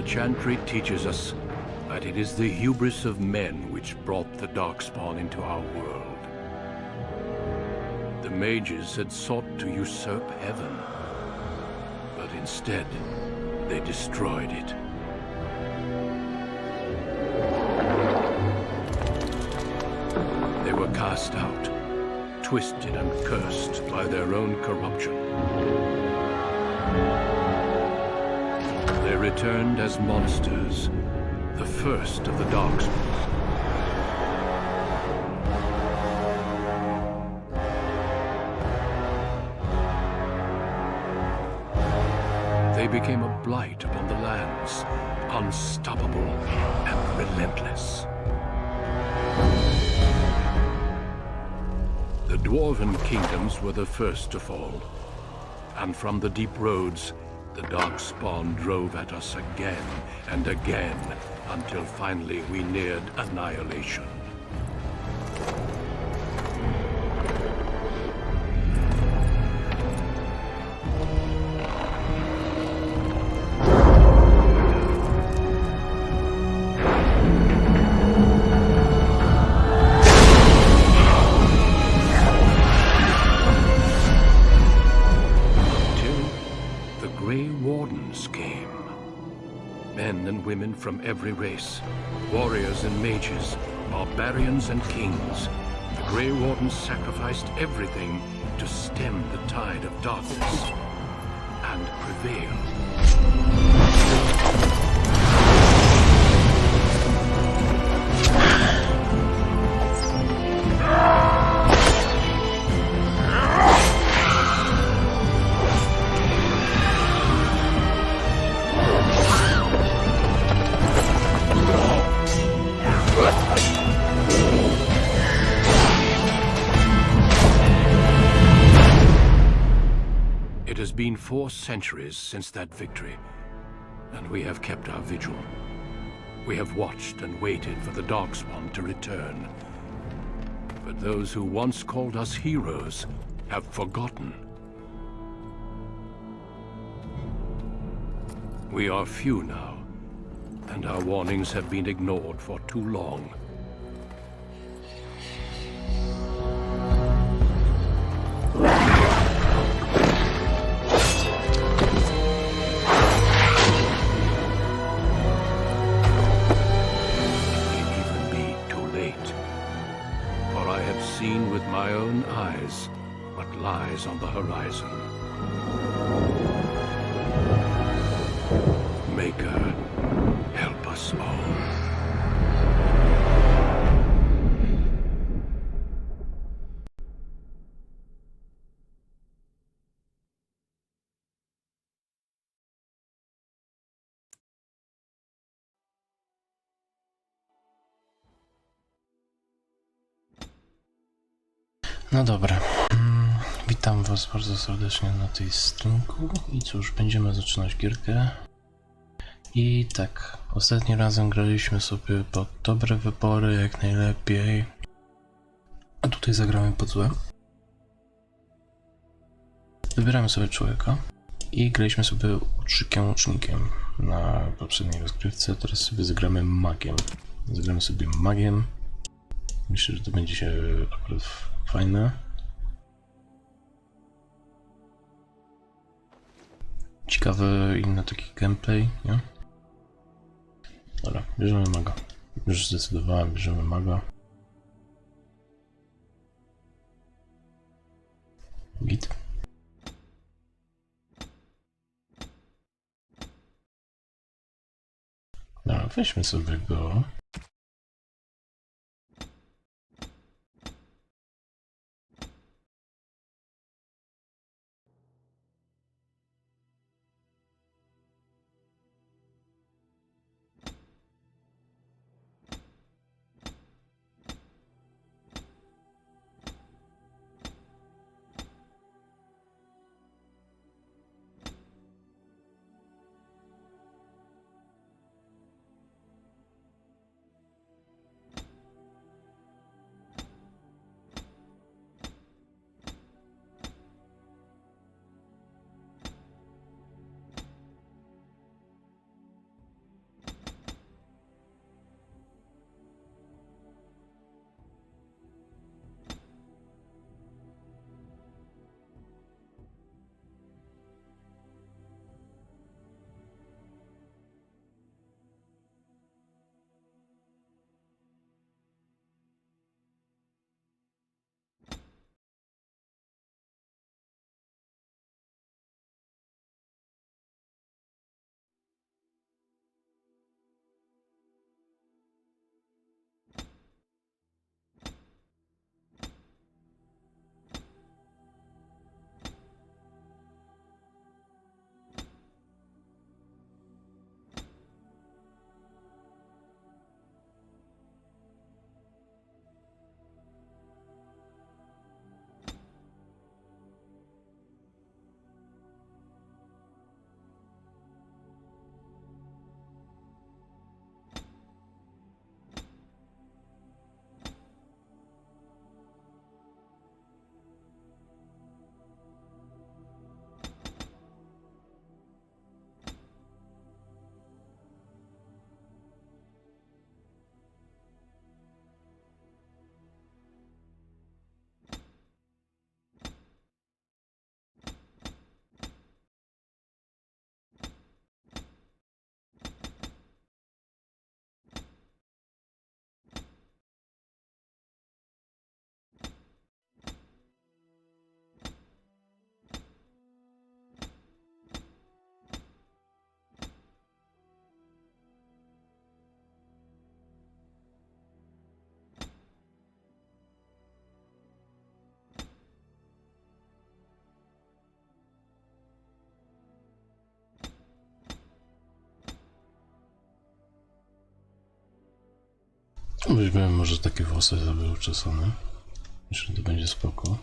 chantry teaches us that it is the hubris of men which brought the Darkspawn into our world. The mages had sought to usurp heaven, but instead, they destroyed it. They were cast out, twisted and cursed by their own corruption. They returned as monsters, the first of the Darkspawn. They became a blight upon the lands, unstoppable and relentless. The dwarven kingdoms were the first to fall, and from the deep roads, the Darkspawn drove at us again and again, until finally we neared annihilation. Women from every race, warriors and mages, barbarians and kings. The Grey Wardens sacrificed everything to stem the tide of darkness and prevail. It has been 4 centuries since that victory, and we have kept our vigil. We have watched and waited for the Darkspawn to return. But those who once called us heroes have forgotten. We are few now, and our warnings have been ignored for too long. Seen with my own eyes what lies on the horizon. Maker, help us all. No dobra, witam was bardzo serdecznie na tej streamku i cóż, będziemy zaczynać gierkę. I tak, ostatnim razem graliśmy sobie pod dobre wybory jak najlepiej, a tutaj zagramy pod złe. Wybieramy sobie człowieka i graliśmy sobie łucznikiem na poprzedniej rozgrywce, teraz sobie zagramy magiem. Zagramy sobie magiem, myślę, że to będzie się akurat fajne. Ciekawy inny taki gameplay, nie? Dobra, bierzemy maga. Już zdecydowałem, bierzemy maga. Git. Dobra, weźmy sobie go. Weźmiemy może takie włosy sobie uczesane. Myślę, że to będzie spoko.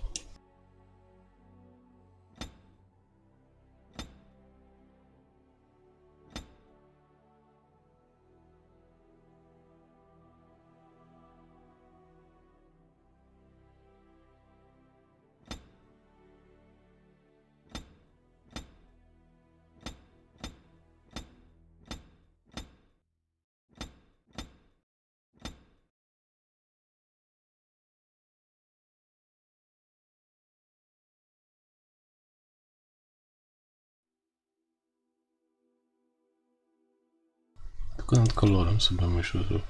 Tylko nad kolorem sobie myślę, że...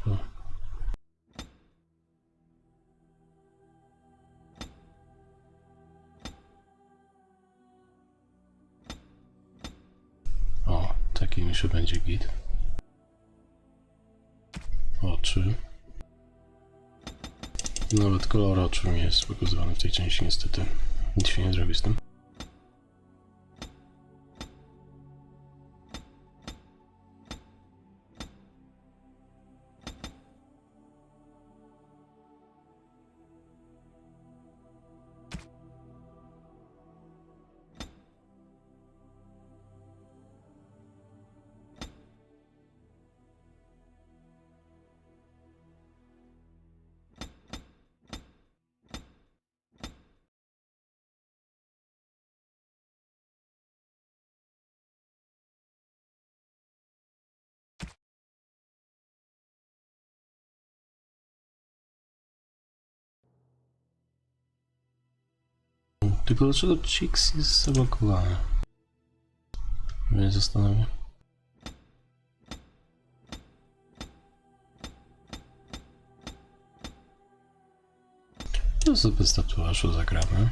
O, taki mi się będzie git. Oczy. Nawet kolor oczu mi jest pokazywany w tej części niestety. Nic się nie zrobi z tym. Tylko dlaczego Chicks jest zablokowany? Mnie zastanawia. To sobie z tatuażu zagramy.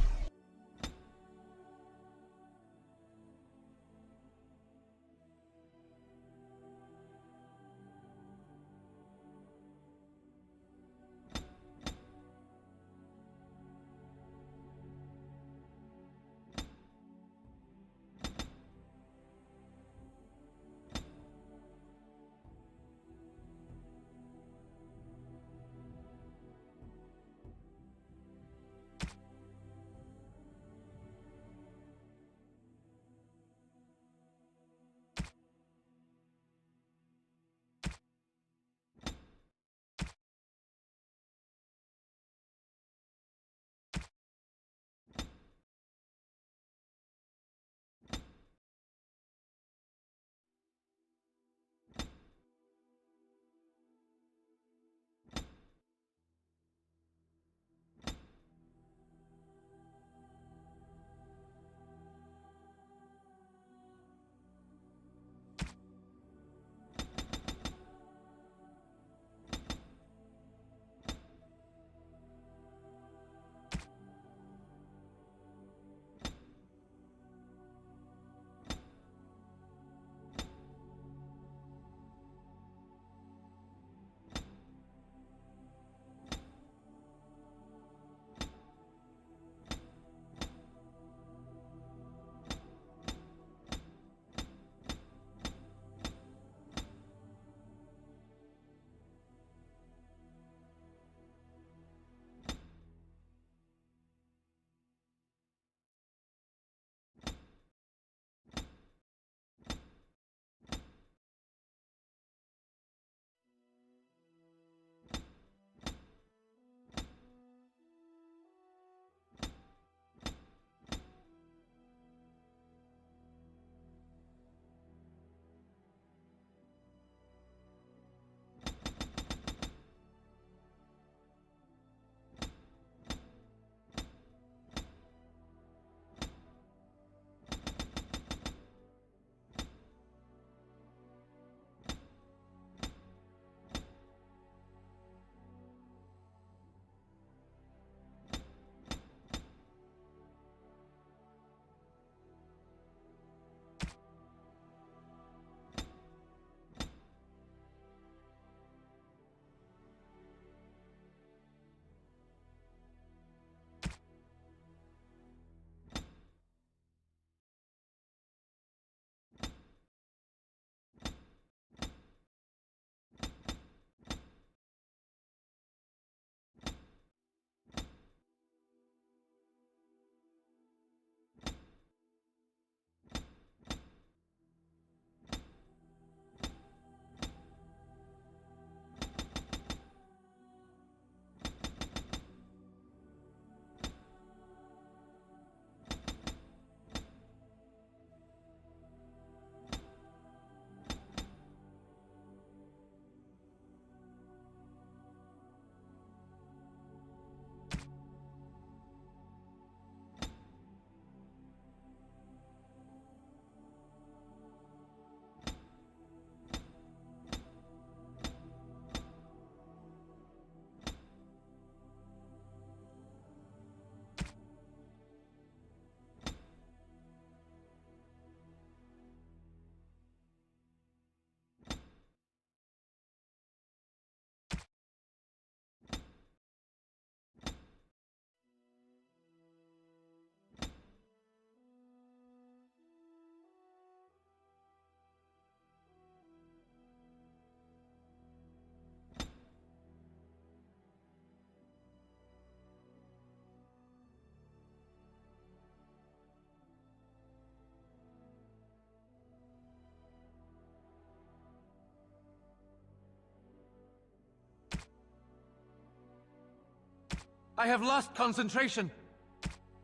I have lost concentration.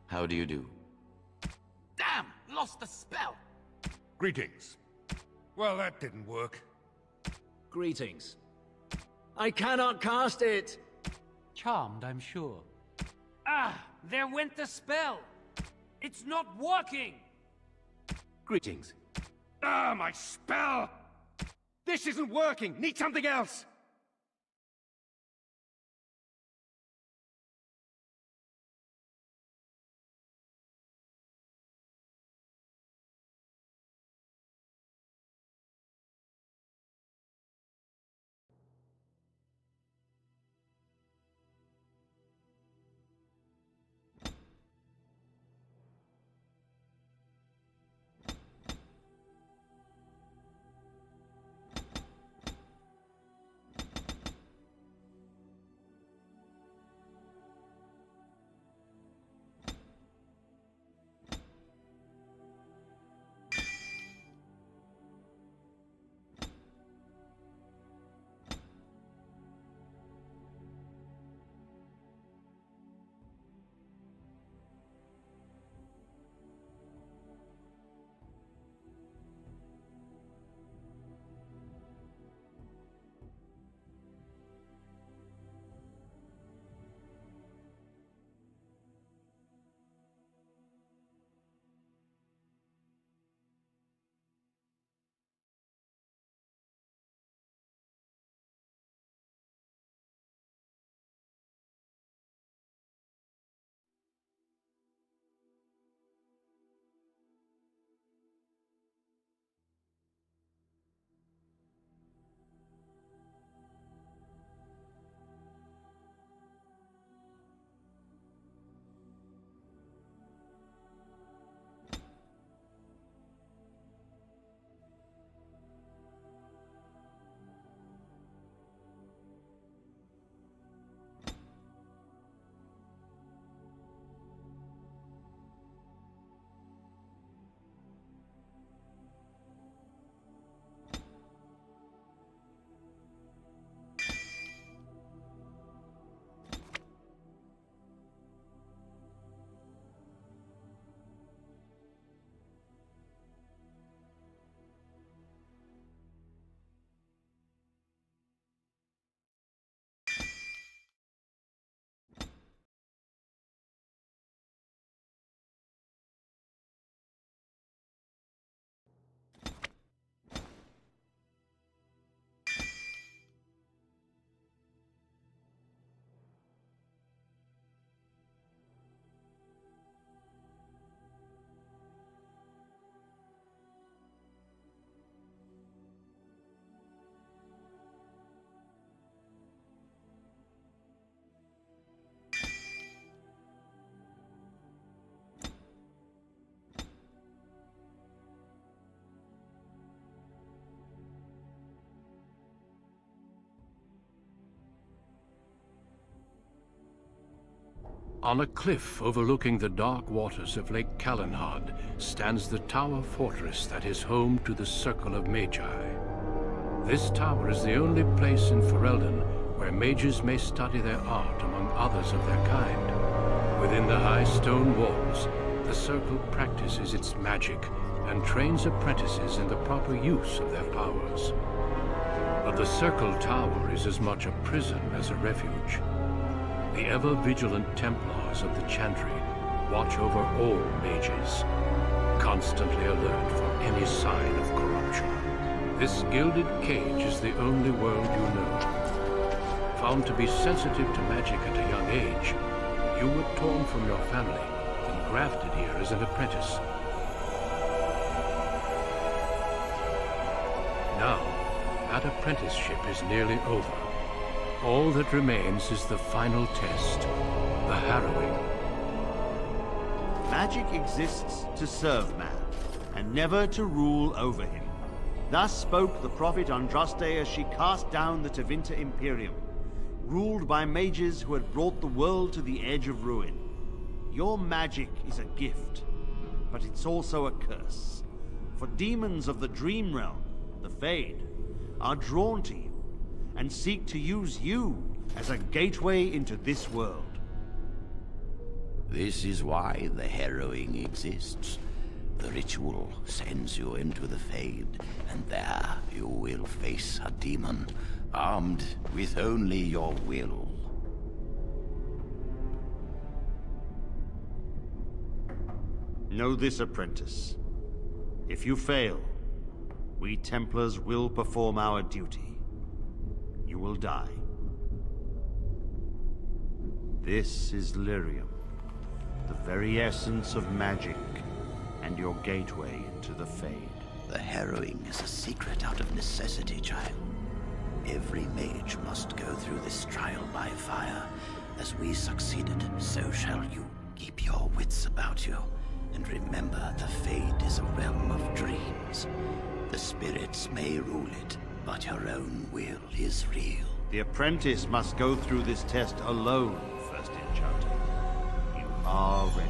How do you do? Damn! Lost the spell! Greetings. Well, that didn't work. Greetings. I cannot cast it! Charmed, I'm sure. Ah! There went the spell! It's not working! Greetings. Ah, my spell! This isn't working! Need something else! On a cliff overlooking the dark waters of Lake Calenhad stands the tower fortress that is home to the Circle of Magi. This tower is the only place in Ferelden where mages may study their art among others of their kind. Within the high stone walls, the Circle practices its magic and trains apprentices in the proper use of their powers. But the Circle Tower is as much a prison as a refuge. The ever-vigilant Templars of the Chantry watch over all mages, constantly alert for any sign of corruption. This gilded cage is the only world you know. Found to be sensitive to magic at a young age, you were torn from your family and grafted here as an apprentice. Now, that apprenticeship is nearly over. All that remains is the final test, the harrowing. Magic exists to serve man, and never to rule over him. Thus spoke the prophet Andraste as she cast down the Tevinter Imperium, ruled by mages who had brought the world to the edge of ruin. Your magic is a gift, but it's also a curse. For demons of the Dream Realm, the Fade, are drawn to you, and seek to use you as a gateway into this world. This is why the harrowing exists. The ritual sends you into the Fade, and there you will face a demon, armed with only your will. Know this, apprentice. If you fail, we Templars will perform our duty. You will die. This is lyrium, the very essence of magic, and your gateway into the Fade. The harrowing is a secret out of necessity, child. Every mage must go through this trial by fire. As we succeeded, so shall you. Keep your wits about you, and remember the Fade is a realm of dreams. The spirits may rule it, but your own will is real. The apprentice must go through this test alone, first enchanter. You are ready.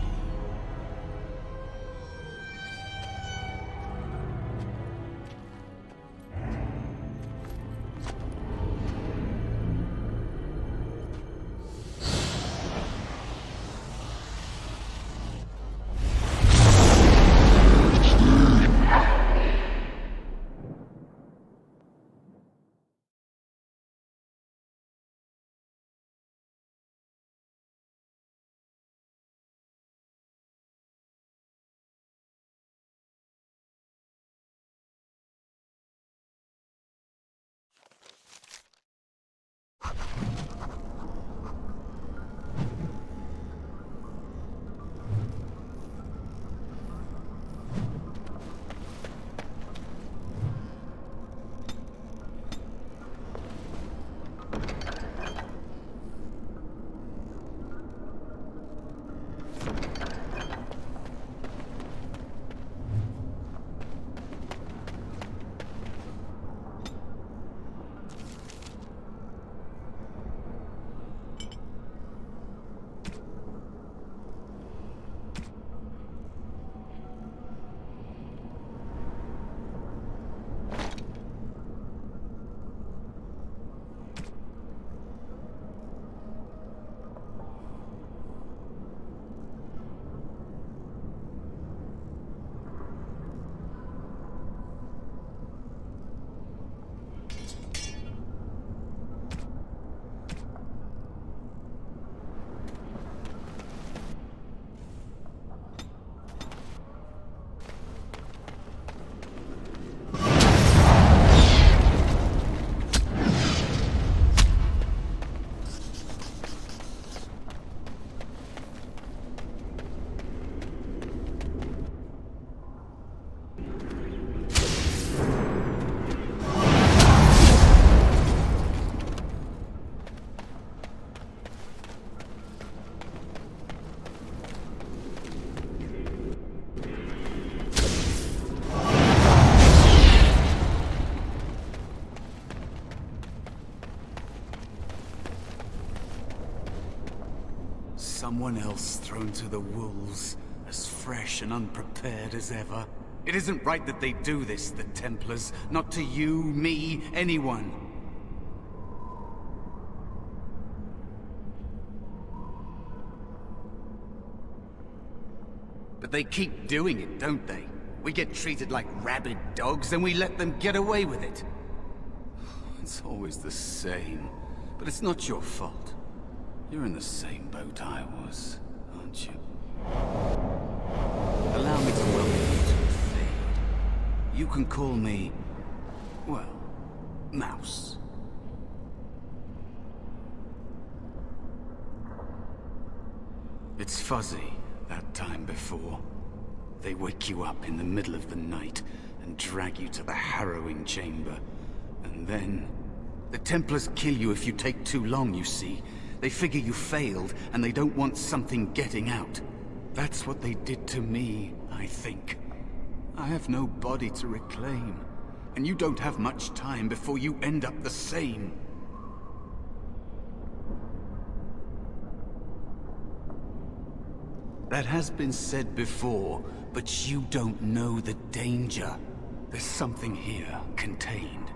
Someone else thrown to the wolves, as fresh and unprepared as ever. It isn't right that they do this, the Templars. Not to you, me, anyone. But they keep doing it, don't they? We get treated like rabid dogs, and we let them get away with it. It's always the same. But it's not your fault. You're in the same boat I was, aren't you? Allow me to welcome you to the Fade. You can call me, well, Mouse. It's fuzzy, that time before. They wake you up in the middle of the night and drag you to the harrowing chamber. And then, the Templars kill you if you take too long, you see. They figure you failed, and they don't want something getting out. That's what they did to me, I think. I have no body to reclaim, and you don't have much time before you end up the same. That has been said before, but you don't know the danger. There's something here, contained,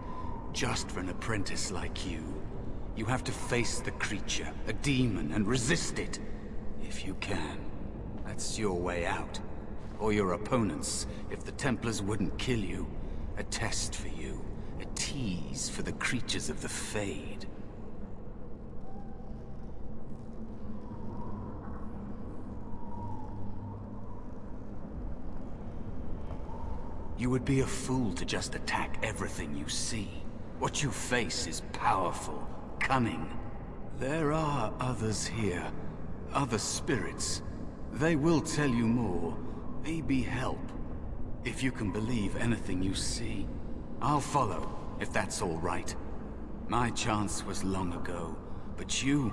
just for an apprentice like you. You have to face the creature, a demon, and resist it, if you can. That's your way out. Or your opponents, if the Templars wouldn't kill you. A test for you. A tease for the creatures of the Fade. You would be a fool to just attack everything you see. What you face is powerful, cunning. There are others here. Other spirits. They will tell you more. Maybe help. If you can believe anything you see. I'll follow, if that's all right. My chance was long ago, but you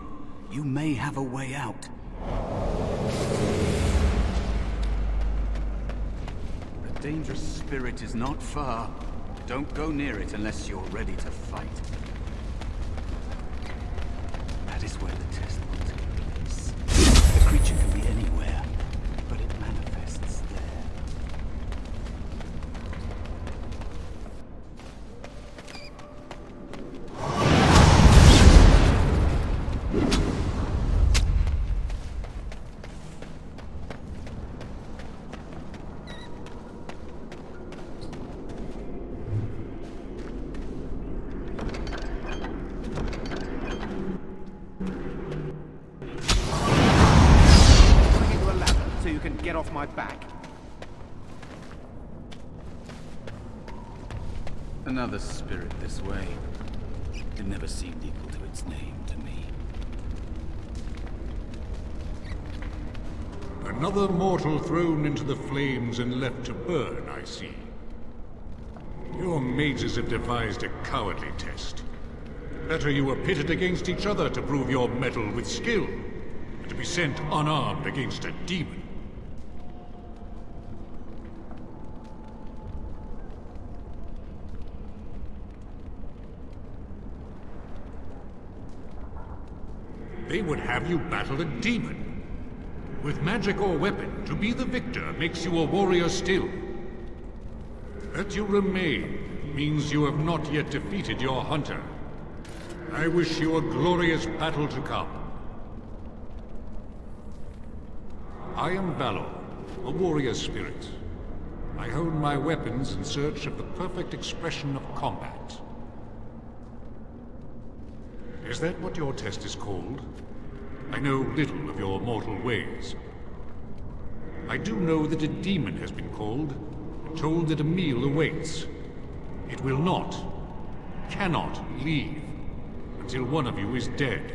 may have a way out. A dangerous spirit is not far. Don't go near it unless you're ready to fight. That is where the test will take place. The creature can be anywhere, but it manifests there. Get off my back. Another spirit this way. It never seemed equal to its name to me. Another mortal thrown into the flames and left to burn, I see. Your mages have devised a cowardly test. Better you were pitted against each other to prove your mettle with skill, than to be sent unarmed against a demon. They would have you battle a demon. With magic or weapon, to be the victor makes you a warrior still. That you remain means you have not yet defeated your hunter. I wish you a glorious battle to come. I am Valor, a warrior spirit. I hone my weapons in search of the perfect expression of combat. Is that what your test is called? I know little of your mortal ways. I do know that a demon has been called, and told that a meal awaits. It will not, cannot leave, until one of you is dead.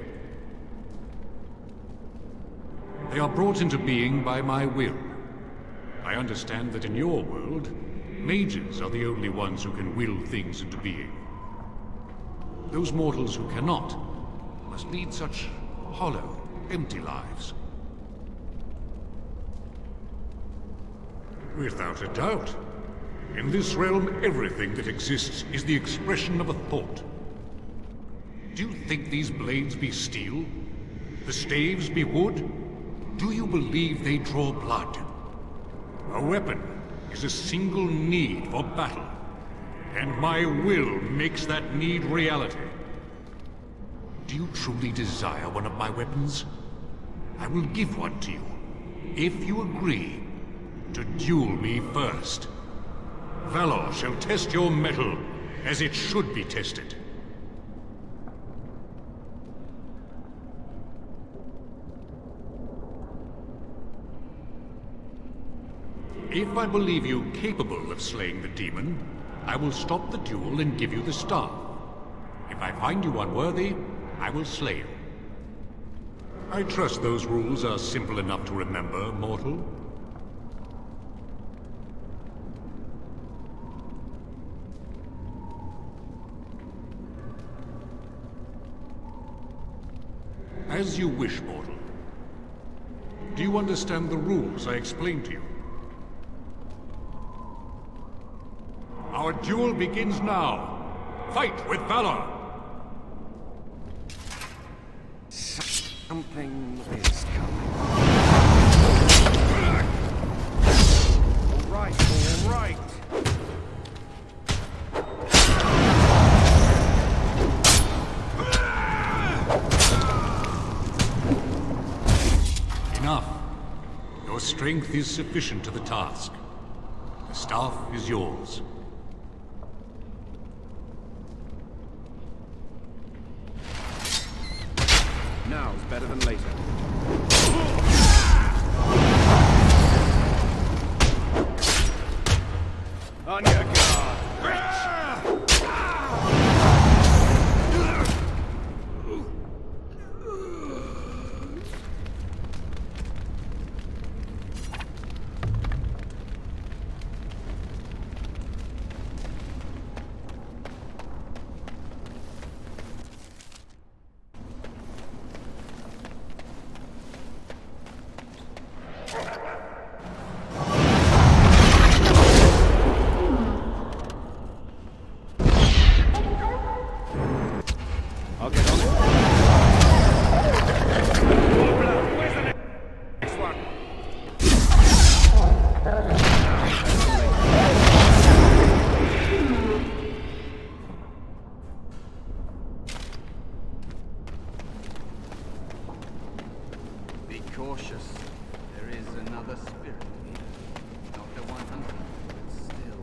They are brought into being by my will. I understand that in your world, mages are the only ones who can will things into being. Those mortals who cannot must lead such hollow, empty lives. Without a doubt. In this realm, everything that exists is the expression of a thought. Do you think these blades be steel? The staves be wood? Do you believe they draw blood? A weapon is a single need for battle. And my will makes that need reality. Do you truly desire one of my weapons? I will give one to you, if you agree to duel me first. Valor shall test your mettle as it should be tested. If I believe you capable of slaying the demon, I will stop the duel and give you the staff. If I find you unworthy, I will slay you. I trust those rules are simple enough to remember, mortal. As you wish, mortal. Do you understand the rules I explained to you? Our duel begins now. Fight with valor! Something is coming. All right. Enough. Your strength is sufficient to the task. The staff is yours. Now's better than later. On your guard! I'll get on it. Where's the next one? Be cautious. There is another spirit here. Not the one hunting, but still.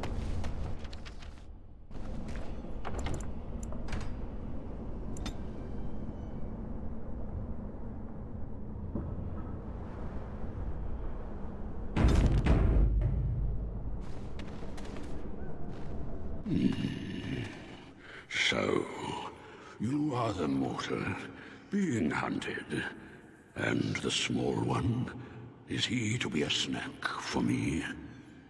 So, you are the mortal being hunted. And the small one, is he to be a snack for me?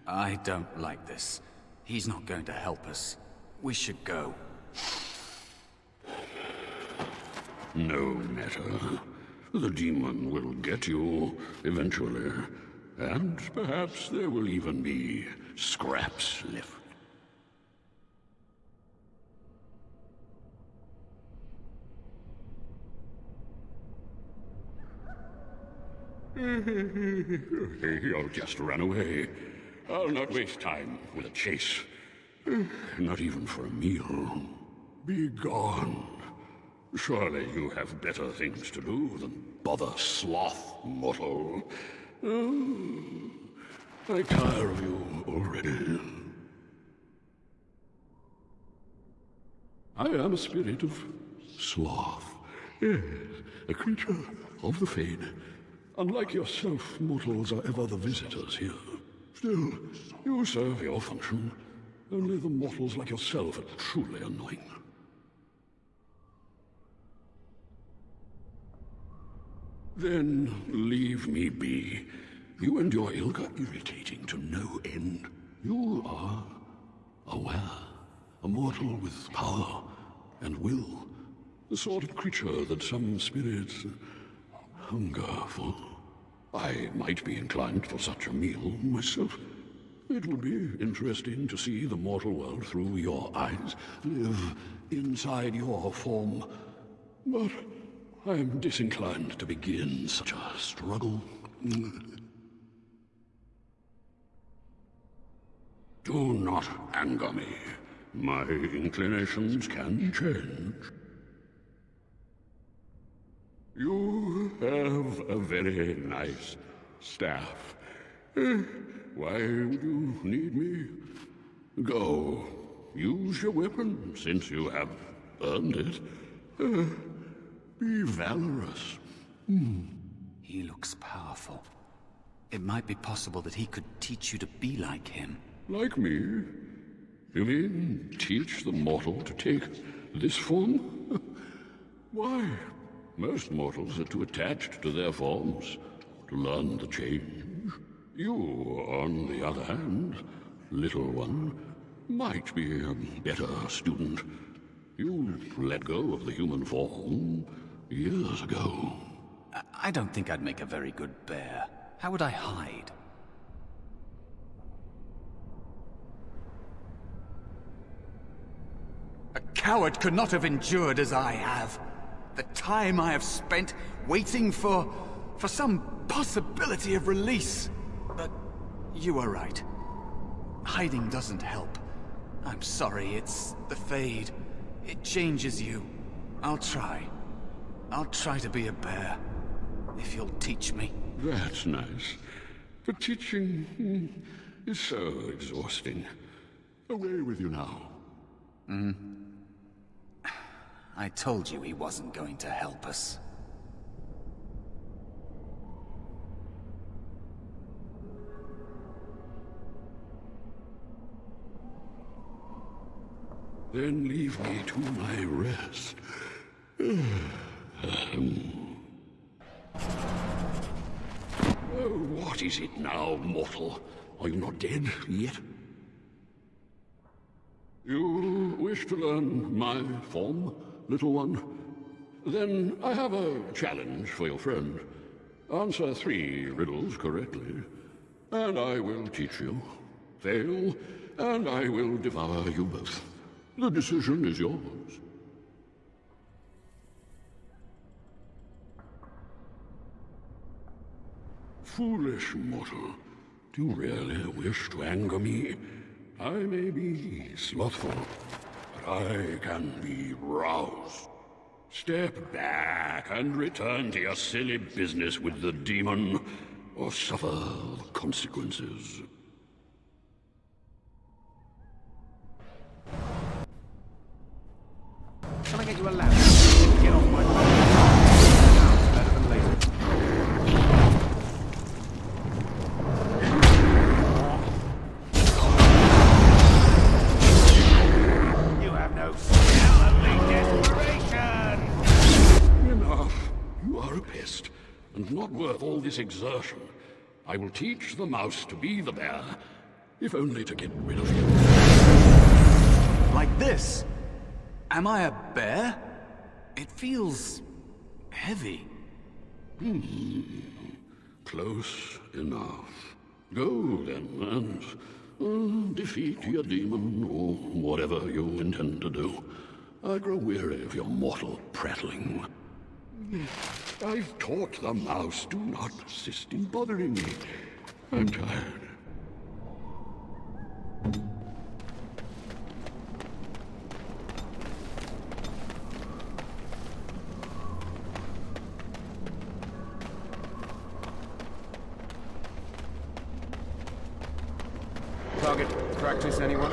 I don't like this. He's not going to help us. We should go. No matter. The demon will get you eventually. And perhaps there will even be scraps left. He'll just run away. I'll not waste time with a chase. Not even for a meal. Be gone. Surely you have better things to do than bother sloth, mortal. Oh, I tire of you already. I am a spirit of sloth. Yes, a creature of the fade. Unlike yourself, mortals are ever the visitors here. Still, you serve your function. Only the mortals like yourself are truly annoying. Then leave me be. You and your ilk are irritating to no end. You are aware, a mortal with power and will. The sort of creature that some spirits hunger for. I might be inclined for such a meal myself. It would be interesting to see the mortal world through your eyes, live inside your form. But I am disinclined to begin such a struggle. Do not anger me. My inclinations can change. You have a very nice staff. Why would you need me? Go. Use your weapon, since you have earned it. Be valorous. He looks powerful. It might be possible that he could teach you to be like him. Like me? You mean teach the mortal to take this form? Why? Most mortals are too attached to their forms to learn the change. You, on the other hand, little one, might be a better student. You let go of the human form years ago. I don't think I'd make a very good bear. How would I hide? A coward could not have endured as I have. The time I have spent waiting for some possibility of release. But you are right. Hiding doesn't help. I'm sorry, it's the Fade. It changes you. I'll try. I'll try to be a bear. If you'll teach me. That's nice. The teaching is so exhausting. Away with you now. I told you he wasn't going to help us. Then leave me to my rest. What is it now, mortal? Are you not dead yet? You wish to learn my form, little one? Then I have a challenge for your friend. Answer 3 riddles correctly, and I will teach you. Fail, and I will devour you both. The decision is yours. Foolish mortal, do you really wish to anger me? I may be slothful, but I can be roused. Step back and return to your silly business with the demon, or suffer the consequences. Can I get you a lamp? Get off my phone. Better than later. You have no skill, only desperation! Enough. You are a pest, and not worth all this exertion. I will teach the mouse to be the bear, if only to get rid of you. Like this? Am I a bear? It feels heavy. Close enough. Go then, and defeat your demon, or whatever you intend to do. I grow weary of your mortal prattling. I've taught the mouse, do not persist in bothering me. I'm tired. Target practice, anyone?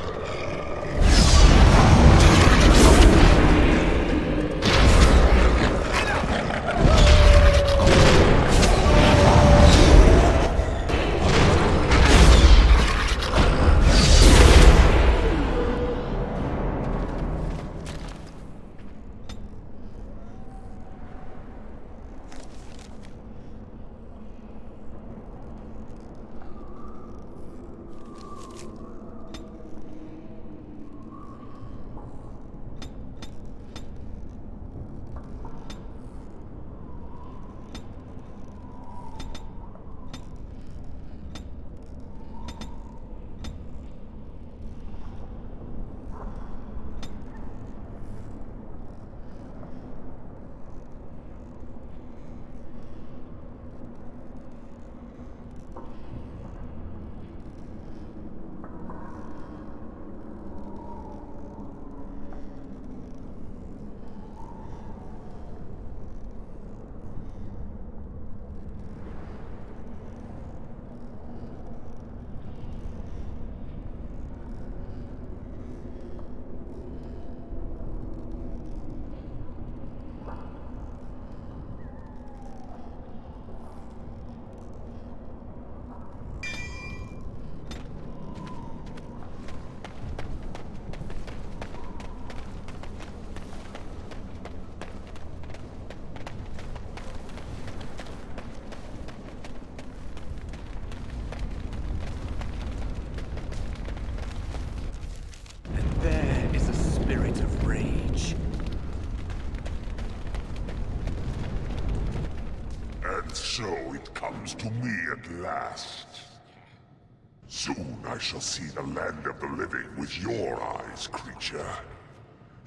So it comes to me at last. Soon I shall see the land of the living with your eyes, creature.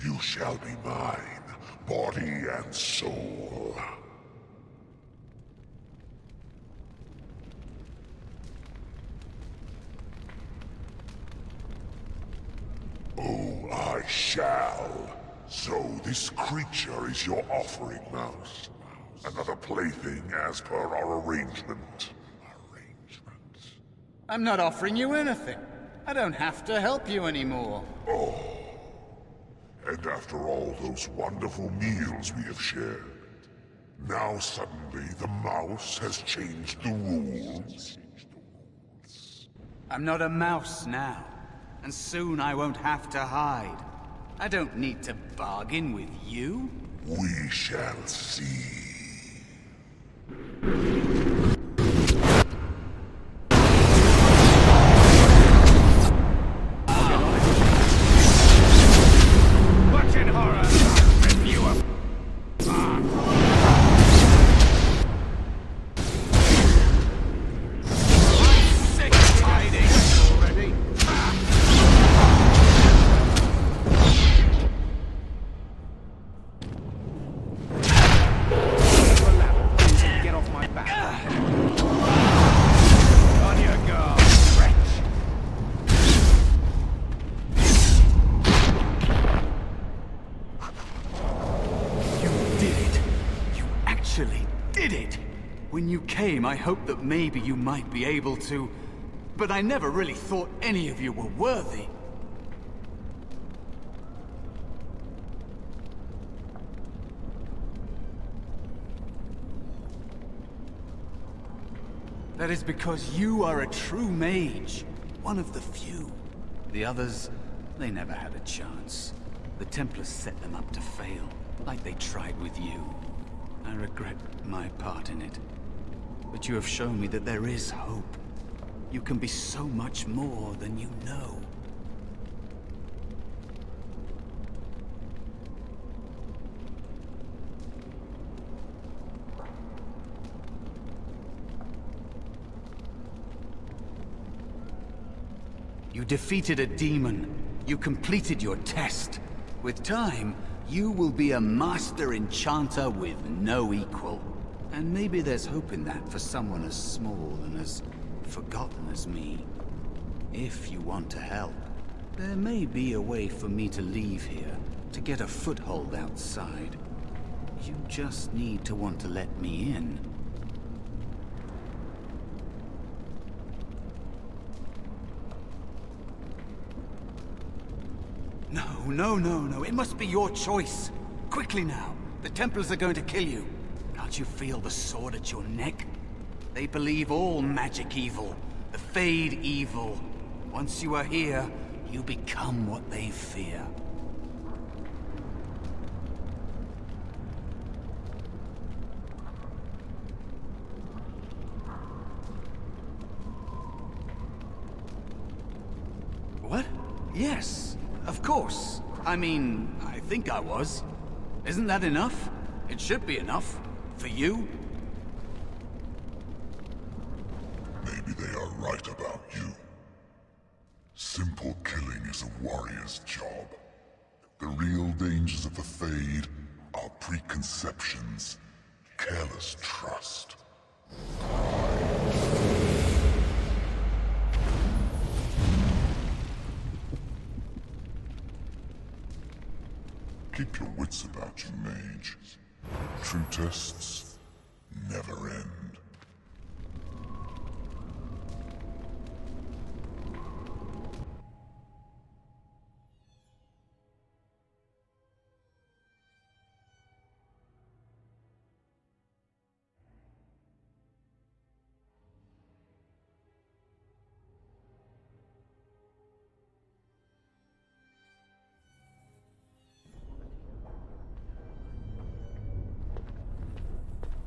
You shall be mine, body and soul. Oh, I shall. So this creature is your offering, Mouse. Another plaything as per our arrangement. I'm not offering you anything. I don't have to help you anymore. Oh. And after all those wonderful meals we have shared, now suddenly the mouse has changed the rules? I'm not a mouse now, and soon I won't have to hide. I don't need to bargain with you. We shall see. Watch in horror! Rip you up! Sick of hiding already. Get off my back! On your guard, wretch! You did it. You actually did it. When you came, I hoped that maybe you might be able to, but I never really thought any of you were worthy. That is because you are a true mage. One of the few. The others, they never had a chance. The Templars set them up to fail, like they tried with you. I regret my part in it. But you have shown me that there is hope. You can be so much more than you know. You defeated a demon. You completed your test. With time, you will be a master enchanter with no equal. And maybe there's hope in that for someone as small and as forgotten as me. If you want to help, there may be a way for me to leave here, to get a foothold outside. You just need to want to let me in. No. It must be your choice. Quickly now. The Templars are going to kill you. Can't you feel the sword at your neck? They believe all magic evil. The Fade evil. Once you are here, you become what they fear. What? Yes, of course. I mean, I think I was. Isn't that enough? It should be enough. For you? Maybe they are right about you. Simple killing is a warrior's job. The real dangers of the Fade are preconceptions, careless trust. Keep your wits about you, mage. True tests never end.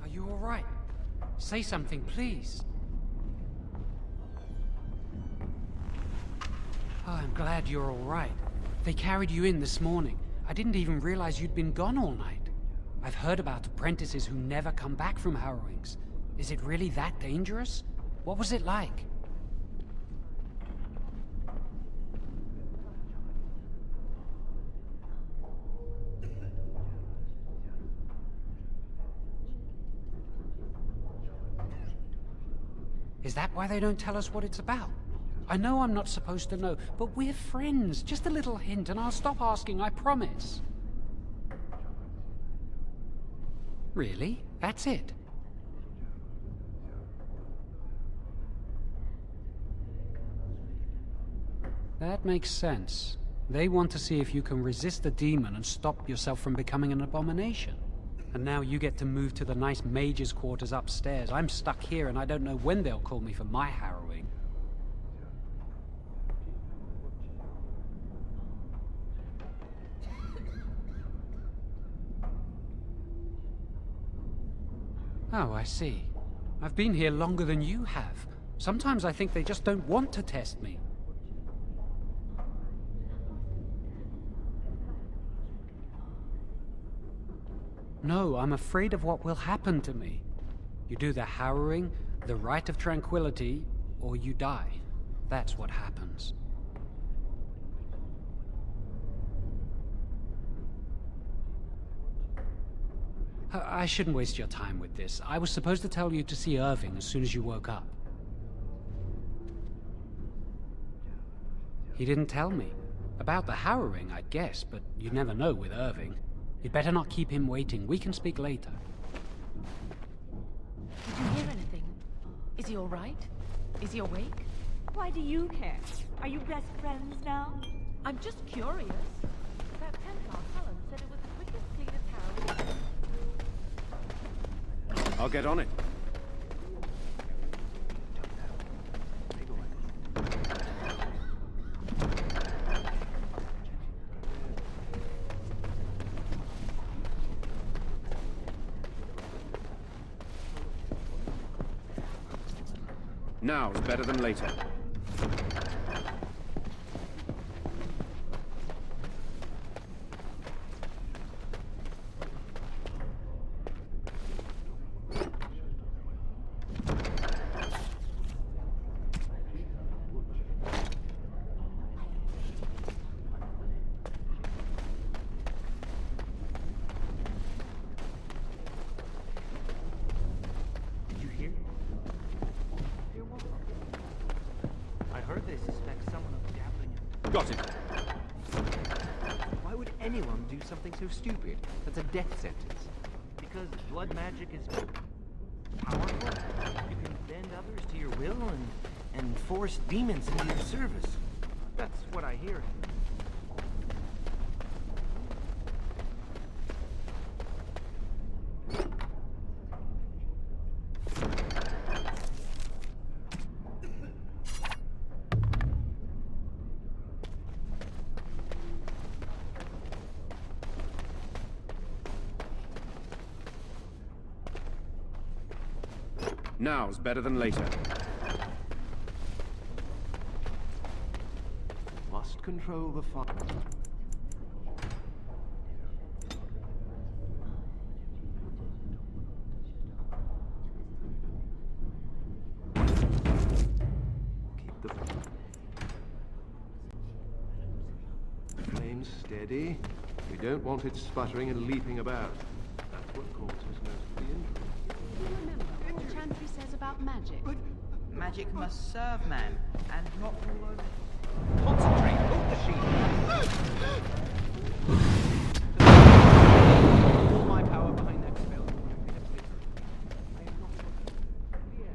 Are you all right? Say something, please. Oh, I'm glad you're all right. They carried you in this morning. I didn't even realize you'd been gone all night. I've heard about apprentices who never come back from harrowings. Is it really that dangerous? What was it like? Is that why they don't tell us what it's about? I know I'm not supposed to know, but we're friends. Just a little hint and I'll stop asking, I promise. Really? That's it? That makes sense. They want to see if you can resist the demon and stop yourself from becoming an abomination. And now you get to move to the nice mage's quarters upstairs. I'm stuck here and I don't know when they'll call me for my harrowing. Oh, I see. I've been here longer than you have. Sometimes I think they just don't want to test me. No, I'm afraid of what will happen to me. You do the harrowing, the rite of tranquility, or you die. That's what happens. I shouldn't waste your time with this. I was supposed to tell you to see Irving as soon as you woke up. He didn't tell me. About the harrowing, I'd guess, but you never know with Irving. You'd better not keep him waiting. We can speak later. Did you hear anything? Is he all right? Is he awake? Why do you care? Are you best friends now? I'm just curious. That Templar Cullen said it was the quickest, cleanest harrowing. I'll get on it. Now's better than later. Got it. Why would anyone do something so stupid? That's a death sentence. Because blood magic is powerful. You can bend others to your will and force demons into your service. That's what I hear. Now's better than later. Must control the fire. Keep the flames steady. We don't want it sputtering and leaping about. That's what causes most of the injury. Remember what Chantry says about magic? But magic must serve man, and not rule over. Concentrate! Hold the shield! All my power behind that spell. I am not here.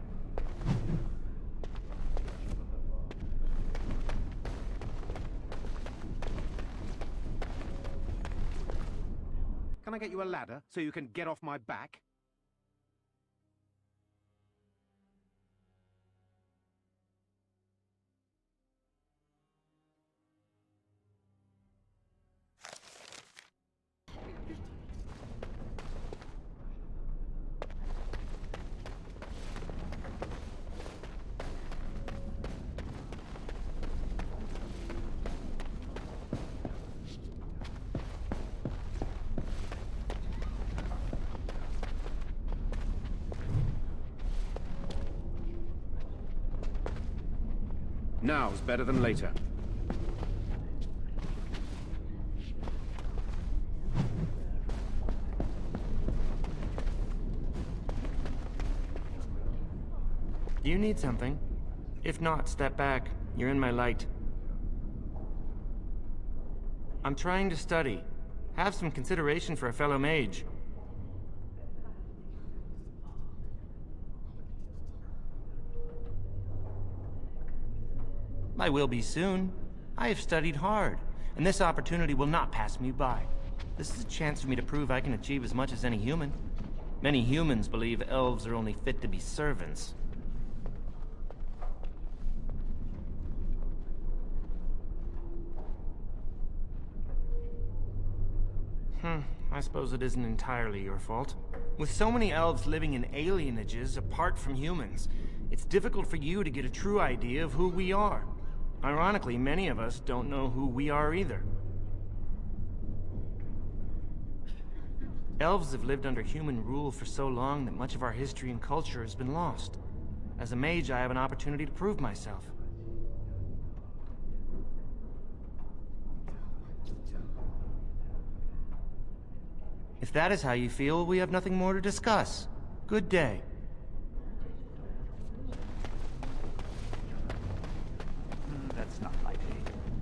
Can I get you a ladder so you can get off my back? Now's better than later. You need something. If not, step back. You're in my light. I'm trying to study. Have some consideration for a fellow mage. I will be soon. I have studied hard, and this opportunity will not pass me by. This is a chance for me to prove I can achieve as much as any human. Many humans believe elves are only fit to be servants. I suppose it isn't entirely your fault. With so many elves living in alienages apart from humans, it's difficult for you to get a true idea of who we are. Ironically, many of us don't know who we are either. Elves have lived under human rule for so long that much of our history and culture has been lost. As a mage, I have an opportunity to prove myself. If that is how you feel, we have nothing more to discuss. Good day. That's not likely.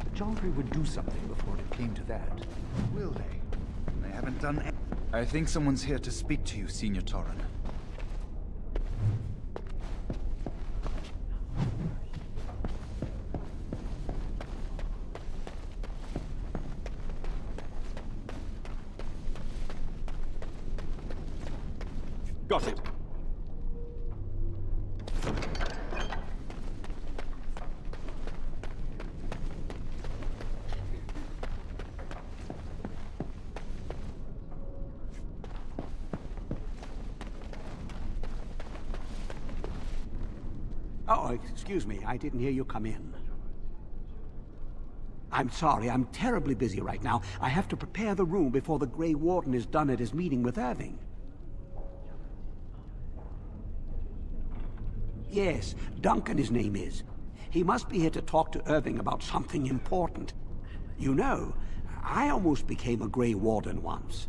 The Chantry would do something before it came to that. Will they? They haven't done anything. I think someone's here to speak to you, Senior Torren. Got it. Oh, excuse me. I didn't hear you come in. I'm sorry. I'm terribly busy right now. I have to prepare the room before the Grey Warden is done at his meeting with Irving. Yes, Duncan his name is. He must be here to talk to Irving about something important. You know, I almost became a Grey Warden once.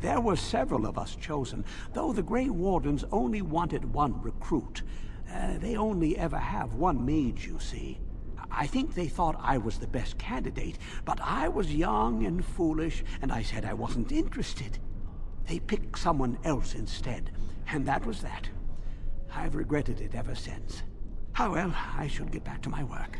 There were several of us chosen, though the Grey Wardens only wanted one recruit. They only ever have one mage, you see. I think they thought I was the best candidate, but I was young and foolish, and I said I wasn't interested. They picked someone else instead, and that was that. I've regretted it ever since. Oh well, I should get back to my work.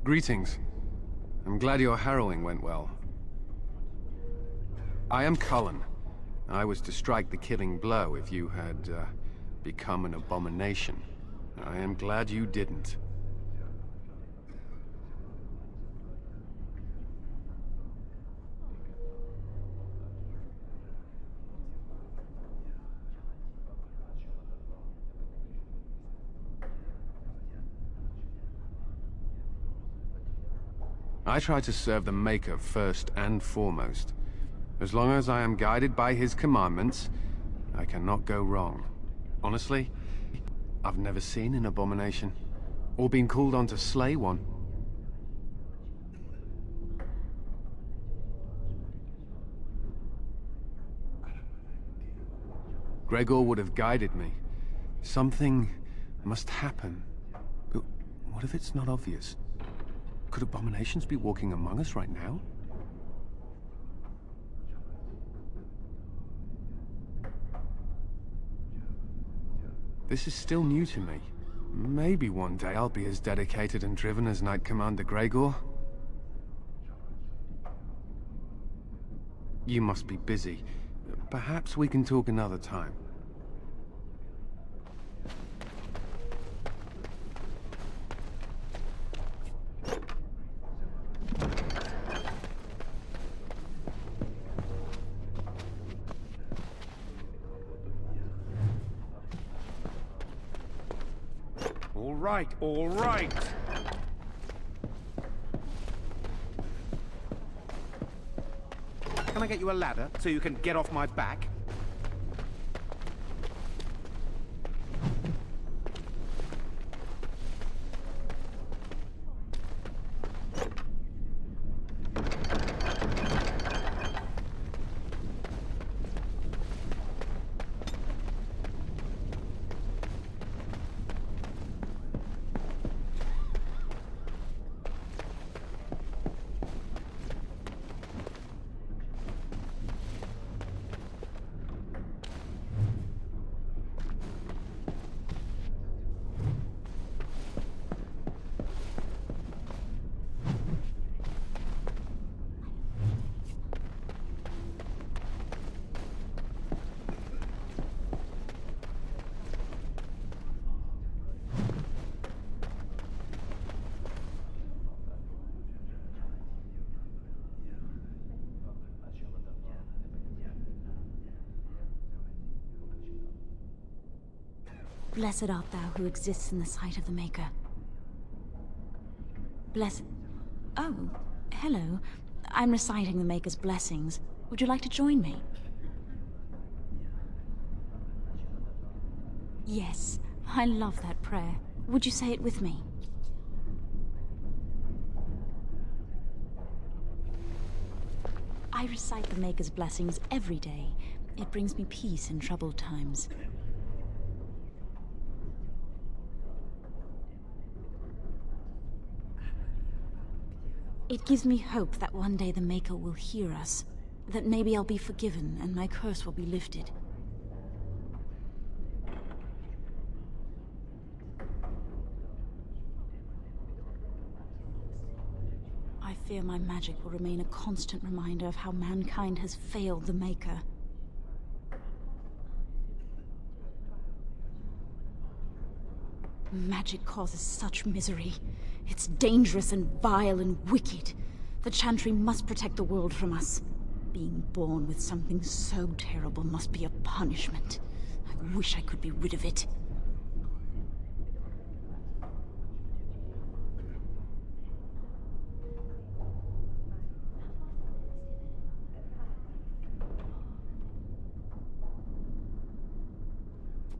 Greetings. I'm glad your harrowing went well. I am Cullen. I was to strike the killing blow if you had become an abomination. I am glad you didn't. I try to serve the Maker first and foremost. As long as I am guided by his commandments, I cannot go wrong. Honestly, I've never seen an abomination, or been called on to slay one. Gregor would have guided me. Something must happen. But what if it's not obvious? Could abominations be walking among us right now? This is still new to me. Maybe one day I'll be as dedicated and driven as Knight Commander Gregor. You must be busy. Perhaps we can talk another time. All right. Can I get you a ladder so you can get off my back? Blessed art thou who exists in the sight of the Maker. Blessed... Oh, hello. I'm reciting the Maker's blessings. Would you like to join me? Yes, I love that prayer. Would you say it with me? I recite the Maker's blessings every day. It brings me peace in troubled times. It gives me hope that one day the Maker will hear us, that maybe I'll be forgiven and my curse will be lifted. I fear my magic will remain a constant reminder of how mankind has failed the Maker. Magic causes such misery. It's dangerous and vile and wicked. The Chantry must protect the world from us. Being born with something so terrible must be a punishment. I wish I could be rid of it.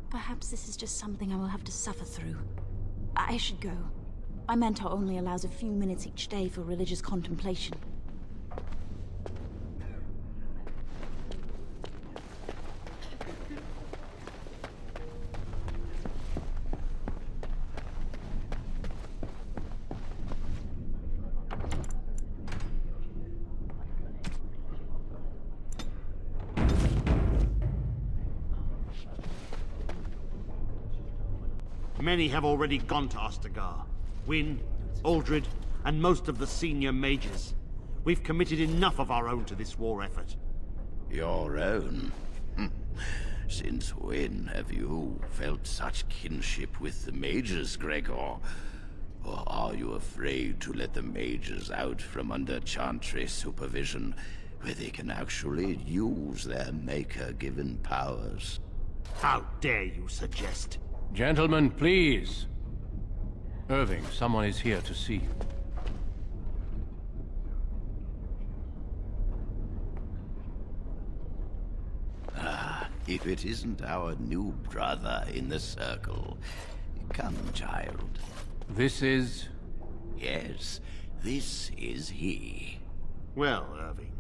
Perhaps this is just something I will have to suffer through. I should go. My mentor only allows a few minutes each day for religious contemplation. Many have already gone to Ostagar. Wynne, Aldred, and most of the senior mages. We've committed enough of our own to this war effort. Your own? Since when have you felt such kinship with the mages, Gregor? Or are you afraid to let the mages out from under Chantry supervision, where they can actually use their Maker-given powers? How dare you suggest? Gentlemen, please. Irving, someone is here to see you. Ah, if it isn't our new brother in the circle. Come, child. This is... Yes, this is he. Well, Irving,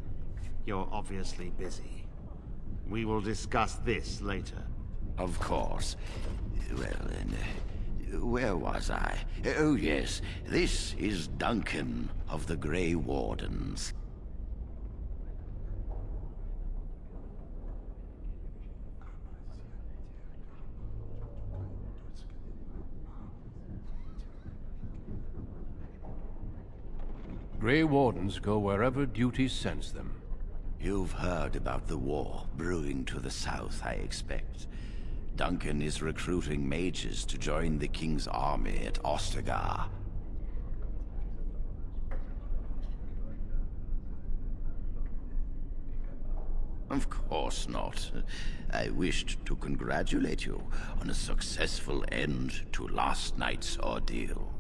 you're obviously busy. We will discuss this later. Of course. Well, then, where was I? Oh, yes, this is Duncan of the Grey Wardens. Grey Wardens go wherever duty sends them. You've heard about the war brewing to the south, I expect. Duncan is recruiting mages to join the king's army at Ostagar. Of course not. I wished to congratulate you on a successful end to last night's ordeal.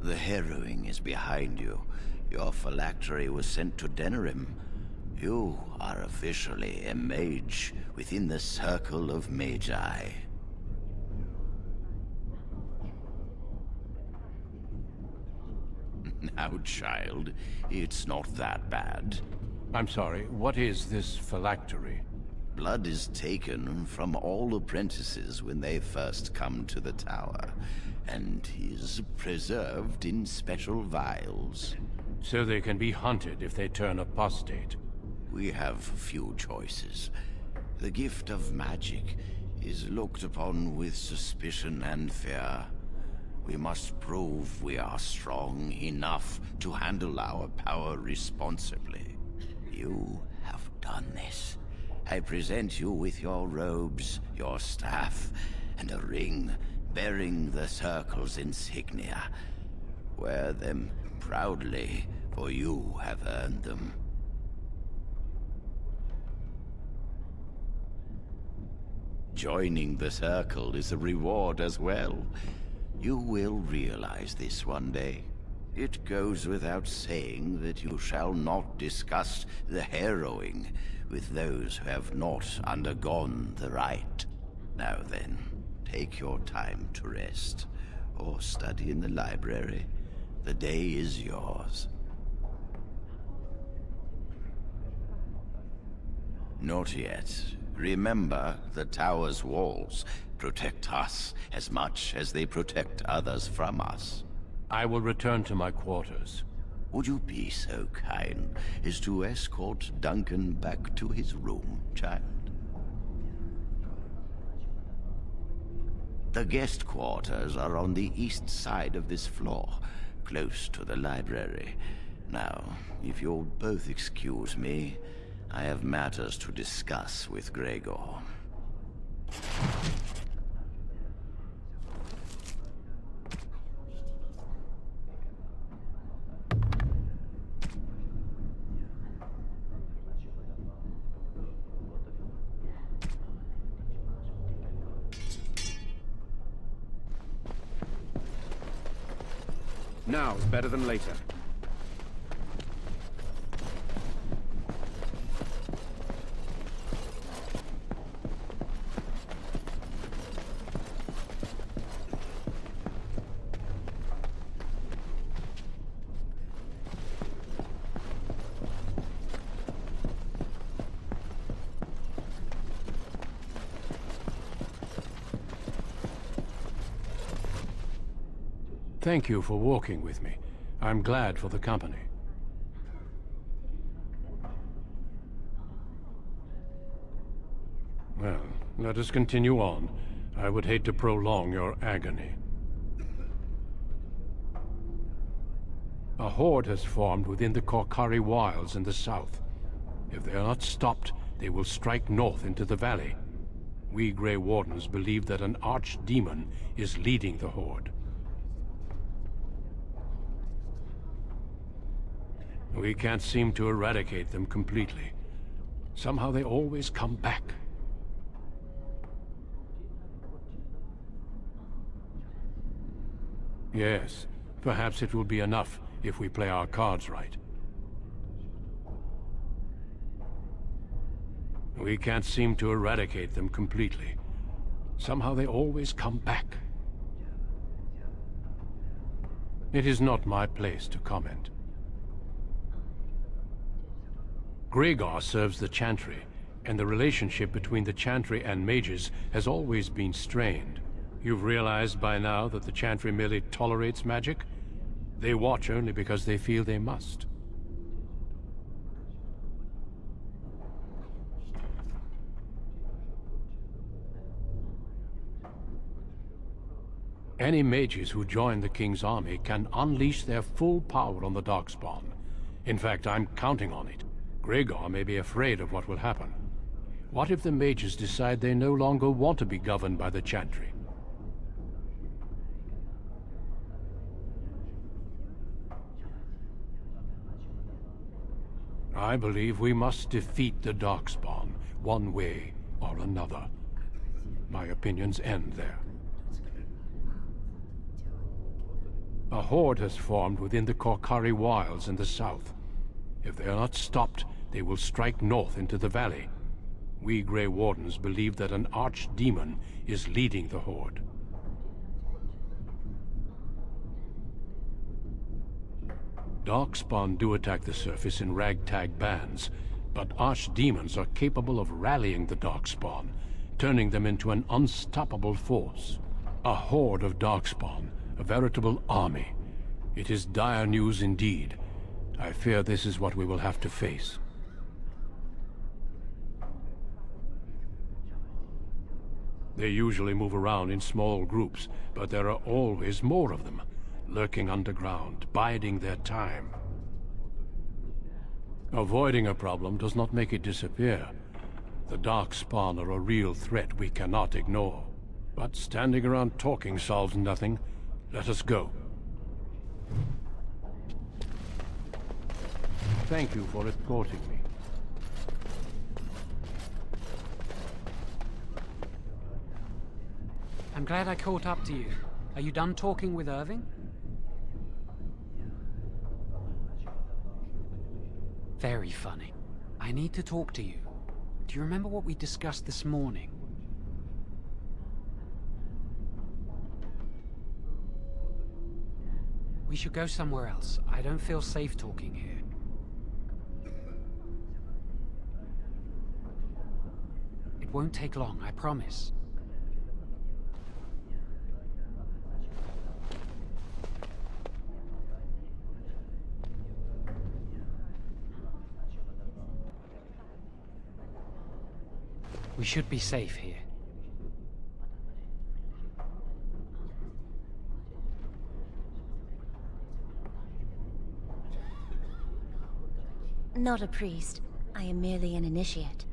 The harrowing is behind you. Your phylactery was sent to Denerim. You are officially a mage within the circle of magi. Now, child, it's not that bad. I'm sorry, what is this phylactery? Blood is taken from all apprentices when they first come to the tower, and is preserved in special vials. So they can be hunted if they turn apostate. We have few choices. The gift of magic is looked upon with suspicion and fear. We must prove we are strong enough to handle our power responsibly. You have done this. I present you with your robes, your staff, and a ring bearing the Circle's insignia. Wear them proudly, for you have earned them. Joining the Circle is a reward as well. You will realize this one day. It goes without saying that you shall not discuss the harrowing with those who have not undergone the rite. Now then, take your time to rest, or study in the library. The day is yours. Not yet. Remember, the tower's walls protect us as much as they protect others from us. I will return to my quarters. Would you be so kind as to escort Duncan back to his room, child? The guest quarters are on the east side of this floor, close to the library. Now, if you'll both excuse me, I have matters to discuss with Gregor. Now is better than later. Thank you for walking with me. I'm glad for the company. Well, let us continue on. I would hate to prolong your agony. A horde has formed within the Korkari wilds in the south. If they are not stopped, they will strike north into the valley. We Grey Wardens believe that an archdemon is leading the horde. We can't seem to eradicate them completely. Somehow they always come back. Yes, perhaps it will be enough if we play our cards right. We can't seem to eradicate them completely. Somehow they always come back. It is not my place to comment. Gregor serves the Chantry, and the relationship between the Chantry and mages has always been strained. You've realized by now that the Chantry merely tolerates magic? They watch only because they feel they must. Any mages who join the King's army can unleash their full power on the Darkspawn. In fact, I'm counting on it. Gregor may be afraid of what will happen. What if the mages decide they no longer want to be governed by the Chantry? I believe we must defeat the Darkspawn, one way or another. My opinions end there. A horde has formed within the Korkari Wilds in the south. If they are not stopped, they will strike north into the valley. We Grey Wardens believe that an archdemon is leading the horde. Darkspawn do attack the surface in ragtag bands, but archdemons are capable of rallying the Darkspawn, turning them into an unstoppable force. A horde of Darkspawn, a veritable army. It is dire news indeed. I fear this is what we will have to face. They usually move around in small groups, but there are always more of them, lurking underground, biding their time. Avoiding a problem does not make it disappear. The Darkspawn are a real threat we cannot ignore. But standing around talking solves nothing. Let us go. Thank you for escorting me. I'm glad I caught up to you. Are you done talking with Irving? Very funny. I need to talk to you. Do you remember what we discussed this morning? We should go somewhere else. I don't feel safe talking here. It won't take long, I promise. We should be safe here. Not a priest. I am merely an initiate.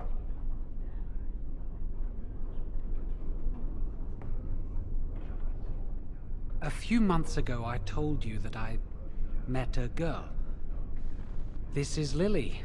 A few months ago, I told you that I met a girl. This is Lily.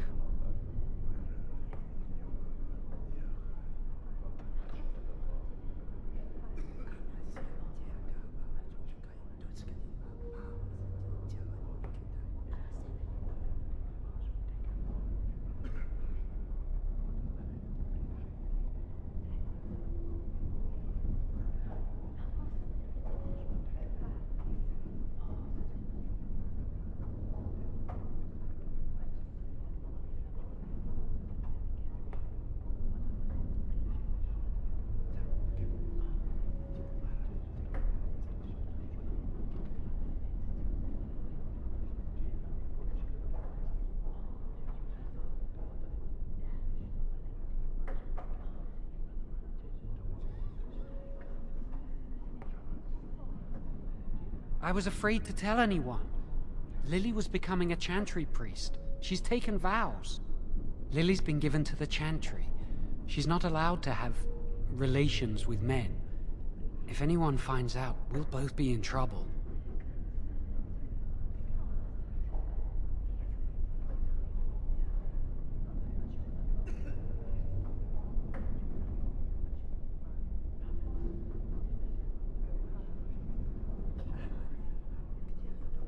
I was afraid to tell anyone. Lily was becoming a Chantry priest. She's taken vows. Lily's been given to the Chantry. She's not allowed to have relations with men. If anyone finds out, we'll both be in trouble.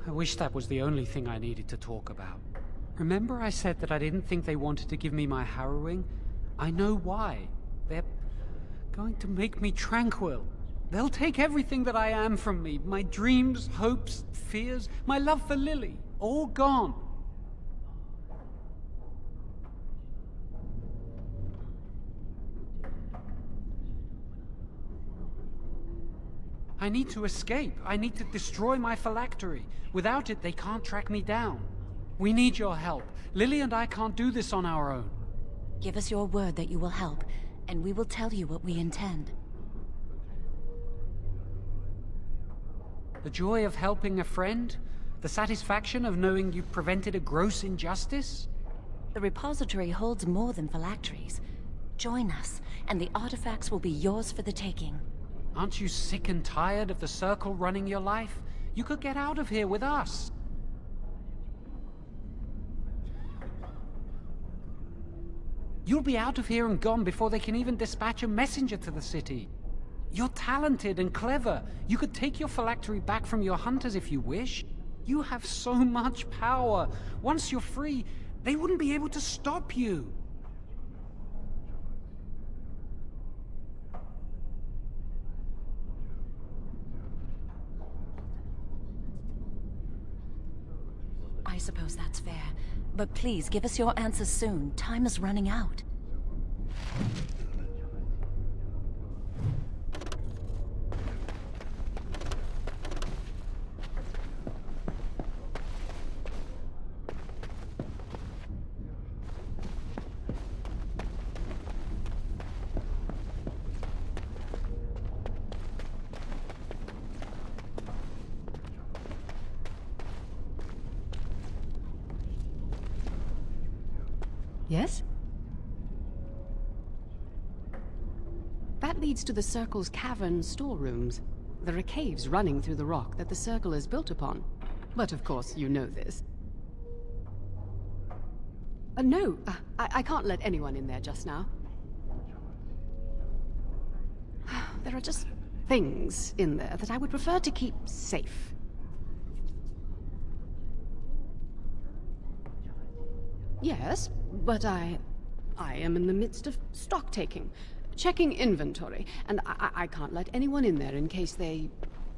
I wish that was the only thing I needed to talk about. Remember I said that I didn't think they wanted to give me my harrowing? I know why. They're going to make me tranquil. They'll take everything that I am from me. My dreams, hopes, fears, my love for Lily. All gone. I need to escape. I need to destroy my phylactery. Without it, they can't track me down. We need your help. Lily and I can't do this on our own. Give us your word that you will help, and we will tell you what we intend. The joy of helping a friend? The satisfaction of knowing you prevented a gross injustice? The repository holds more than phylacteries. Join us, and the artifacts will be yours for the taking. Aren't you sick and tired of the Circle running your life? You could get out of here with us. You'll be out of here and gone before they can even dispatch a messenger to the city. You're talented and clever. You could take your phylactery back from your hunters if you wish. You have so much power. Once you're free, they wouldn't be able to stop you. I suppose that's fair. But please, give us your answers soon. Time is running out. Yes? That leads to the Circle's cavern storerooms. There are caves running through the rock that the Circle is built upon. But of course, you know this. No, I can't let anyone in there just now. There are just things in there that I would prefer to keep safe. Yes, but I am in the midst of stock taking, checking inventory, and I can't let anyone in there in case they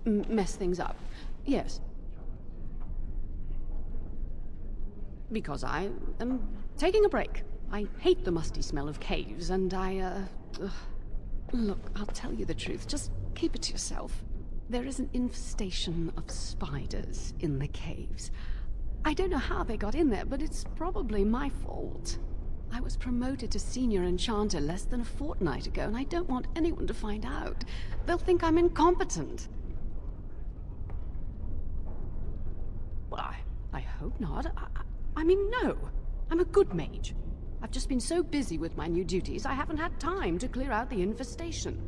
mess things up. Yes. Because I am taking a break. I hate the musty smell of caves, and Look, I'll tell you the truth. Just keep it to yourself. There is an infestation of spiders in the caves. I don't know how they got in there, but it's probably my fault. I was promoted to senior enchanter less than a fortnight ago, and I don't want anyone to find out. They'll think I'm incompetent. Well, I hope not. I mean, no. I'm a good mage. I've just been so busy with my new duties, I haven't had time to clear out the infestation.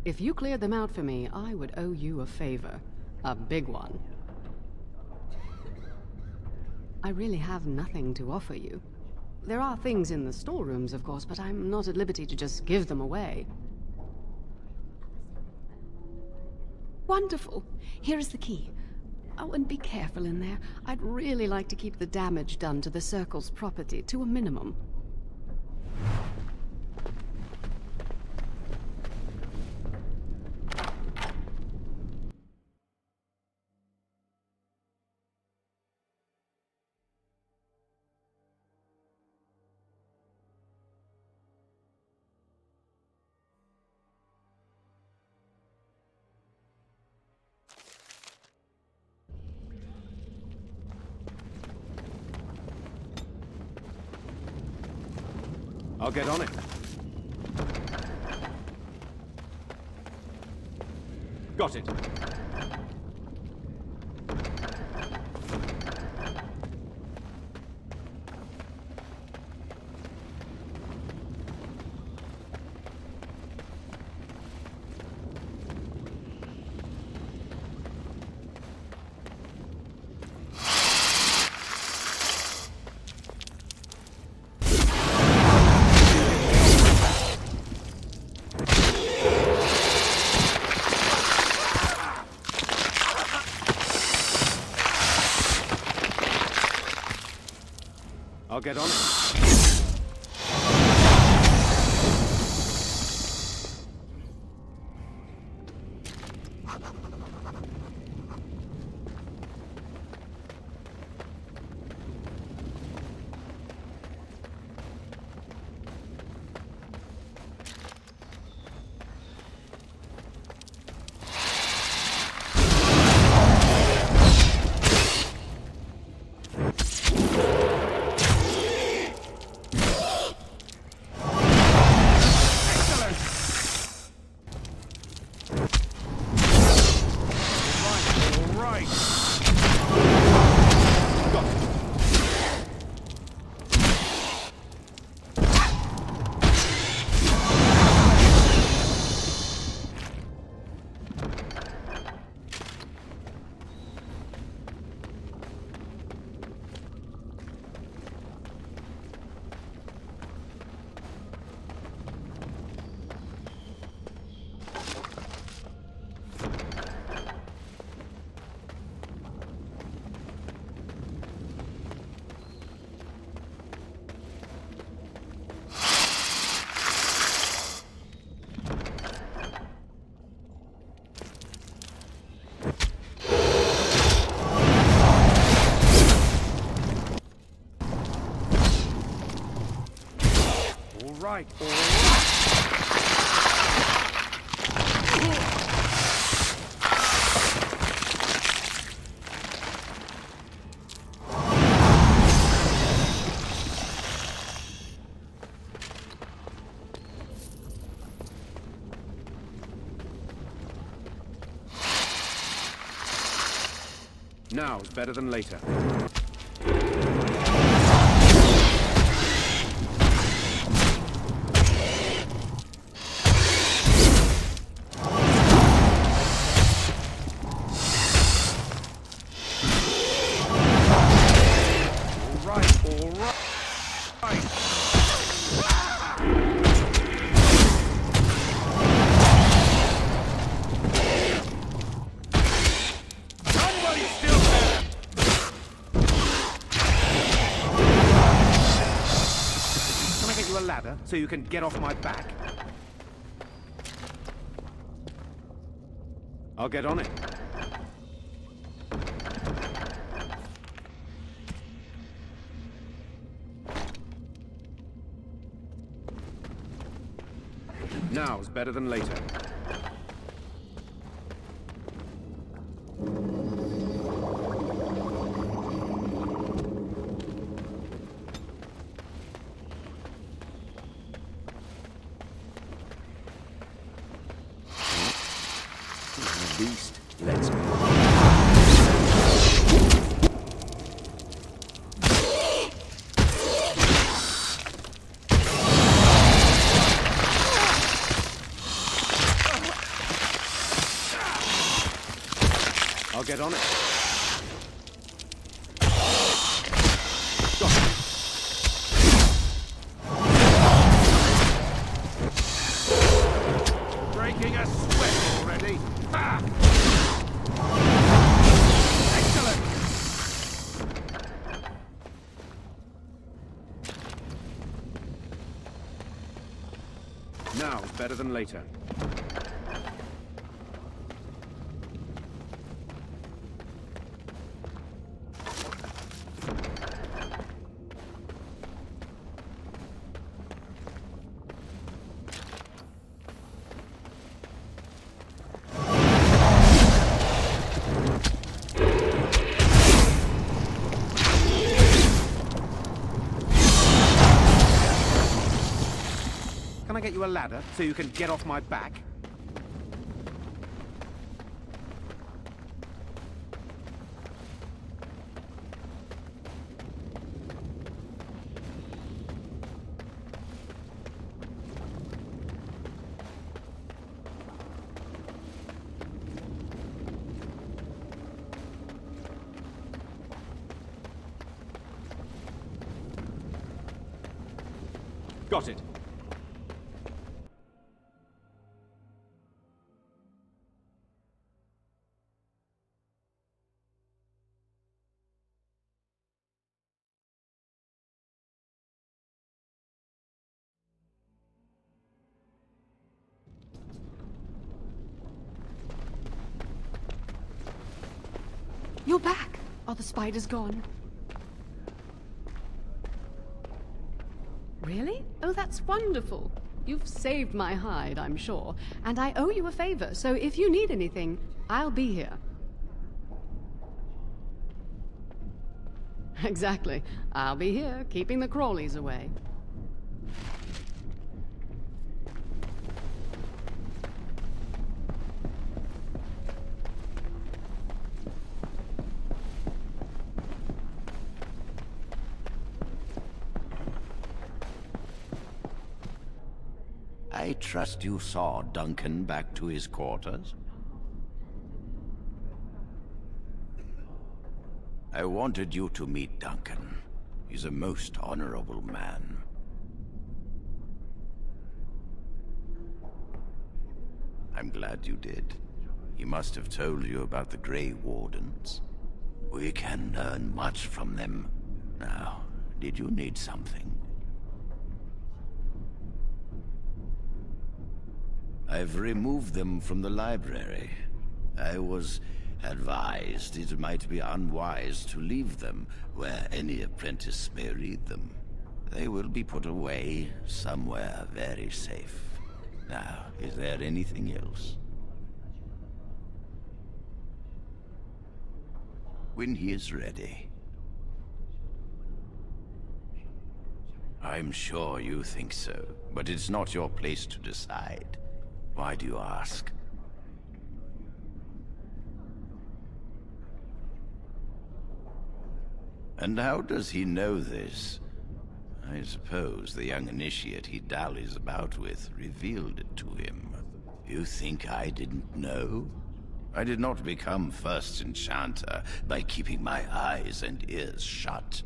If you cleared them out for me, I would owe you a favor. A big one. I really have nothing to offer you. There are things in the storerooms, of course, but I'm not at liberty to just give them away. Wonderful. Here is the key. Oh, and be careful in there. I'd really like to keep the damage done to the Circle's property to a minimum. I'll get on it. Got it. I'll get on it. right, all right. Now's better than later. So you can get off my back. I'll get on it. Now's better than later. Beast, let's go. I'll get on it. Breaking a sweat already. Ah! Excellent! Now's better than later. Can I get you a ladder so you can get off my back? Got it. You're back. Are the spiders gone? Really? Oh, that's wonderful. You've saved my hide, I'm sure. And I owe you a favor, so if you need anything, I'll be here. Exactly. I'll be here, keeping the crawlies away. I trust you saw Duncan back to his quarters? I wanted you to meet Duncan. He's a most honorable man. I'm glad you did. He must have told you about the Grey Wardens. We can learn much from them. Now, did you need something? I've removed them from the library. I was advised it might be unwise to leave them where any apprentice may read them. They will be put away somewhere very safe. Now, is there anything else? When he is ready. I'm sure you think so, but it's not your place to decide. Why do you ask? And how does he know this? I suppose the young initiate he dallies about with revealed it to him. You think I didn't know? I did not become first enchanter by keeping my eyes and ears shut.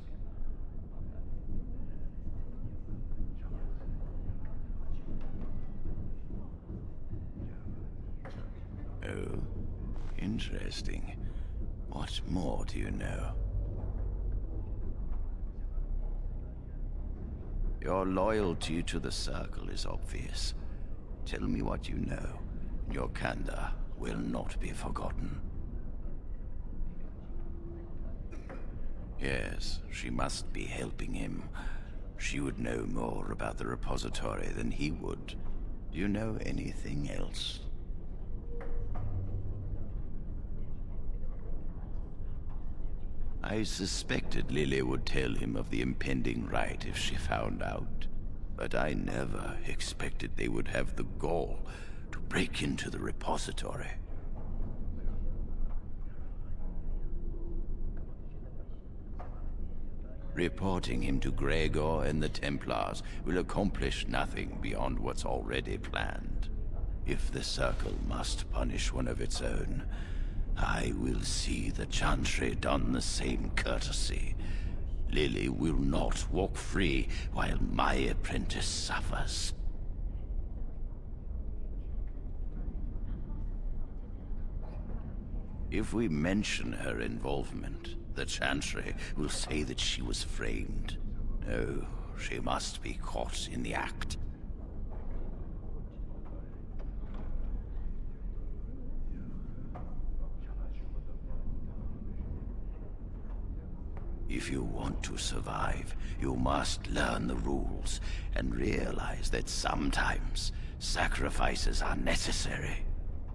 Oh, interesting. What more do you know? Your loyalty to the Circle is obvious. Tell me what you know. Your candor will not be forgotten. Yes, she must be helping him. She would know more about the repository than he would. Do you know anything else? I suspected Lily would tell him of the impending rite if she found out. But I never expected they would have the gall to break into the repository. Reporting him to Gregor and the Templars will accomplish nothing beyond what's already planned. If the Circle must punish one of its own, I will see the Chantry done the same courtesy. Lily will not walk free while my apprentice suffers. If we mention her involvement, the Chantry will say that she was framed. No, she must be caught in the act. If you want to survive, you must learn the rules and realize that sometimes sacrifices are necessary.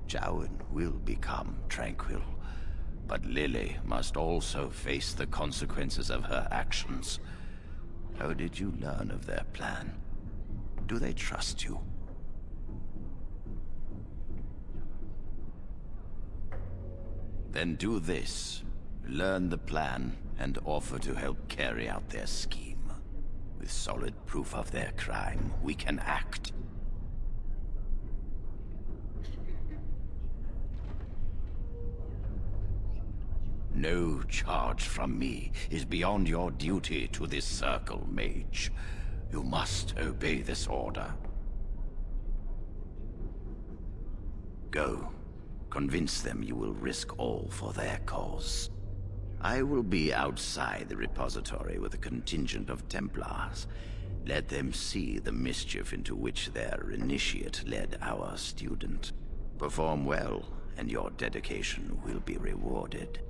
Jowan will become tranquil, but Lily must also face the consequences of her actions. How did you learn of their plan? Do they trust you? Then do this. Learn the plan and offer to help carry out their scheme. With solid proof of their crime, we can act. No charge from me is beyond your duty to this Circle, mage. You must obey this order. Go. Convince them you will risk all for their cause. I will be outside the repository with a contingent of Templars. Let them see the mischief into which their initiate led our student. Perform well, and your dedication will be rewarded.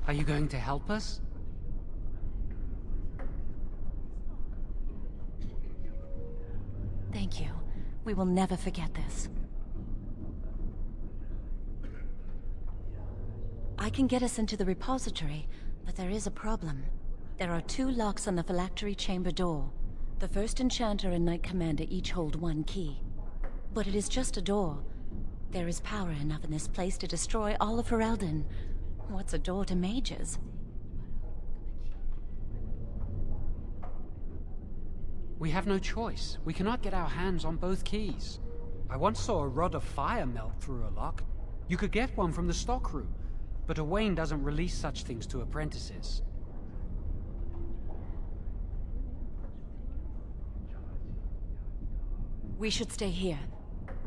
Are you going to help us? Thank you. We will never forget this. I can get us into the repository, but there is a problem. There are 2 locks on the phylactery chamber door. The first enchanter and knight commander each hold 1 key. But it is just a door. There is power enough in this place to destroy all of Ferelden. What's a door to mages? We have no choice. We cannot get our hands on both keys. I once saw a rod of fire melt through a lock. You could get one from the stockroom, but Owain doesn't release such things to apprentices. We should stay here.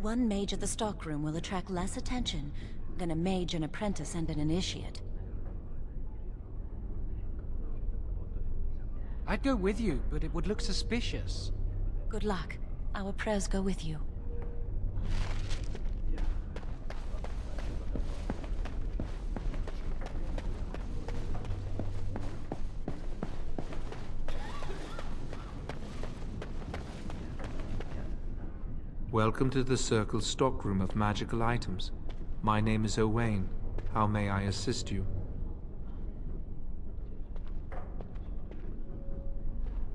1 mage at the stockroom will attract less attention than a mage, an apprentice, and an initiate. I'd go with you, but it would look suspicious. Good luck. Our prayers go with you. Welcome to the Circle's stockroom of magical items. My name is Owain. How may I assist you?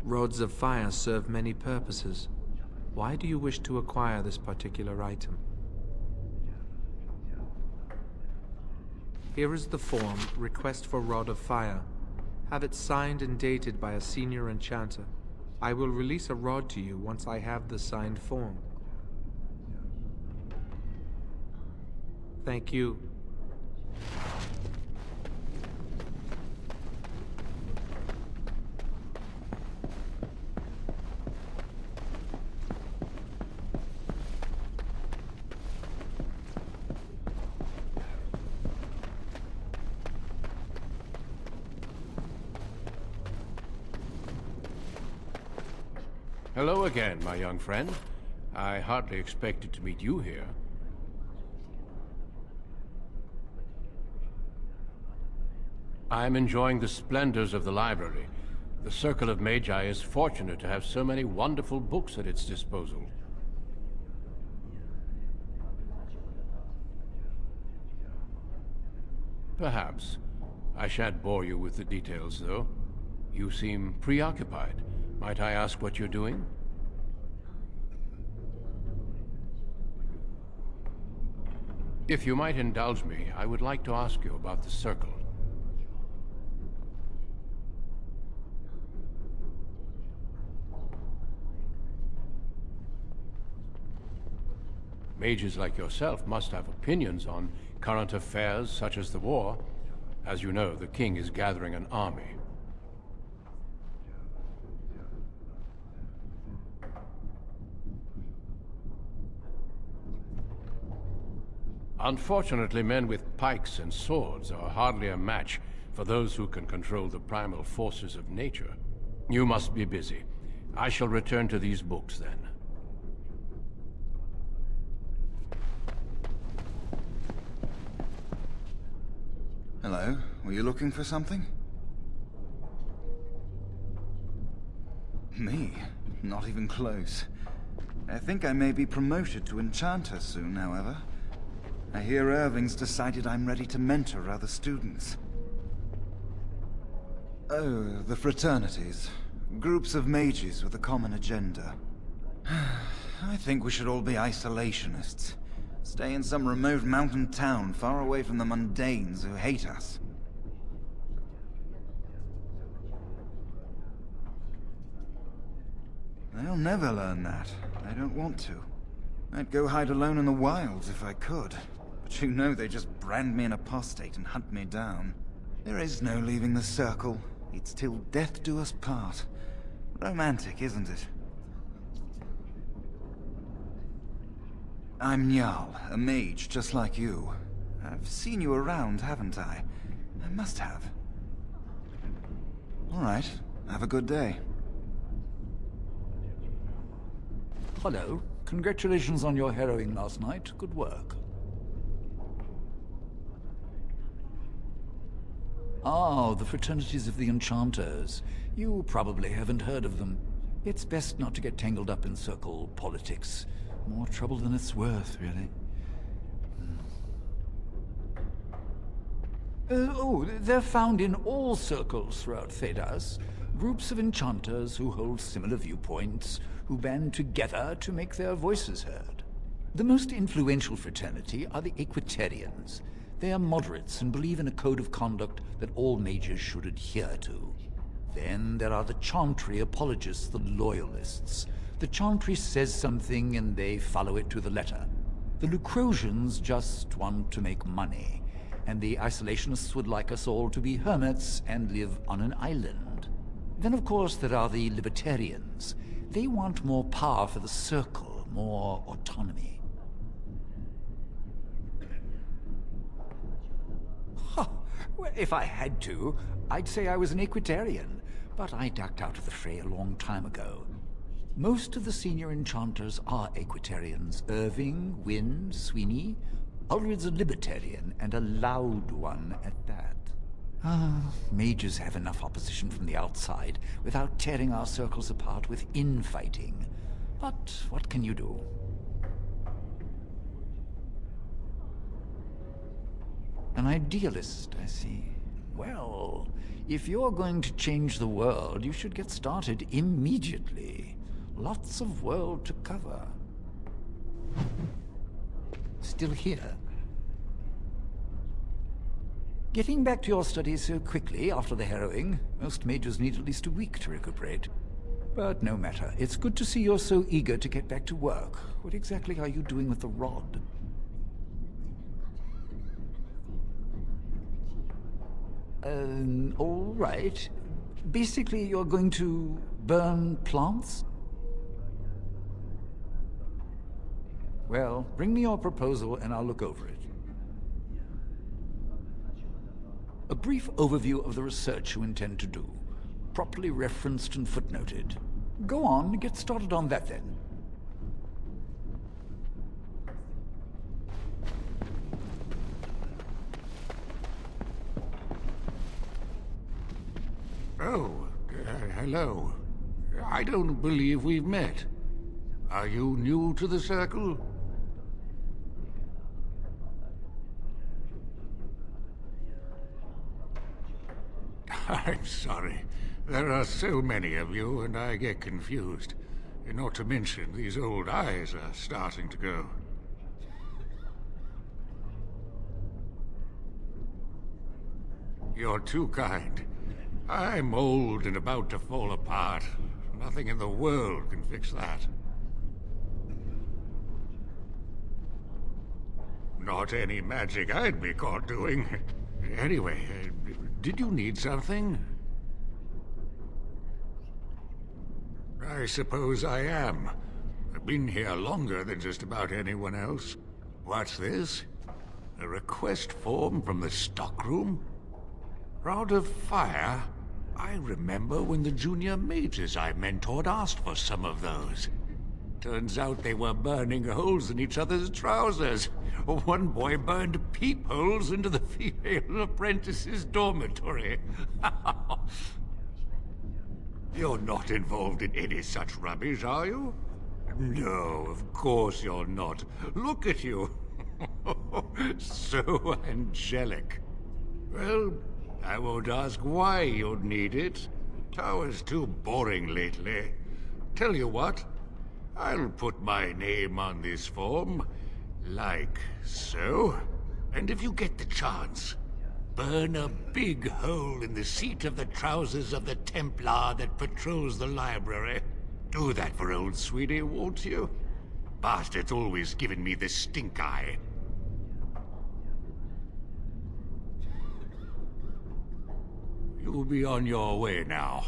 Rods of fire serve many purposes. Why do you wish to acquire this particular item? Here is the form, Request for Rod of Fire. Have it signed and dated by a senior enchanter. I will release a rod to you once I have the signed form. Thank you. Hello again, my young friend. I hardly expected to meet you here. I'm enjoying the splendors of the library. The Circle of Magi is fortunate to have so many wonderful books at its disposal. Perhaps. I shan't bore you with the details, though. You seem preoccupied. Might I ask what you're doing? If you might indulge me, I would like to ask you about the Circle. Mages like yourself must have opinions on current affairs such as the war. As you know, the king is gathering an army. Unfortunately, men with pikes and swords are hardly a match for those who can control the primal forces of nature. You must be busy. I shall return to these books then. Hello, were you looking for something? Me? Not even close. I think I may be promoted to enchanter soon, however. I hear Irving's decided I'm ready to mentor other students. Oh, the fraternities. Groups of mages with a common agenda. I think we should all be isolationists. Stay in some remote mountain town far away from the mundanes who hate us. They'll never learn that. I don't want to. I'd go hide alone in the wilds if I could. But you know they just brand me an apostate and hunt me down. There is no leaving the Circle. It's till death do us part. Romantic, isn't it? I'm Njal, a mage just like you. I've seen you around, haven't I? I must have. All right, have a good day. Hello. Congratulations on your harrowing last night. Good work. Ah, the fraternities of the Enchanters. You probably haven't heard of them. It's best not to get tangled up in Circle politics. More trouble than it's worth, really. They're found in all circles throughout Thedas. Groups of enchanters who hold similar viewpoints, who band together to make their voices heard. The most influential fraternity are the Equitarians. They are moderates and believe in a code of conduct that all mages should adhere to. Then there are the Chantry apologists, the Loyalists. The Chantry says something and they follow it to the letter. The Lucrosians just want to make money, and the Isolationists would like us all to be hermits and live on an island. Then of course there are the Libertarians. They want more power for the Circle, more autonomy. Huh. Well, if I had to, I'd say I was an Equitarian. but I ducked out of the fray a long time ago. Most of the senior enchanters are Equitarians. Irving, Wynne, Sweeney. Ulrid's a libertarian, and a loud one at that. Mages have enough opposition from the outside without tearing our circles apart with infighting. But what can you do? An idealist, I see. Well, if you're going to change the world, you should get started immediately. Lots of world to cover. Still here? Getting back to your studies so quickly after the harrowing, most mages need at least a week to recuperate. But no matter. It's good to see you're so eager to get back to work. What exactly are you doing with the rod? All right. Basically, you're going to burn plants? Well, bring me your proposal and I'll look over it. A brief overview of the research you intend to do, properly referenced and footnoted. Go on, get started on that then. Oh, hello. I don't believe we've met. Are you new to the circle? I'm sorry. There are so many of you, and I get confused. Not to mention, these old eyes are starting to go. You're too kind. I'm old and about to fall apart. Nothing in the world can fix that. Not any magic I'd be caught doing. Anyway, did you need something? I suppose I am. I've been here longer than just about anyone else. What's this? A request form from the stockroom? Rod of Fire? I remember when the junior mages I mentored asked for some of those. Turns out they were burning holes in each other's trousers. One boy burned peepholes into the female apprentice's dormitory. You're not involved in any such rubbish, are you? No, of course you're not. Look at you. So angelic. Well, I won't ask why you'd need it. Tower's too boring lately. Tell you what, I'll put my name on this form, like so. And if you get the chance, burn a big hole in the seat of the trousers of the Templar that patrols the library. Do that for old Sweeney, won't you? Bastard's always given me the stink eye. You'll be on your way now.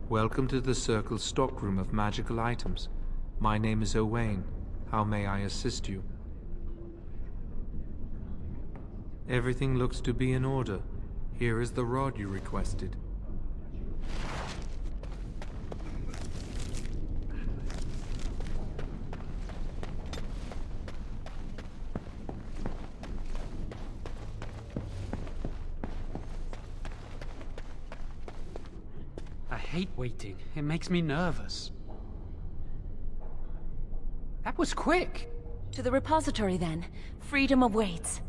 Welcome to the Circle's stockroom of magical items. My name is Owain. How may I assist you? Everything looks to be in order. Here is the rod you requested. I hate waiting. It makes me nervous. That was quick! To the repository, then. Freedom awaits.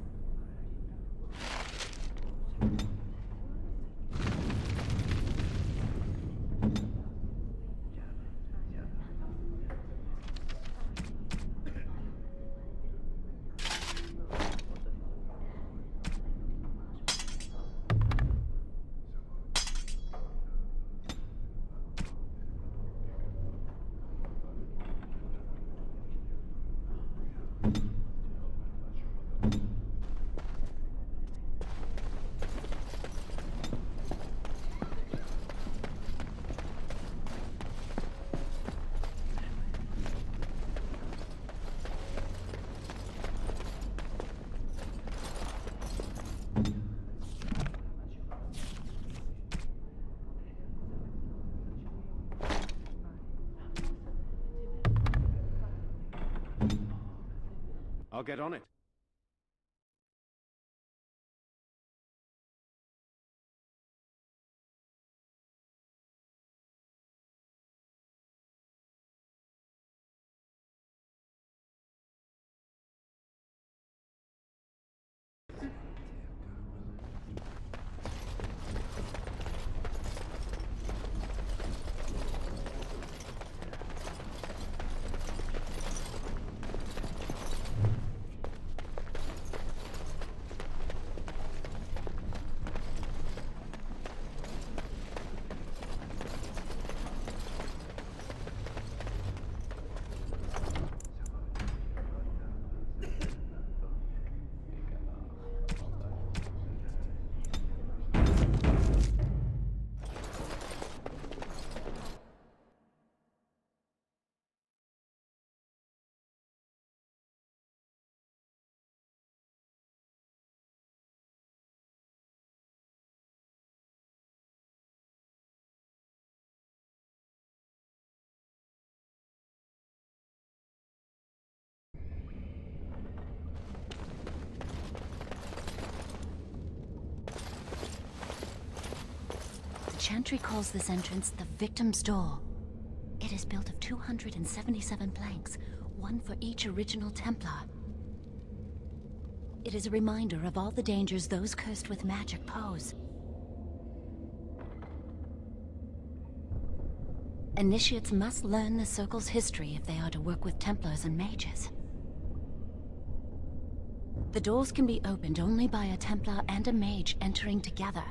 I'll get on it. Chantry calls this entrance the Victim's Door. It is built of 277 planks, one for each original Templar. It is a reminder of all the dangers those cursed with magic pose. Initiates must learn the Circle's history if they are to work with Templars and mages. The doors can be opened only by a Templar and a mage entering together.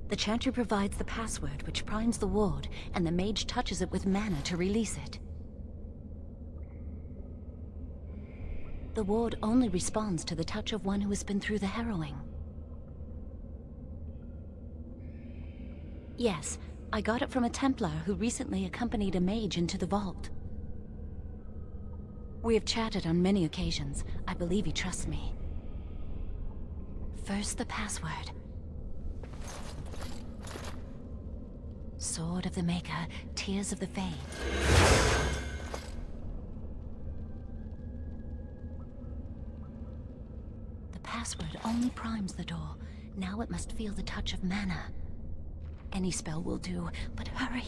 The Chantry provides the password, which primes the ward, and the mage touches it with mana to release it. The ward only responds to the touch of one who has been through the harrowing. Yes, I got it from a Templar who recently accompanied a mage into the vault. We have chatted on many occasions. I believe he trusts me. First, the password. Sword of the Maker, Tears of the Fade. The password only primes the door. Now it must feel the touch of mana. Any spell will do, but hurry.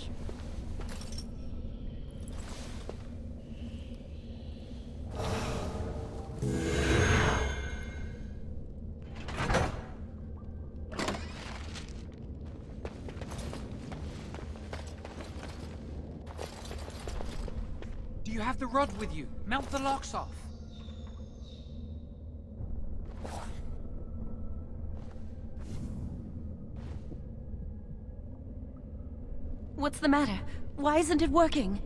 Do you have the rod with you? Melt the locks off. What's the matter? Why isn't it working?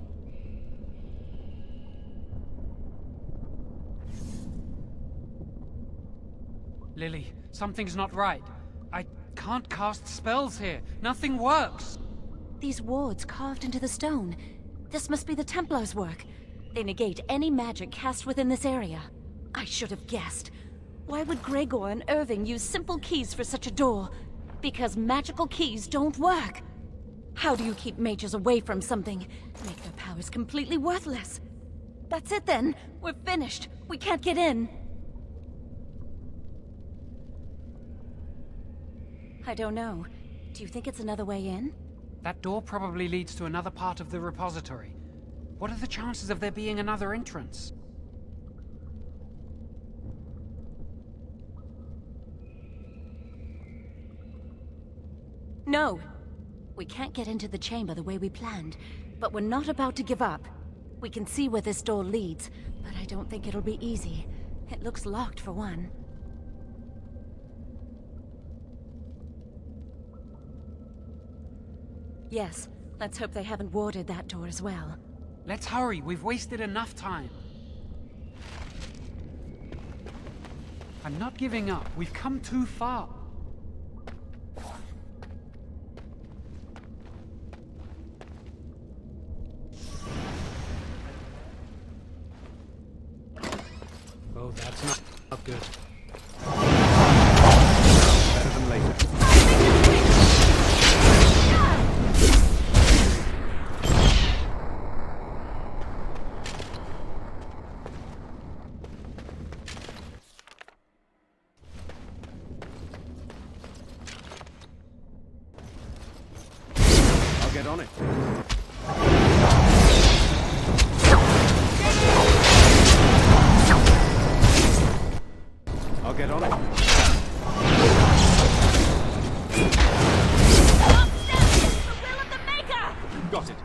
Lily, something's not right. I can't cast spells here. Nothing works. These wards carved into the stone. This must be the Templars' work. They negate any magic cast within this area. I should have guessed. Why would Gregor and Irving use simple keys for such a door? Because magical keys don't work. How do you keep mages away from something? Make their powers completely worthless. That's it then. We're finished. We can't get in. I don't know. Do you think it's another way in? That door probably leads to another part of the repository. What are the chances of there being another entrance? No. We can't get into the chamber the way we planned, but we're not about to give up. We can see where this door leads, but I don't think it'll be easy. It looks locked for one. Yes, let's hope they haven't warded that door as well. Let's hurry, we've wasted enough time. I'm not giving up, we've come too far. Oh, that's not good. Better than later. get on it. I'll get on it. Got it.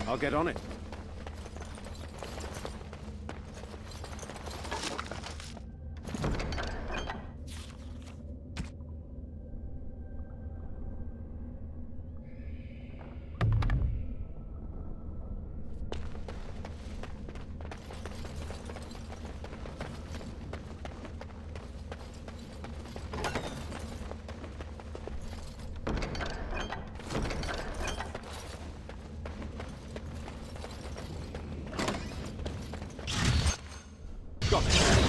I'll get on it. Got it.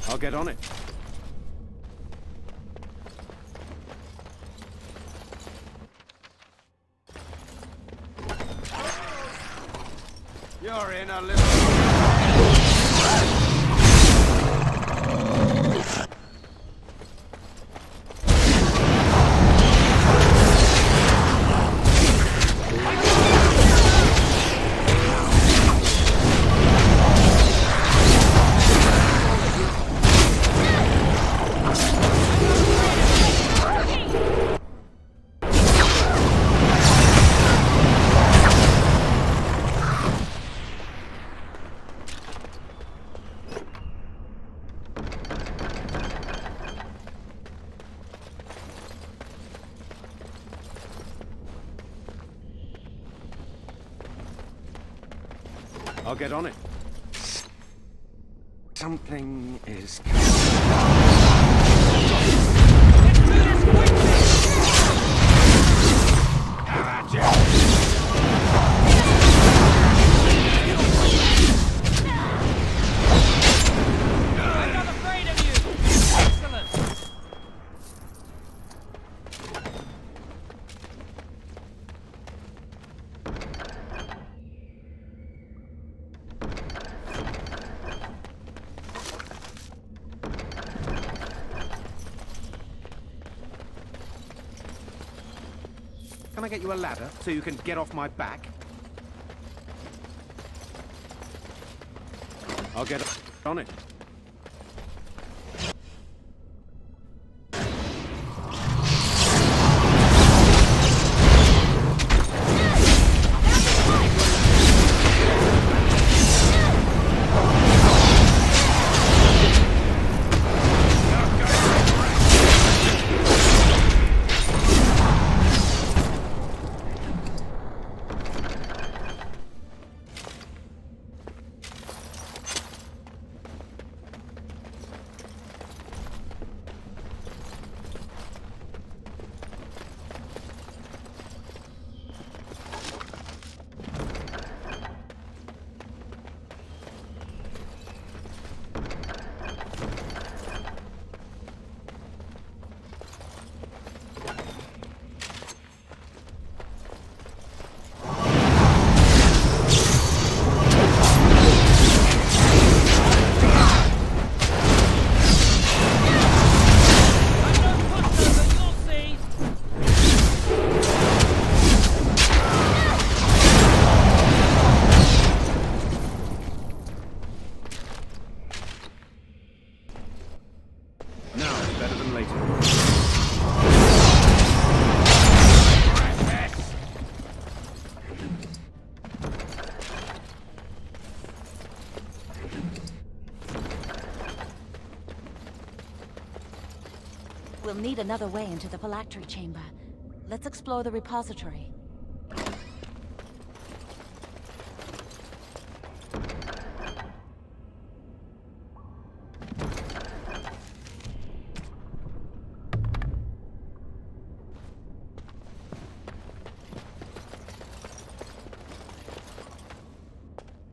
I'll get on it. You're in a little... I'll get on it. Something is I'm not afraid of you! Excellent! Can I get you a ladder so you can get off my back? I'll get on it. We'll need another way into the phylactery chamber. Let's explore the repository.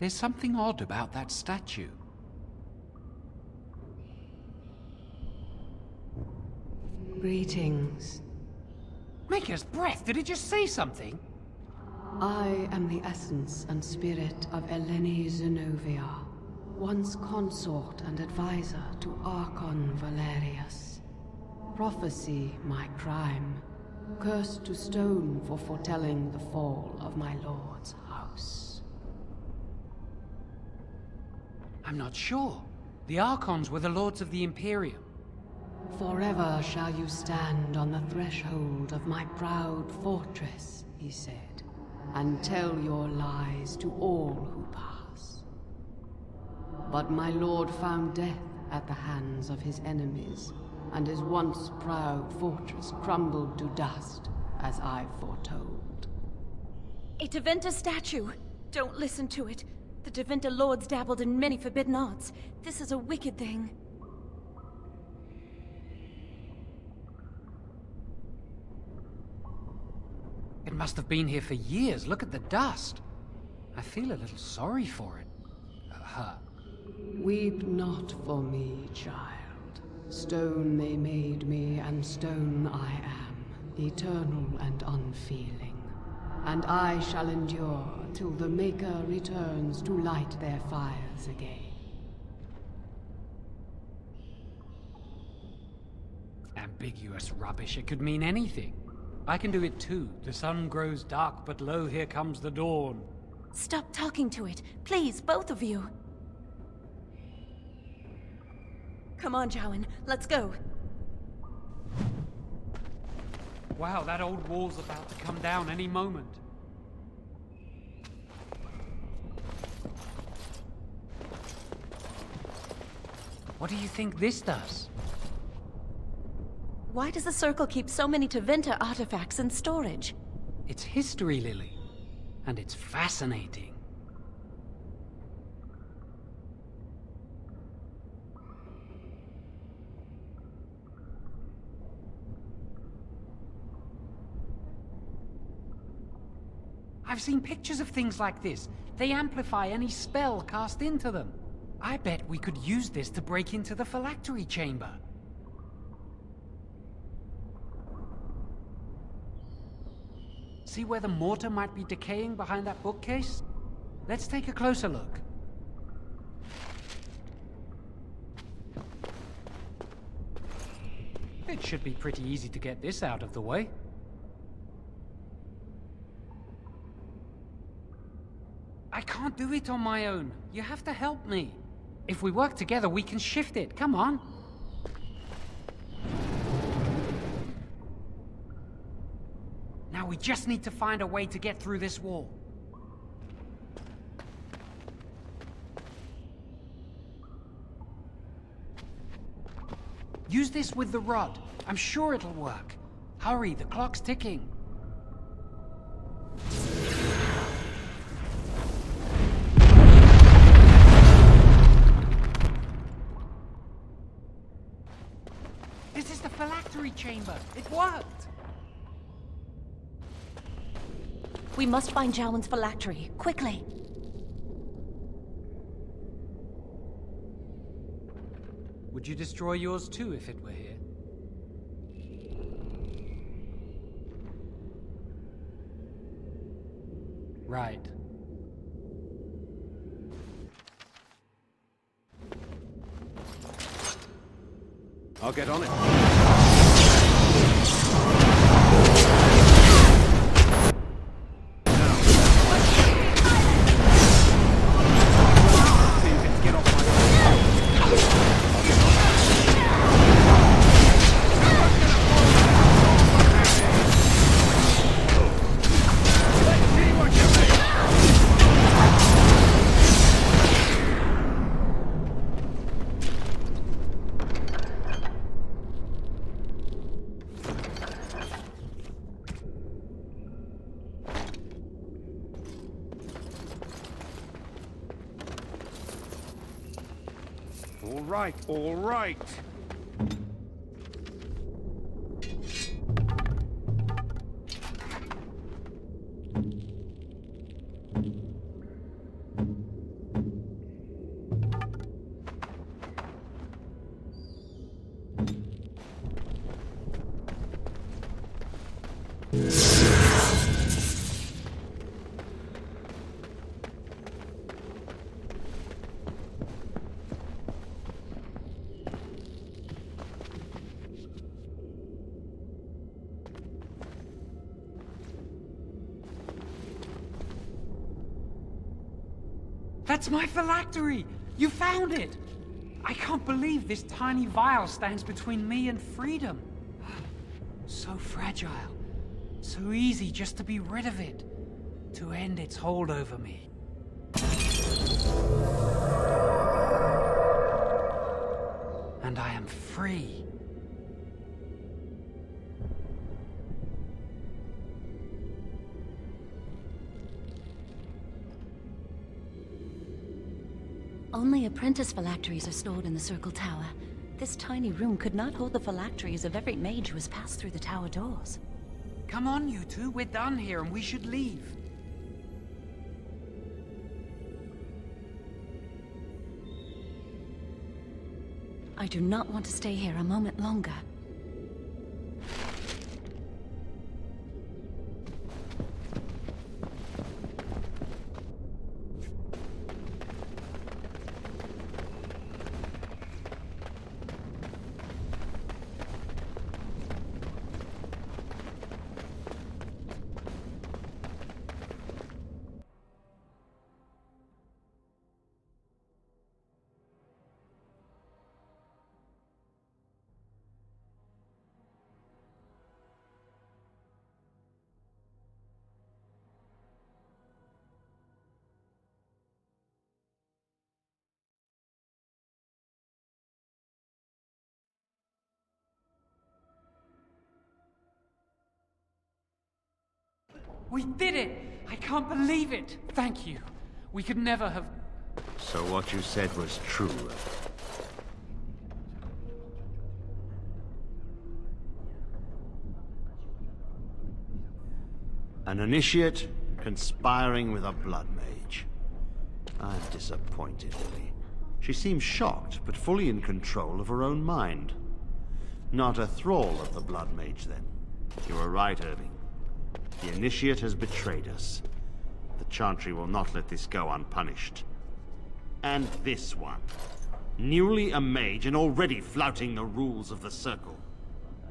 There's something odd about that statue. Greetings. Maker's breath, did it just say something? I am the essence and spirit of Eleni Zenovia, once consort and advisor to Archon Valerius. Prophecy my crime, cursed to stone for foretelling the fall of my lord's house. I'm not sure. The Archons were the lords of the Imperium. Forever shall you stand on the threshold of my proud fortress, he said, and tell your lies to all who pass. But my lord found death at the hands of his enemies, and his once proud fortress crumbled to dust, as I foretold. A Tevinter statue! Don't listen to it. The Tevinter lords dabbled in many forbidden arts. This is a wicked thing. It must have been here for years. Look at the dust. I feel a little sorry for it. Her. Weep not for me, child. Stone they made me, and stone I am, eternal and unfeeling. And I shall endure till the Maker returns to light their fires again. Ambiguous rubbish. It could mean anything. I can do it too. The sun grows dark, but lo, here comes the dawn. Stop talking to it. Please, both of you. Come on, Jowan. Let's go. Wow, that old wall's about to come down any moment. What do you think this does? Why does the Circle keep so many Tevinter artifacts in storage? It's history, Lily. And it's fascinating. I've seen pictures of things like this. They amplify any spell cast into them. I bet we could use this to break into the phylactery chamber. See where the mortar might be decaying behind that bookcase? Let's take a closer look. It should be pretty easy to get this out of the way. I can't do it on my own. You have to help me. If we work together, we can shift it. Come on. Now we just need to find a way to get through this wall. Use this with the rod. I'm sure it'll work. Hurry, the clock's ticking. This is the phylactery chamber. It worked. We must find Jowan's phylactery, quickly. Would you destroy yours too if it were here? Right. I'll get on it. All right, all right. That's my phylactery! You found it! I can't believe this tiny vial stands between me and freedom. So fragile. So easy just to be rid of it. To end its hold over me. And I am free. Only apprentice phylacteries are stored in the Circle Tower. This tiny room could not hold the phylacteries of every mage who has passed through the tower doors. Come on, you two. We're done here and we should leave. I do not want to stay here a moment longer. We did it! I can't believe it! Thank you. We could never have... So what you said was true. An initiate conspiring with a blood mage. I'm disappointed, Lily. She seems shocked, but fully in control of her own mind. Not a thrall of the blood mage, then. You were right, Irving. The initiate has betrayed us. The Chantry will not let this go unpunished. And this one. Newly a mage and already flouting the rules of the Circle.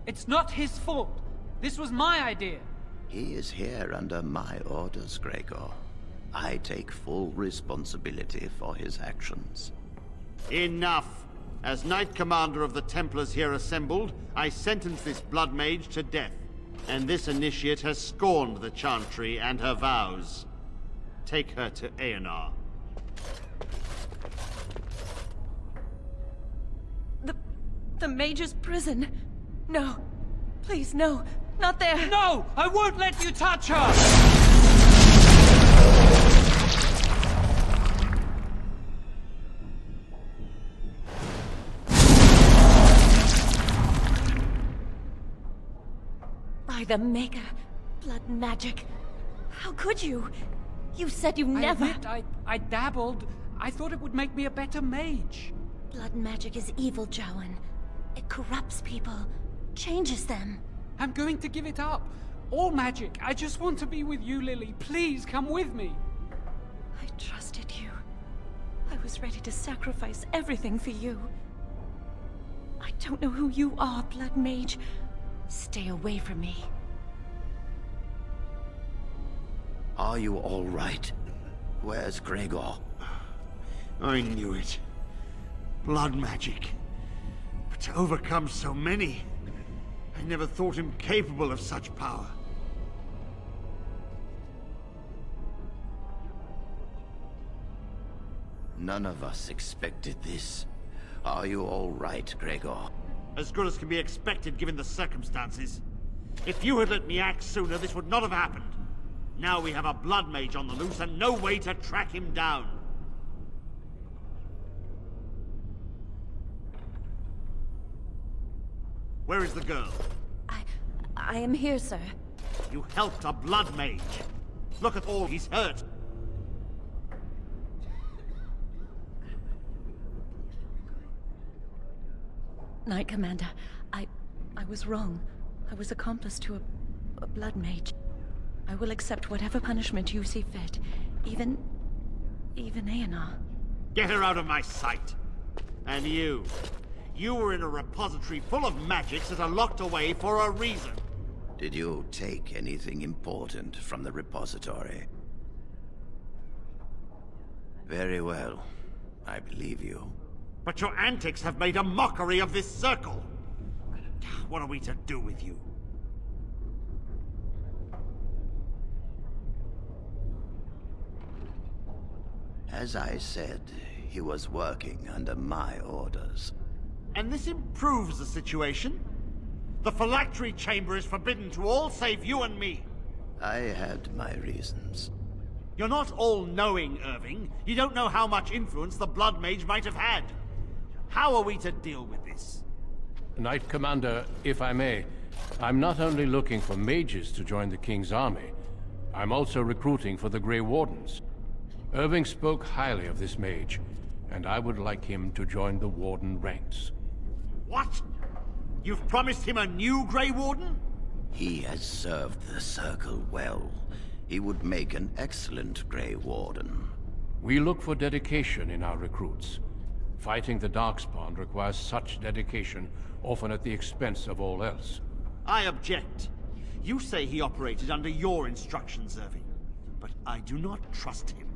It's not his fault. This was my idea. He is here under my orders, Gregor. I take full responsibility for his actions. Enough! As Knight Commander of the Templars here assembled, I sentence this blood mage to death. And this initiate has scorned the Chantry and her vows. Take her to Aenar. The Mage's prison. No. Please, no. Not there. No! I won't let you touch her! By the Maker. Blood magic. How could you? You said you never... I admit, I dabbled. I thought it would make me a better mage. Blood magic is evil, Jowan. It corrupts people. Changes them. I'm going to give it up. All magic. I just want to be with you, Lily. Please come with me. I trusted you. I was ready to sacrifice everything for you. I don't know who you are, Blood Mage. Stay away from me. Are you all right? Where's Gregor? I knew it. Blood magic. But to overcome so many, I never thought him capable of such power. None of us expected this. Are you all right, Gregor? As good as can be expected given the circumstances. If you had let me act sooner, this would not have happened. Now we have a blood mage on the loose and no way to track him down. Where is the girl? I am here, sir. You helped a blood mage. Look at all he's hurt. Knight Commander, I was wrong. I was accomplice to a blood mage. I will accept whatever punishment you see fit. Even Aenar. Get her out of my sight. And you. You were in a repository full of magics that are locked away for a reason. Did you take anything important from the repository? Very well. I believe you. But your antics have made a mockery of this circle. What are we to do with you? As I said, he was working under my orders. And this improves the situation? The phylactery chamber is forbidden to all save you and me. I had my reasons. You're not all-knowing, Irving. You don't know how much influence the Blood Mage might have had. How are we to deal with this? Knight Commander, if I may, I'm not only looking for mages to join the King's army, I'm also recruiting for the Grey Wardens. Irving spoke highly of this mage, and I would like him to join the Warden ranks. What? You've promised him a new Grey Warden? He has served the Circle well. He would make an excellent Grey Warden. We look for dedication in our recruits. Fighting the Darkspawn requires such dedication, often at the expense of all else. I object. You say he operated under your instructions, Irving, but I do not trust him.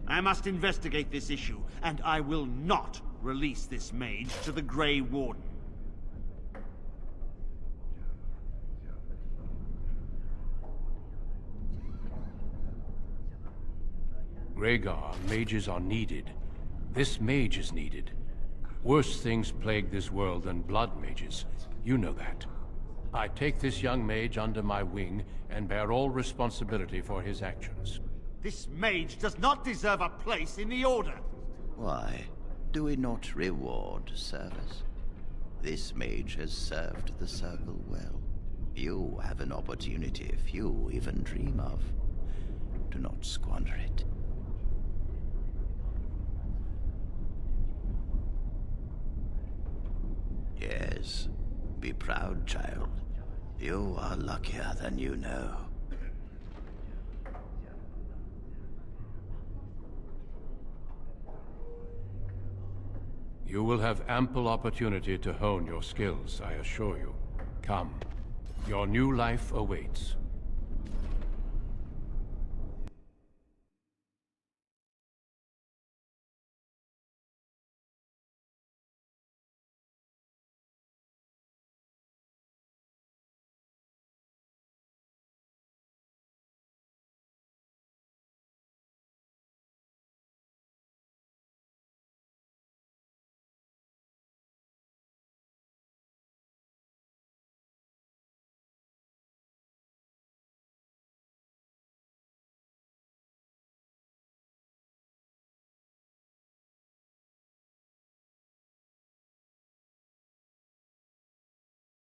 I must investigate this issue, and I will not release this mage to the Grey Warden. Rhaegar, mages are needed. This mage is needed. Worse things plague this world than blood mages. You know that. I take this young mage under my wing and bear all responsibility for his actions. This mage does not deserve a place in the Order. Why? Do we not reward service? This mage has served the Circle well. You have an opportunity few even dream of. Do not squander it. Yes, be proud, child. You are luckier than you know. You will have ample opportunity to hone your skills, I assure you. Come. Your new life awaits.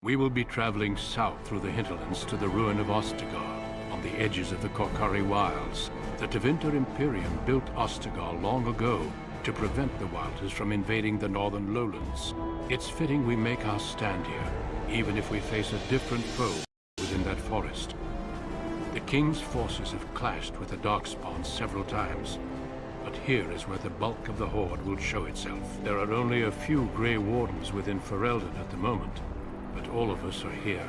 We will be traveling south through the hinterlands to the ruin of Ostagar, on the edges of the Korkari Wilds. The Tevinter Imperium built Ostagar long ago to prevent the Wilders from invading the northern lowlands. It's fitting we make our stand here, even if we face a different foe within that forest. The King's forces have clashed with the Darkspawn several times, but here is where the bulk of the Horde will show itself. There are only a few Grey Wardens within Ferelden at the moment, but all of us are here.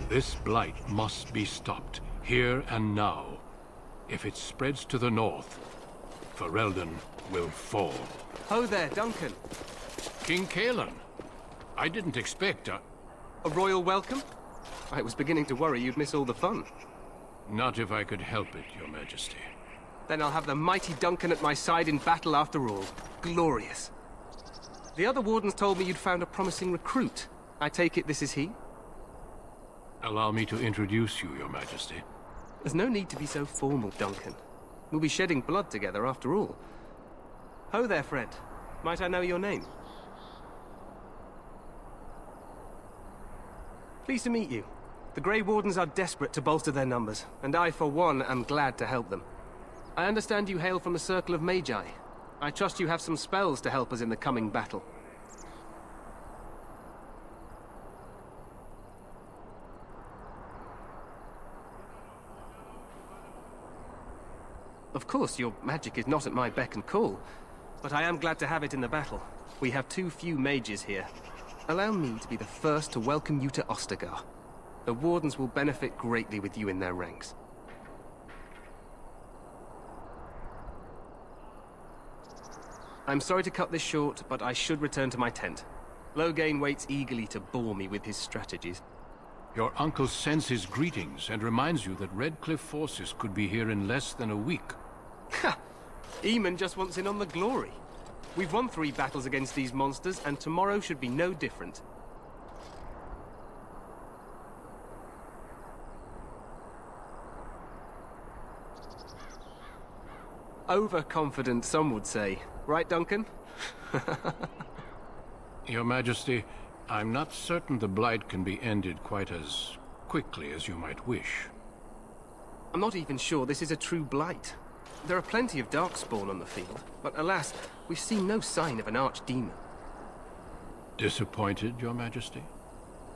This blight must be stopped, here and now. If it spreads to the north, Ferelden will fall. Ho there, Duncan. King Kaelan. I didn't expect a royal welcome? I was beginning to worry you'd miss all the fun. Not if I could help it, Your Majesty. Then I'll have the mighty Duncan at my side in battle after all. Glorious. The other wardens told me you'd found a promising recruit. I take it this is he? Allow me to introduce you, Your Majesty. There's no need to be so formal, Duncan. We'll be shedding blood together after all. Ho there, friend. Might I know your name? Pleased to meet you. The Grey Wardens are desperate to bolster their numbers, and I, for one, am glad to help them. I understand you hail from the Circle of Magi. I trust you have some spells to help us in the coming battle. Of course, your magic is not at my beck and call, but I am glad to have it in the battle. We have too few mages here. Allow me to be the first to welcome you to Ostagar. The Wardens will benefit greatly with you in their ranks. I'm sorry to cut this short, but I should return to my tent. Loghain waits eagerly to bore me with his strategies. Your uncle sends his greetings and reminds you that Redcliffe forces could be here in less than a week. Ha! Eamon just wants in on the glory. We've won 3 battles against these monsters, and tomorrow should be no different. Overconfident, some would say. Right, Duncan? Your Majesty, I'm not certain the Blight can be ended quite as quickly as you might wish. I'm not even sure this is a true Blight. There are plenty of Darkspawn on the field, but alas, we've seen no sign of an archdemon. Disappointed, Your Majesty?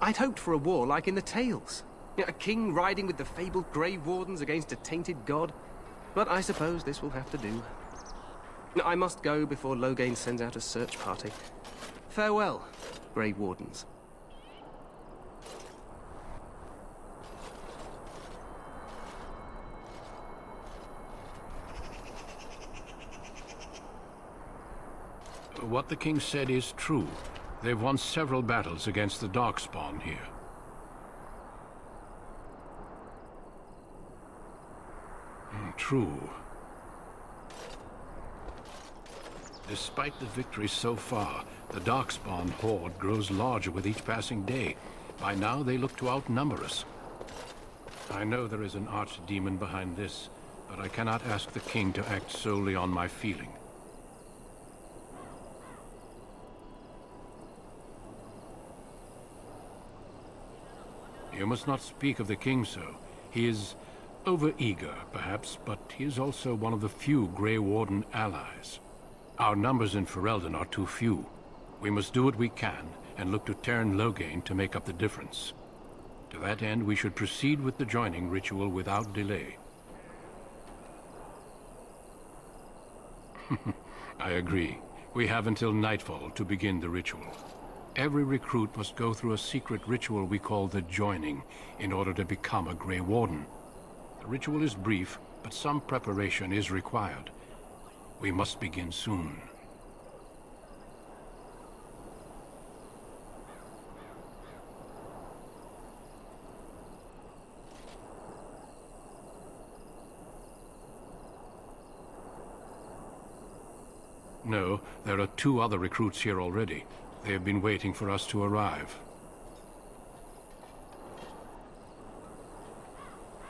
I'd hoped for a war like in the tales. A king riding with the fabled Grey Wardens against a tainted god. But I suppose this will have to do. I must go before Loghain sends out a search party. Farewell, Grey Wardens. What the king said is true. They've won several battles against the Darkspawn here. True. Despite the victories so far, the Darkspawn horde grows larger with each passing day. By now, they look to outnumber us. I know there is an archdemon behind this, but I cannot ask the king to act solely on my feeling. You must not speak of the king so. He is over-eager, perhaps, but he is also one of the few Grey Warden allies. Our numbers in Ferelden are too few. We must do what we can, and look to Teyrn Loghain to make up the difference. To that end, we should proceed with the joining ritual without delay. I agree. We have until nightfall to begin the ritual. Every recruit must go through a secret ritual we call the joining in order to become a Grey Warden. The ritual is brief, but some preparation is required. We must begin soon. No, there are 2 other recruits here already. They have been waiting for us to arrive.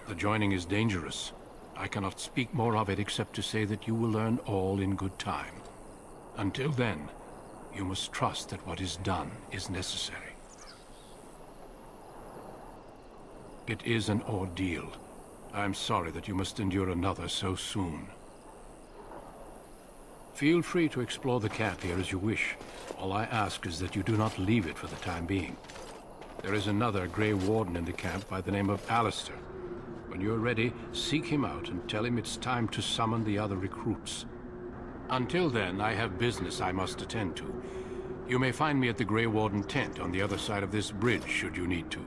The joining is dangerous. I cannot speak more of it except to say that you will learn all in good time. Until then, you must trust that what is done is necessary. It is an ordeal. I'm sorry that you must endure another so soon. Feel free to explore the camp here as you wish. All I ask is that you do not leave it for the time being. There is another Grey Warden in the camp by the name of Alistair. When you're ready, seek him out and tell him it's time to summon the other recruits. Until then, I have business I must attend to. You may find me at the Grey Warden tent on the other side of this bridge, should you need to.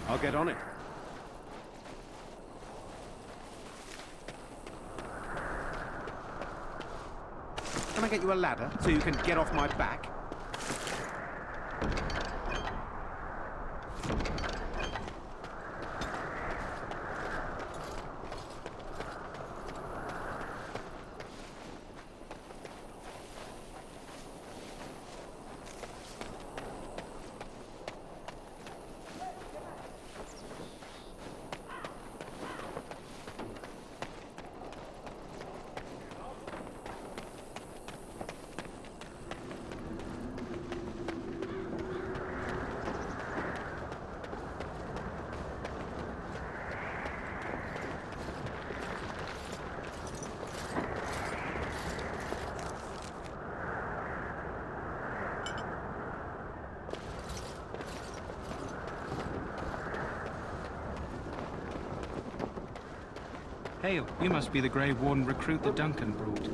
I'll get on it. get you a ladder so you can get off my back? Hail, you must be the Grey Warden recruit that Duncan brought.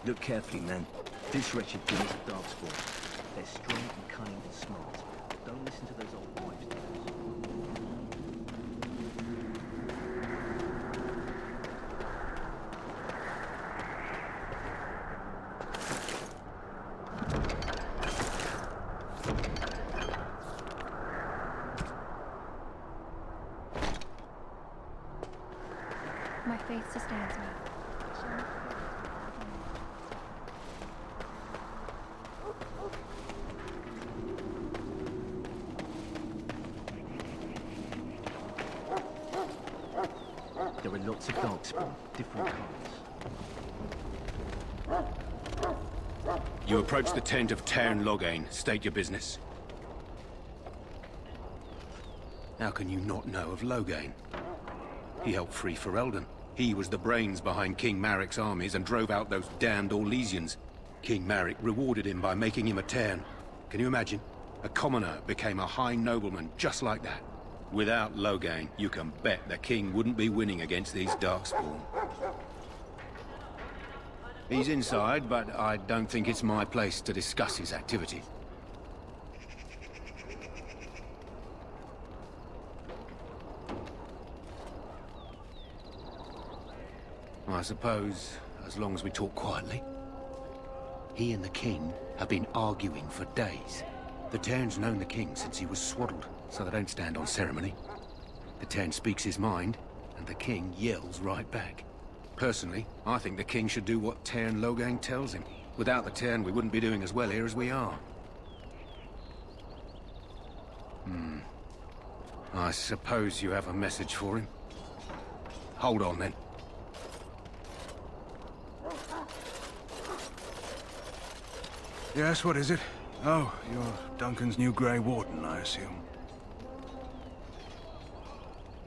Look carefully, man. This wretched thing is a darkspawn. They're strong and cunning and smart. Don't listen to those old wives' tales. My faith sustains me. There are lots of darkspawn, different kinds. You approach the tent of Tairn Loghain. State your business. How can you not know of Loghain? He helped free Ferelden. He was the brains behind King Maric's armies and drove out those damned Orlesians. King Maric rewarded him by making him a Tairn. Can you imagine? A commoner became a high nobleman just like that. Without Loghain, you can bet the king wouldn't be winning against these darkspawn. He's inside, but I don't think it's my place to discuss his activities. I suppose, as long as we talk quietly. He and the king have been arguing for days. The Tairn's known the king since he was swaddled, so they don't stand on ceremony. The Tairn speaks his mind, and the king yells right back. Personally, I think the king should do what Tairn Loghain tells him. Without the Tairn, we wouldn't be doing as well here as we are. I suppose you have a message for him. Hold on, then. Yes, what is it? Oh, you're Duncan's new Grey Warden, I assume.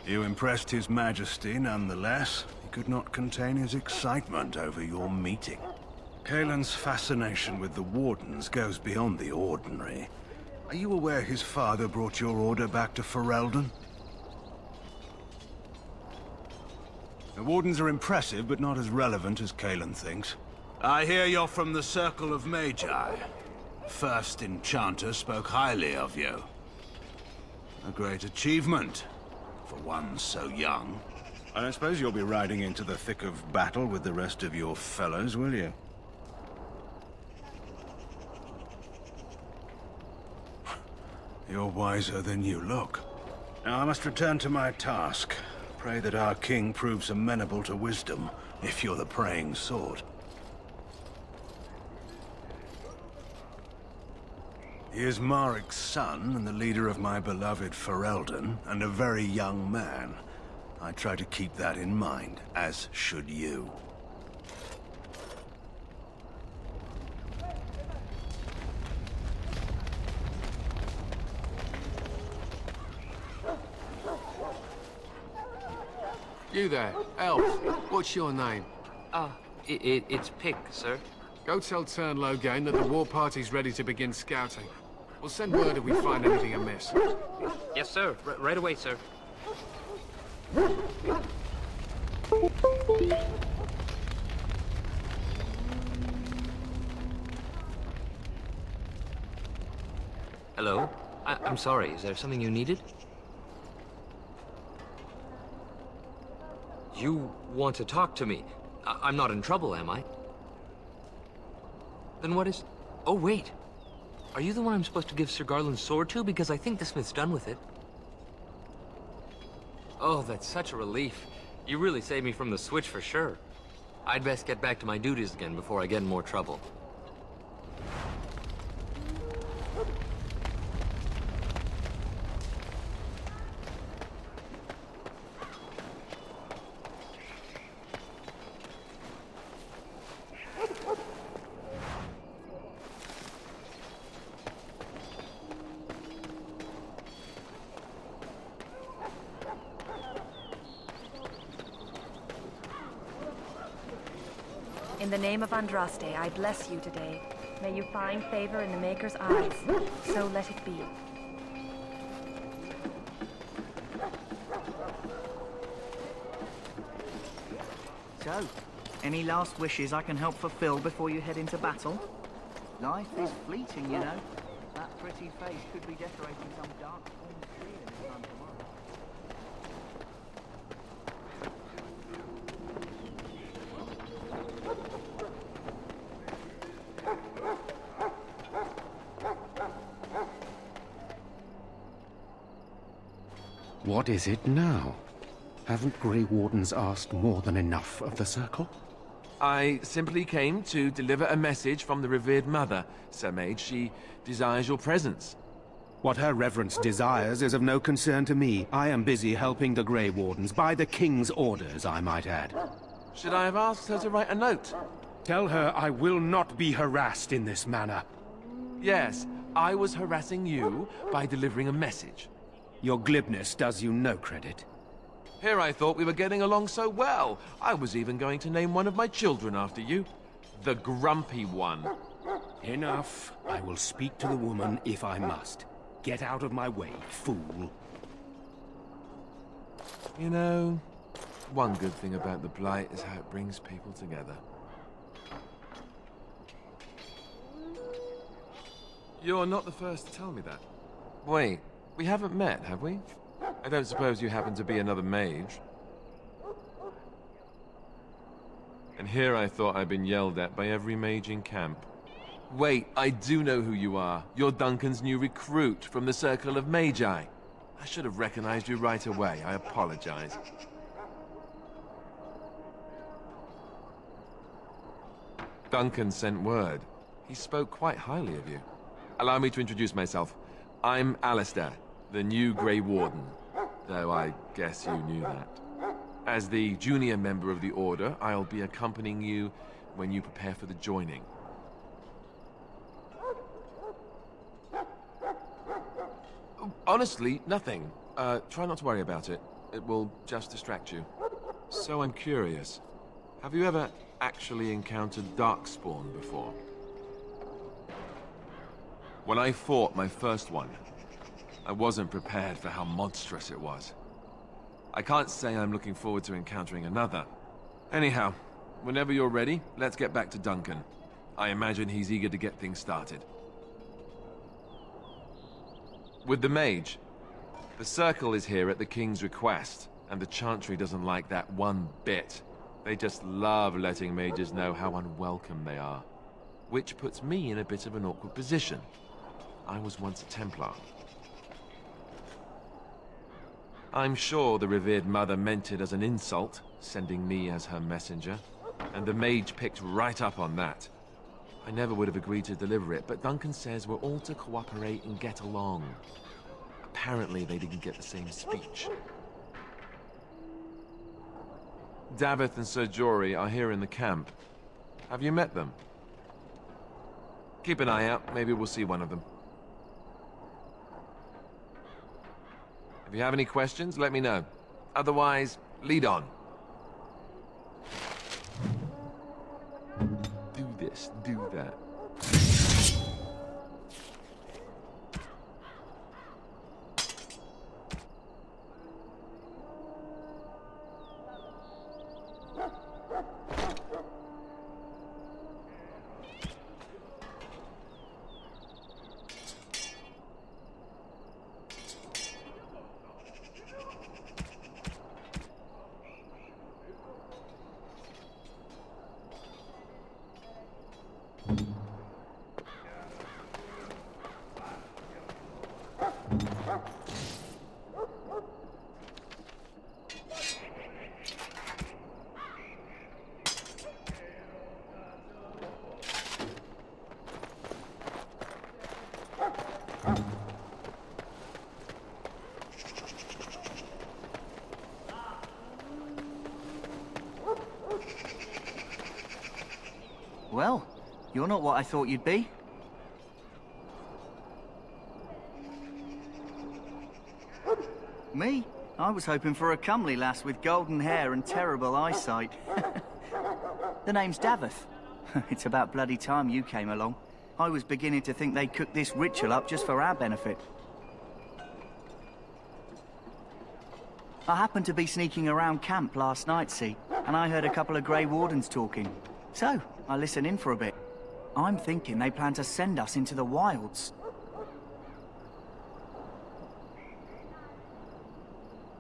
You impressed His Majesty, nonetheless. He could not contain his excitement over your meeting. Caelan's fascination with the Wardens goes beyond the ordinary. Are you aware his father brought your order back to Ferelden? The Wardens are impressive, but not as relevant as Caelan thinks. I hear you're from the Circle of Magi. First Enchanter spoke highly of you. A great achievement, for one so young. I don't suppose you'll be riding into the thick of battle with the rest of your fellows, will you? You're wiser than you look. Now I must return to my task. Pray that our king proves amenable to wisdom, if you're the praying sort. He is Maric's son, and the leader of my beloved Ferelden, and a very young man. I try to keep that in mind, as should you. You there, elf. What's your name? It's Pick, sir. Go tell Tairn Loghain that the war party's ready to begin scouting. We'll send word if we find anything amiss. Yes, sir. Right away, sir. Hello? I'm sorry, is there something you needed? You want to talk to me? I'm not in trouble, am I? Then what is... Oh, wait. Are you the one I'm supposed to give Sir Garland's sword to? Because I think the smith's done with it. Oh, that's such a relief. You really saved me from the switch for sure. I'd best get back to my duties again before I get in more trouble. In the name of Andraste, I bless you today. May you find favor in the Maker's eyes. So let it be. So, any last wishes I can help fulfill before you head into battle? Life is fleeting, you know. That pretty face could be decorating some dark corner tree in its time tomorrow. What is it now? Haven't Grey Wardens asked more than enough of the Circle? I simply came to deliver a message from the revered mother, Sir Mage. She desires your presence. What her reverence desires is of no concern to me. I am busy helping the Grey Wardens, by the King's orders, I might add. Should I have asked her to write a note? Tell her I will not be harassed in this manner. Yes, I was harassing you by delivering a message. Your glibness does you no credit. Here I thought we were getting along so well. I was even going to name one of my children after you. The Grumpy One. Enough. I will speak to the woman if I must. Get out of my way, fool. You know, one good thing about the Blight is how it brings people together. You're not the first to tell me that. Wait, we haven't met, have we? I don't suppose you happen to be another mage. And here I thought I'd been yelled at by every mage in camp. Wait, I do know who you are. You're Duncan's new recruit from the Circle of Magi. I should have recognized you right away. I apologize. Duncan sent word. He spoke quite highly of you. Allow me to introduce myself. I'm Alistair, the new Grey Warden, though I guess you knew that. As the junior member of the Order, I'll be accompanying you when you prepare for the joining. Honestly, nothing. Try not to worry about it. It will just distract you. So I'm curious. Have you ever actually encountered Darkspawn before? When I fought my first one, I wasn't prepared for how monstrous it was. I can't say I'm looking forward to encountering another. Anyhow, whenever you're ready, let's get back to Duncan. I imagine he's eager to get things started. With the mage, the Circle is here at the King's request, and the Chantry doesn't like that one bit. They just love letting mages know how unwelcome they are. Which puts me in a bit of an awkward position. I was once a Templar. I'm sure the revered mother meant it as an insult, sending me as her messenger, and the mage picked right up on that. I never would have agreed to deliver it, but Duncan says we're all to cooperate and get along. Apparently they didn't get the same speech. Davith and Sir Jory are here in the camp. Have you met them? Keep an eye out, maybe we'll see one of them. If you have any questions, let me know. Otherwise, lead on. Do this, do that. Well, you're not what I thought you'd be. Me? I was hoping for a comely lass with golden hair and terrible eyesight. The name's Davith. It's about bloody time you came along. I was beginning to think they'd cooked this ritual up just for our benefit. I happened to be sneaking around camp last night, see, and I heard a couple of Grey Wardens talking. So, I listened in for a bit. I'm thinking they plan to send us into the wilds.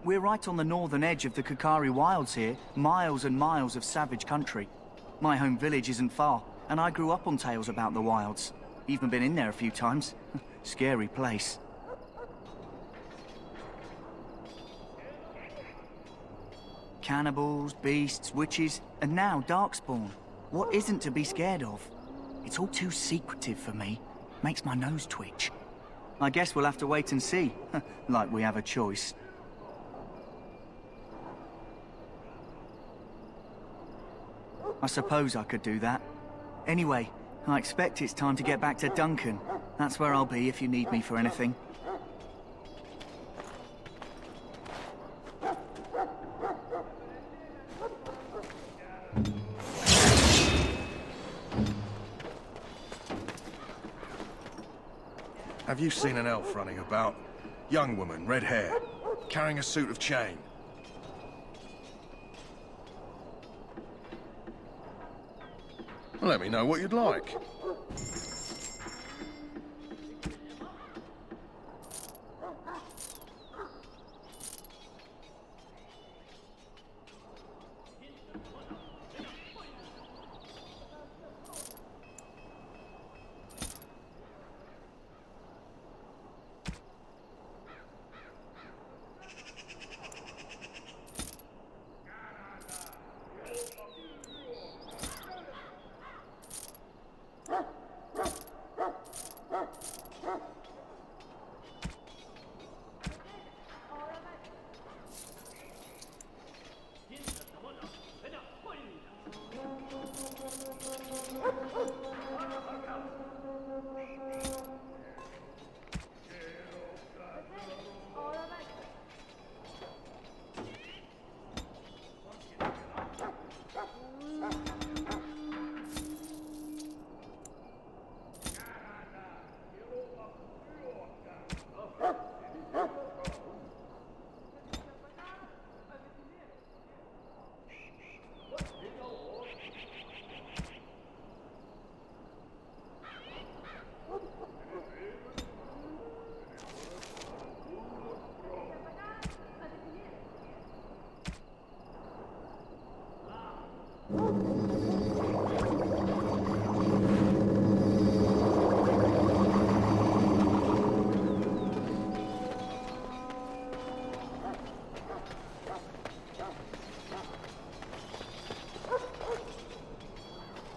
We're right on the northern edge of the Kakari Wilds here, miles and miles of savage country. My home village isn't far, and I grew up on tales about the wilds. Even been in there a few times. Scary place. Cannibals, beasts, witches, and now Darkspawn. What isn't to be scared of? It's all too secretive for me. Makes my nose twitch. I guess we'll have to wait and see. Like we have a choice. I suppose I could do that. Anyway, I expect it's time to get back to Duncan. That's where I'll be if you need me for anything. Have you seen an elf running about? Young woman, red hair, carrying a suit of chain. Let me know what you'd like.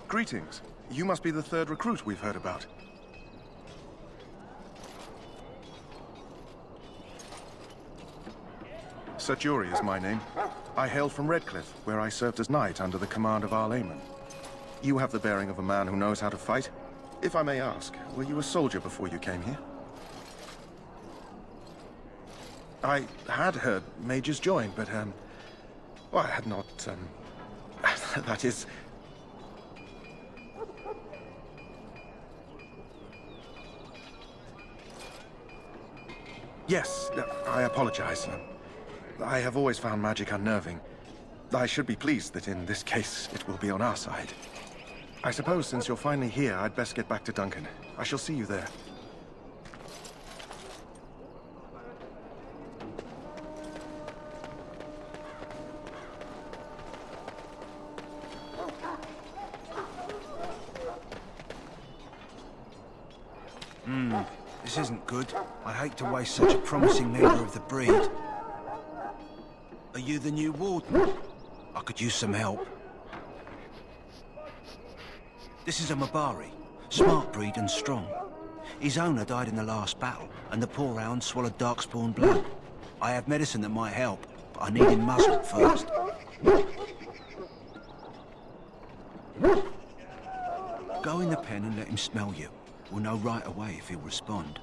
Greetings. You must be the third recruit we've heard about. Sir Jury is my name. I hail from Redcliffe, where I served as knight under the command of Arl Eamon. You have the bearing of a man who knows how to fight. If I may ask, were you a soldier before you came here? I had heard mages join, but, well, I had not, that is... Yes, I apologize. I have always found magic unnerving. I should be pleased that in this case it will be on our side. I suppose since you're finally here, I'd best get back to Duncan. I shall see you there. This isn't good. I hate to waste such a promising leader of the breed. Are you the new warden? I could use some help. This is a Mabari. Smart breed and strong. His owner died in the last battle, and the poor hound swallowed darkspawn blood. I have medicine that might help, but I need him muzzled first. pen and let him smell you. We'll know right away if he'll respond.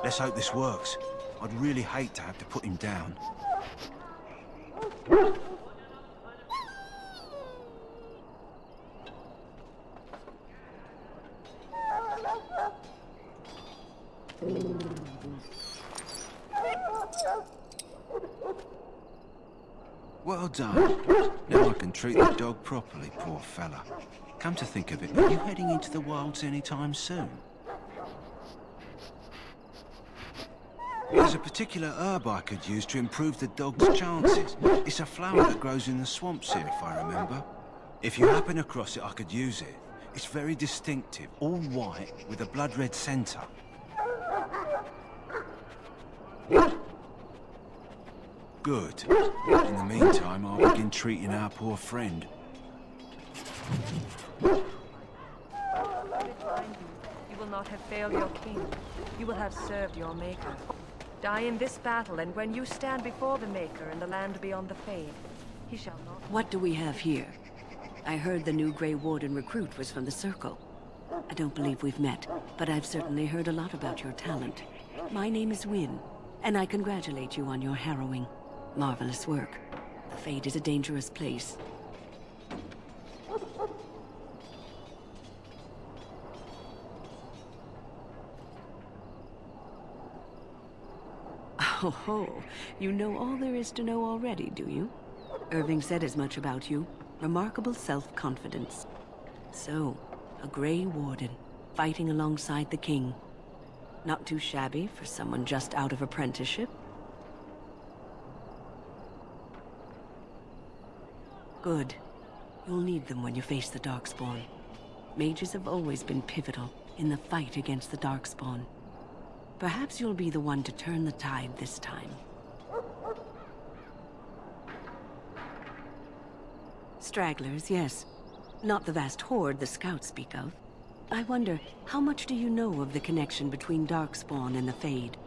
Let's hope this works. I'd really hate to have to put him down. Well done. Now I can treat the dog properly, poor fella. Come to think of it, are you heading into the wilds anytime soon? There's a particular herb I could use to improve the dog's chances. It's a flower that grows in the swamps here, if I remember. If you happen across it, I could use it. It's very distinctive, all white with a blood-red centre. Good. In the meantime, I'll begin treating our poor friend. You will not have failed your king. You will have served your maker. Die in this battle, and when you stand before the Maker in the land beyond the Fade, he shall not... What do we have here? I heard the new Grey Warden recruit was from the Circle. I don't believe we've met, but I've certainly heard a lot about your talent. My name is Wynne, and I congratulate you on your harrowing, marvelous work. The Fade is a dangerous place. Oh ho, you know all there is to know already, do you? Irving said as much about you. Remarkable self-confidence. So, a Grey Warden, fighting alongside the King. Not too shabby for someone just out of apprenticeship. Good. You'll need them when you face the Darkspawn. Mages have always been pivotal in the fight against the Darkspawn. Perhaps you'll be the one to turn the tide this time. Stragglers, yes. Not the vast horde the scouts speak of. I wonder, how much do you know of the connection between Darkspawn and the Fade?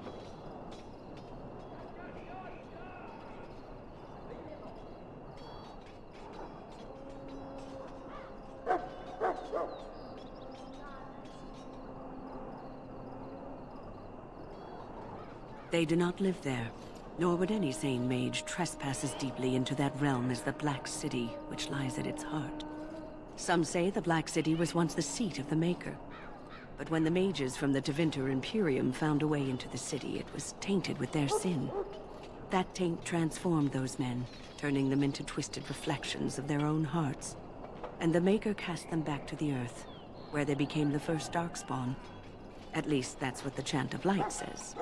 They do not live there, nor would any sane mage trespass as deeply into that realm as the Black City, which lies at its heart. Some say the Black City was once the seat of the Maker. But when the mages from the Tevinter Imperium found a way into the city, it was tainted with their sin. That taint transformed those men, turning them into twisted reflections of their own hearts. And the Maker cast them back to the Earth, where they became the first Darkspawn. At least that's what the Chant of Light says.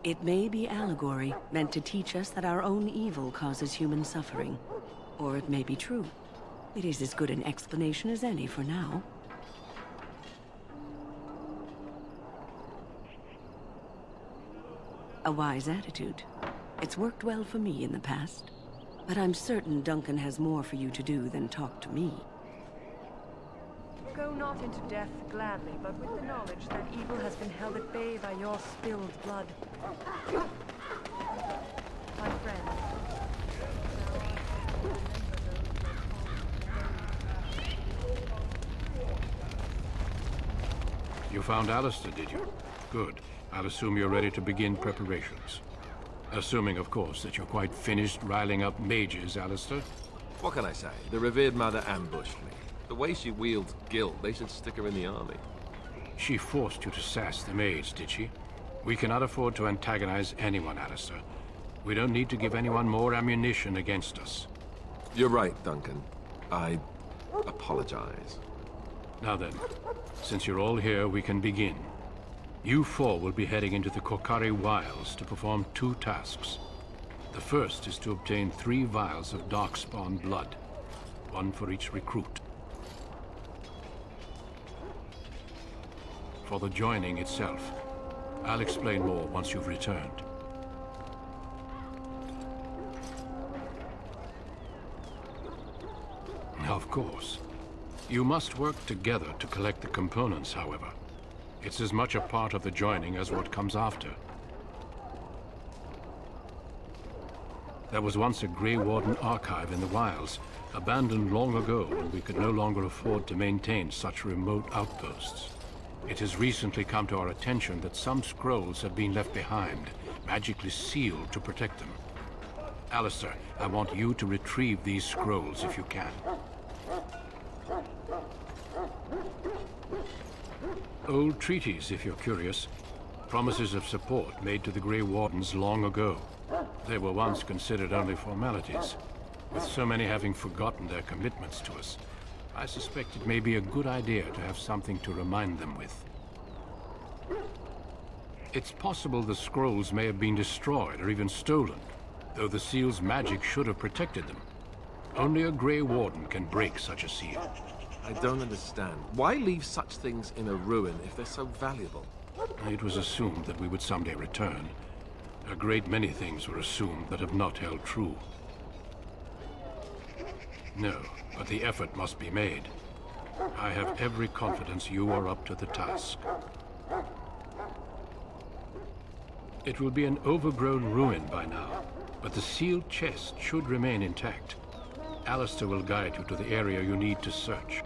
It may be allegory, meant to teach us that our own evil causes human suffering. Or it may be true. It is as good an explanation as any for now. A wise attitude. It's worked well for me in the past. But I'm certain Duncan has more for you to do than talk to me. Go not into death gladly, but with the knowledge that evil has been held at bay by your spilled blood. My friend. You found Alistair, did you? Good. I'll assume you're ready to begin preparations. Assuming, of course, that you're quite finished riling up mages, Alistair. What can I say? The revered mother ambushed me. The way she wields guilt, they should stick her in the army. She forced you to sass the maids, did she? We cannot afford to antagonize anyone, Alistair. We don't need to give anyone more ammunition against us. You're right, Duncan. I apologize. Now then, since you're all here, we can begin. You four will be heading into the Kokari Wilds to perform 2 tasks. The first is to obtain 3 vials of darkspawn blood, 1 for each recruit. For the joining itself, I'll explain more once you've returned. Of course. You must work together to collect the components, however. It's as much a part of the joining as what comes after. There was once a Grey Warden archive in the wilds, abandoned long ago when we could no longer afford to maintain such remote outposts. It has recently come to our attention that some scrolls have been left behind, magically sealed to protect them. Alistair, I want you to retrieve these scrolls if you can. Old treaties, if you're curious. Promises of support made to the Grey Wardens long ago. They were once considered only formalities. With so many having forgotten their commitments to us, I suspect it may be a good idea to have something to remind them with. It's possible the scrolls may have been destroyed or even stolen, though the seal's magic should have protected them. Only a Grey Warden can break such a seal. I don't understand. Why leave such things in a ruin if they're so valuable? It was assumed that we would someday return. A great many things were assumed that have not held true. No, but the effort must be made. I have every confidence you are up to the task. It will be an overgrown ruin by now, but the sealed chest should remain intact. Alistair will guide you to the area you need to search.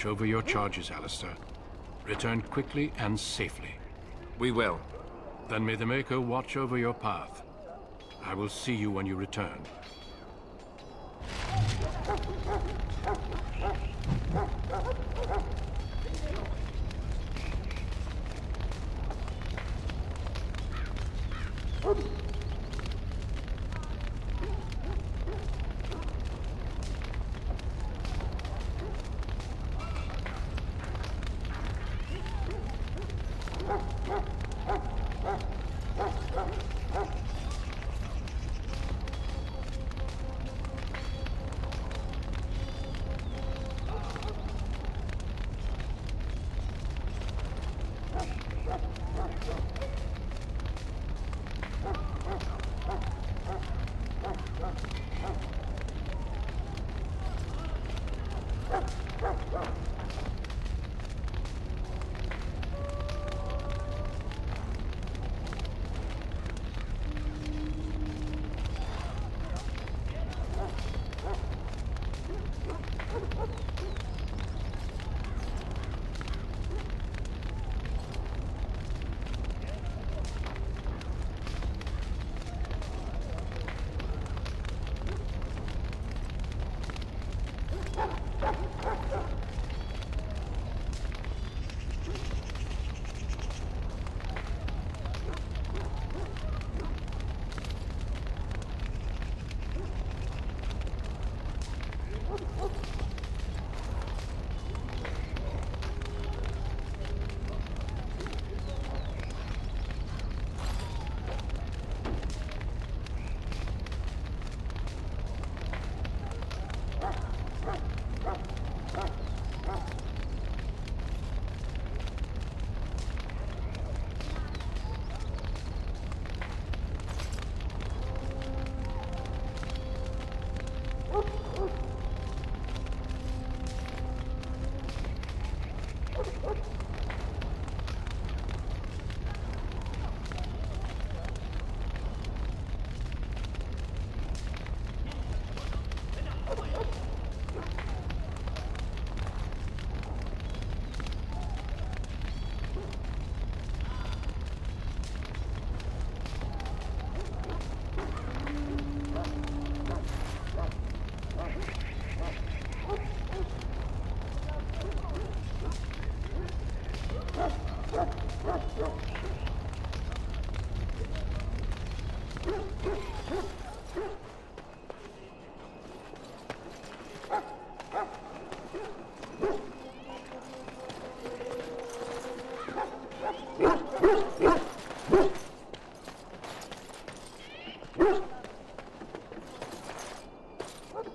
watch over your charges, Alistair. Return quickly and safely. We will. Then may the Maker watch over your path. I will see you when you return.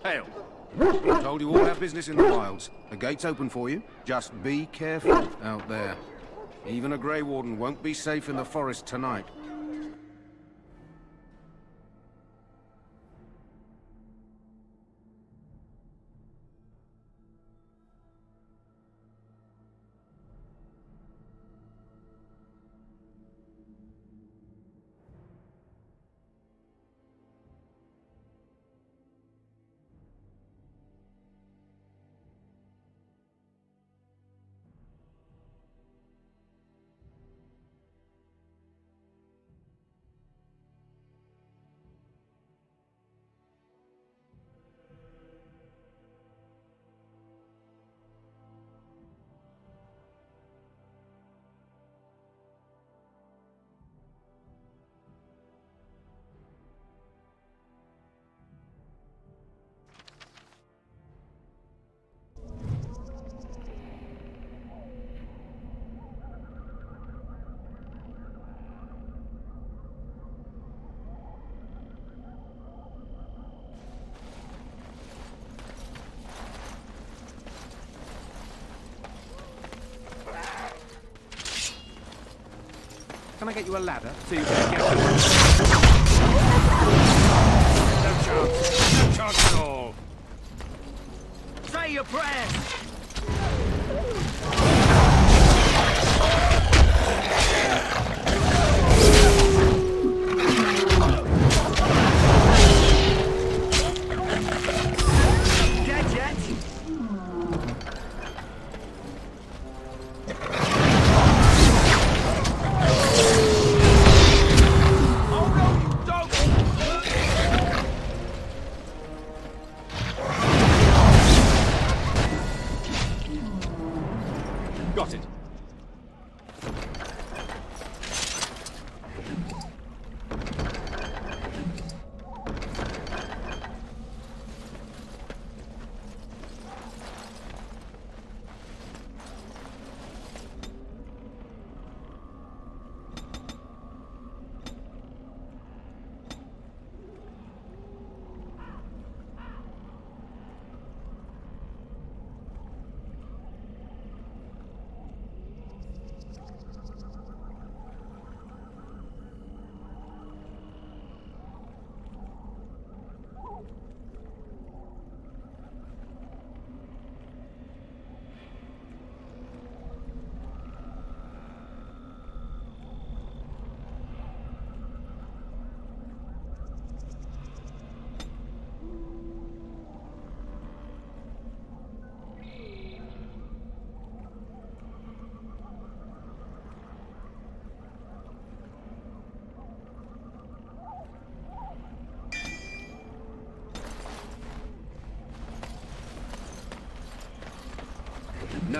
Hail. I told you all our business in the wilds. The gate's open for you. Just be careful out there. Even a Grey Warden won't be safe in the forest tonight. Can I get you a ladder so you can get to No chance. No chance at all. Say your prayers!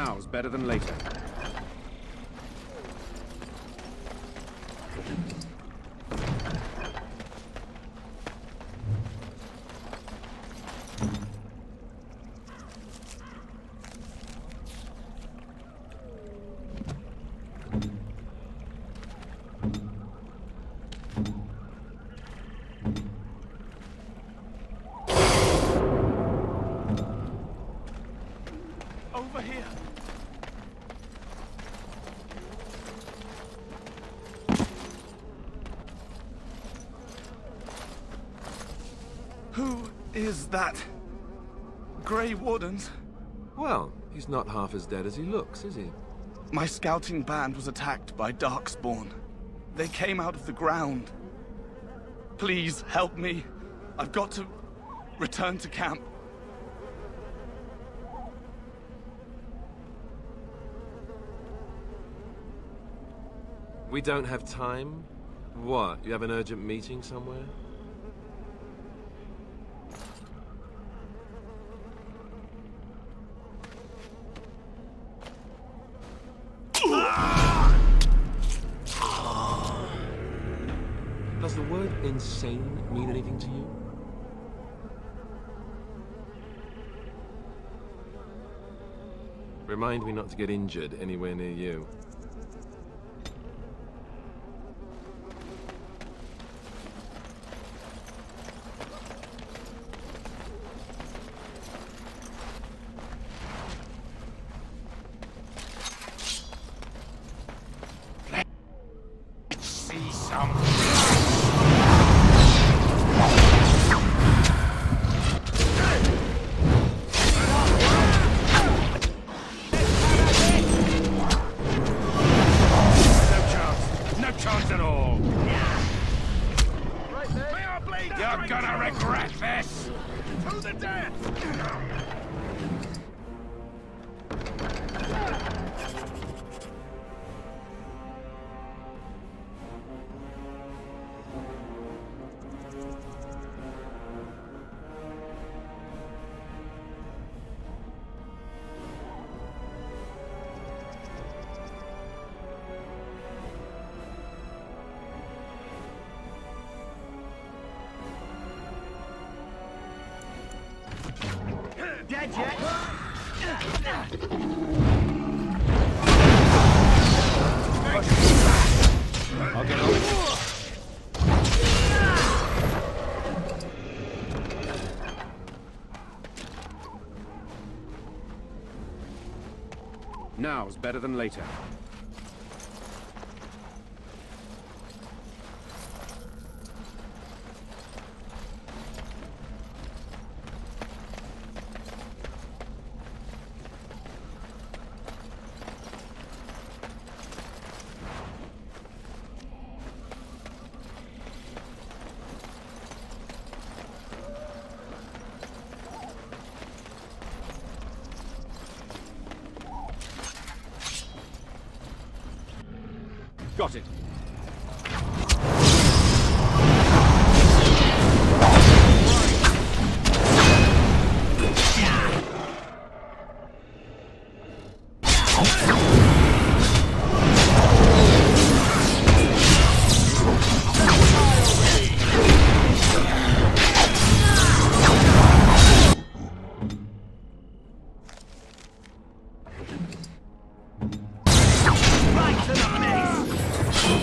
Now's better than later. Over here. Who is that? Grey Wardens? Well, he's not half as dead as he looks, is he? My scouting band was attacked by Darkspawn. They came out of the ground. Please help me. I've got to return to camp. We don't have time? What, you have an urgent meeting somewhere? Does the word insane mean anything to you? Remind me not to get injured anywhere near you. See some. No chance at all. Right there. You're gonna regret this. To the death. Dead yet? I'll get over. Now's better than later. Got it. Right to the face.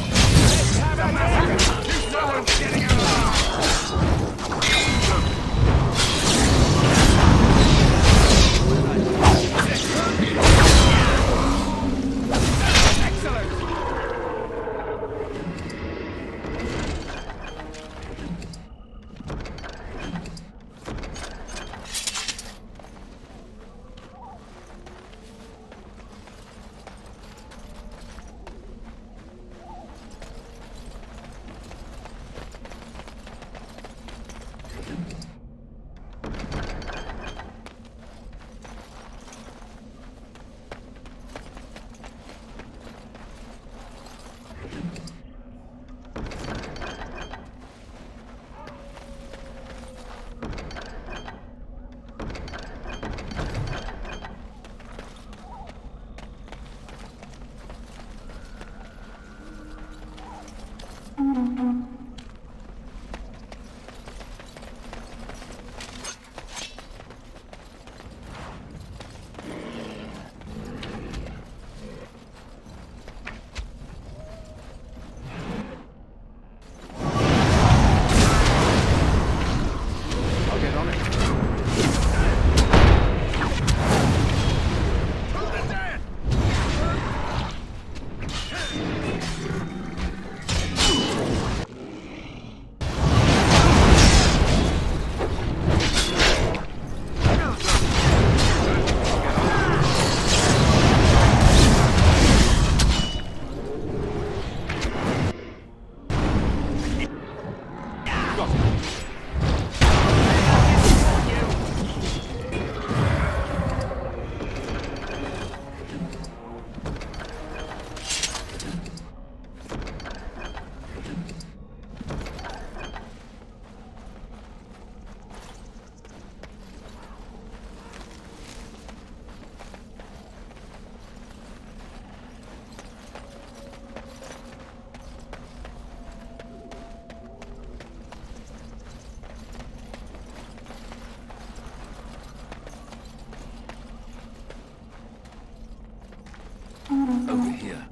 Over here.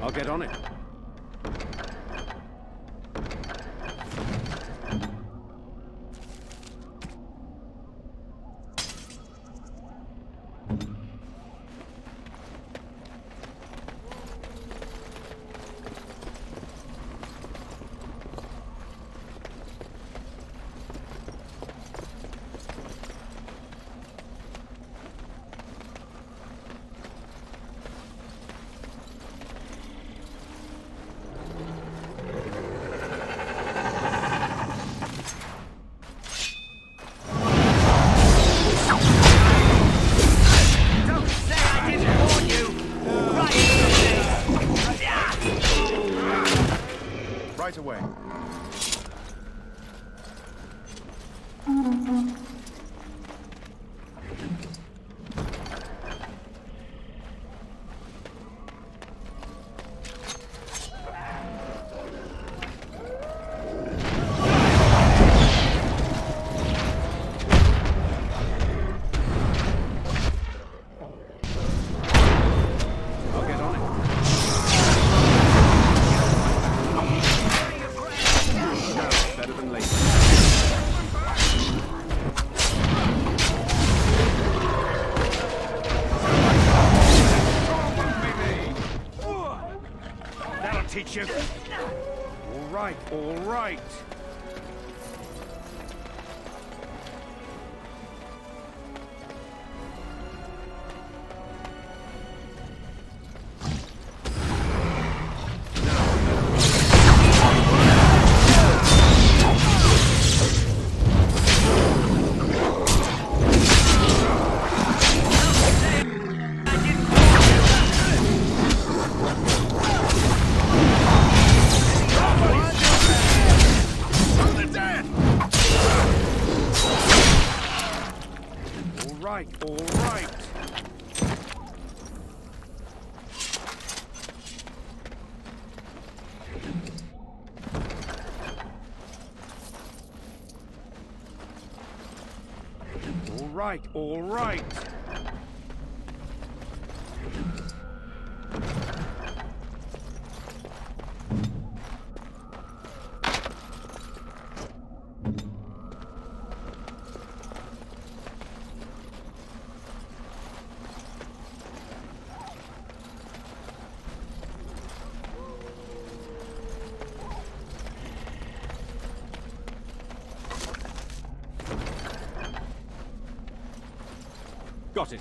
I'll get on it. got you. All right, all right. All right. All right, all right. Got it.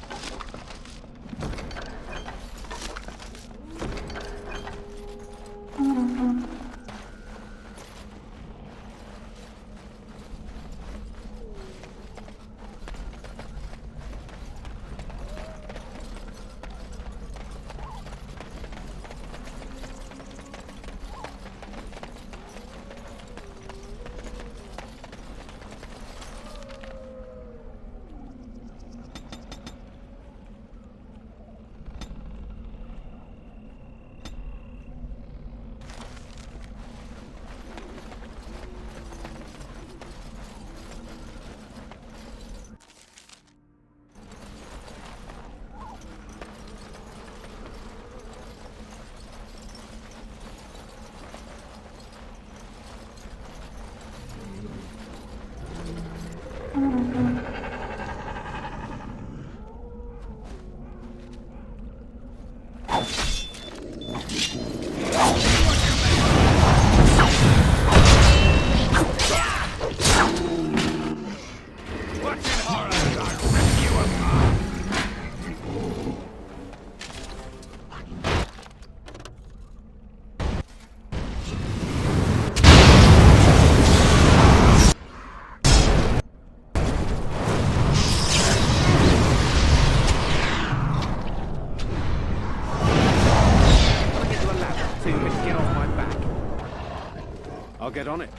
I'll get on it.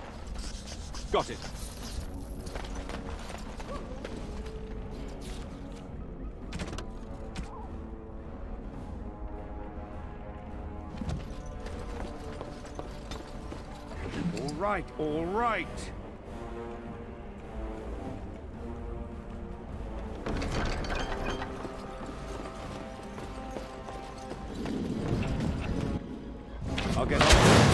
Got it. All right, all right. I'll get on it.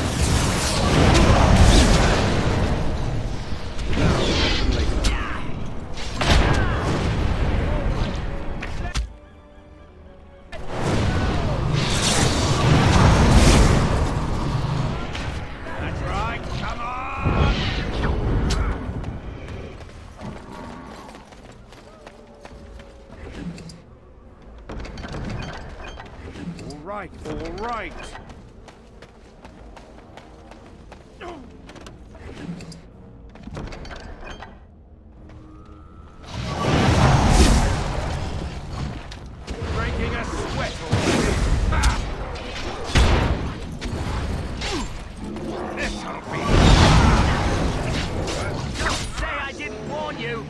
All right. Breaking a sweat already. This'll be. Don't say I didn't warn you.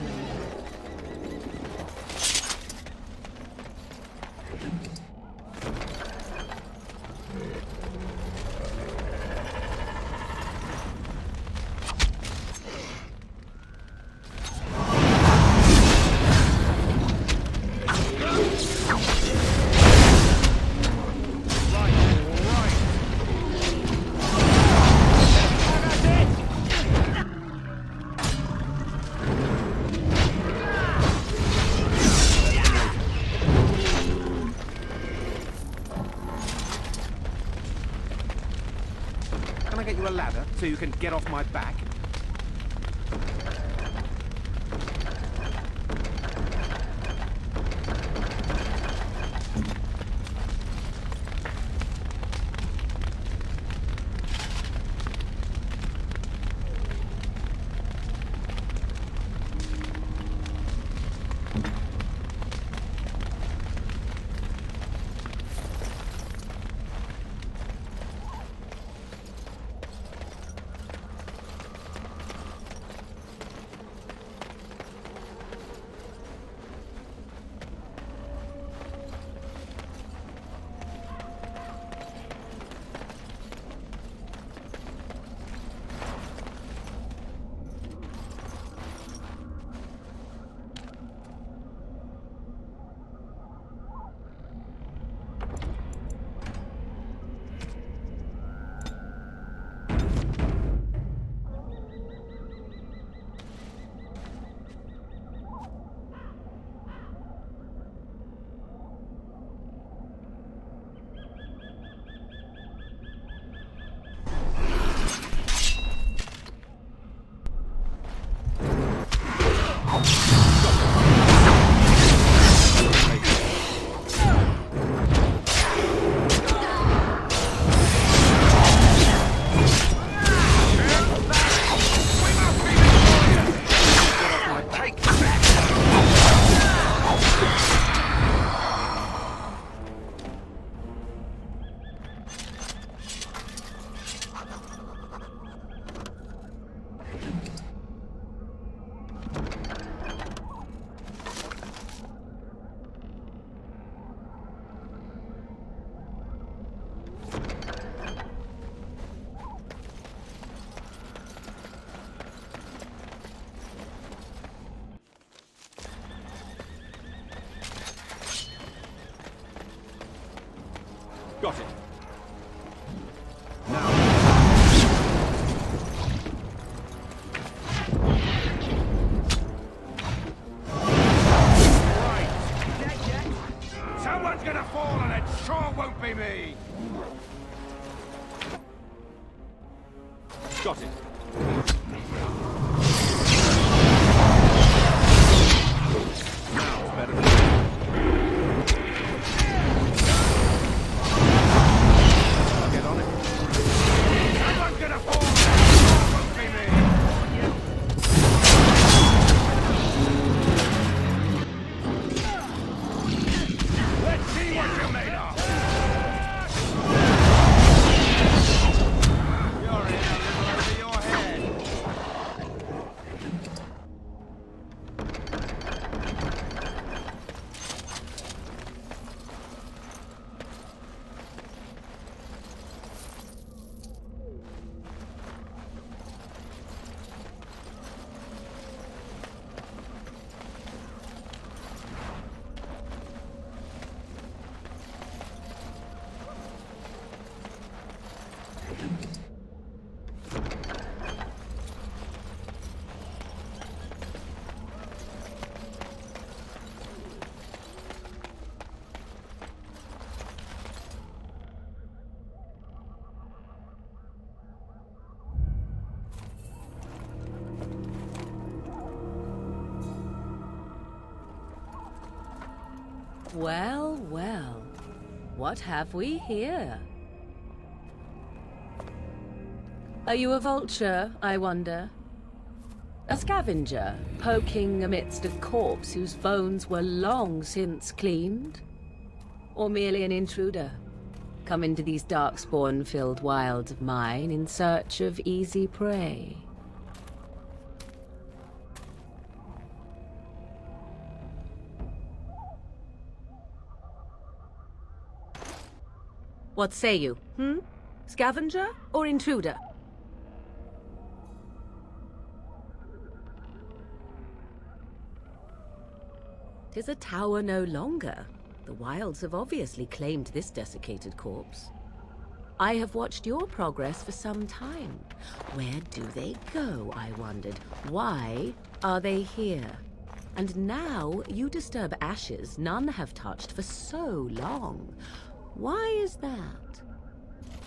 so you can get off my back? Got it. Someone's gonna fall and it sure won't be me! Got it. Now it's better than get on it. Someone's gonna fall and it sure won't be me! Let's see what you're made of! You're in a little over your head. Well, well. What have we here? Are you a vulture, I wonder? A scavenger, poking amidst a corpse whose bones were long since cleaned? Or merely an intruder, come into these darkspawn-filled wilds of mine in search of easy prey? What say you, Scavenger or intruder? 'Tis a tower no longer. The wilds have obviously claimed this desiccated corpse. I have watched your progress for some time. Where do they go, I wondered? Why are they here? And now you disturb ashes none have touched for so long. Why is that?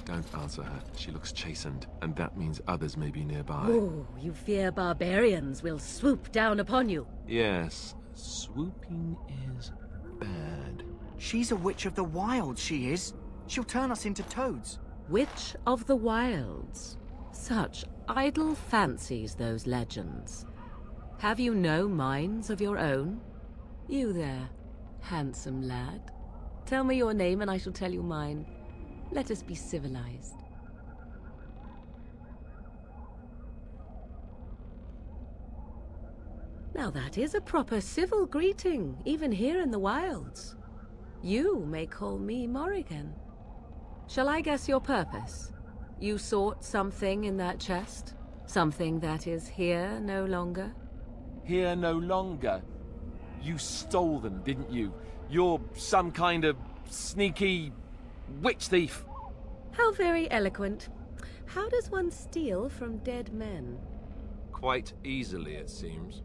Don't answer her. She looks chastened, and that means others may be nearby. Oh, you fear barbarians will swoop down upon you. Yes, swooping is bad. She's a witch of the wilds, she is. She'll turn us into toads. Witch of the Wilds. Such idle fancies, those legends. Have you no minds of your own? You there, handsome lad. Tell me your name and I shall tell you mine. Let us be civilized. Now that is a proper civil greeting, even here in the wilds. You may call me Morrigan. Shall I guess your purpose? You sought something in that chest? Something that is here no longer? Here no longer. You stole them, didn't you? You're some kind of sneaky witch thief. How very eloquent. How does one steal from dead men? Quite easily, it seems.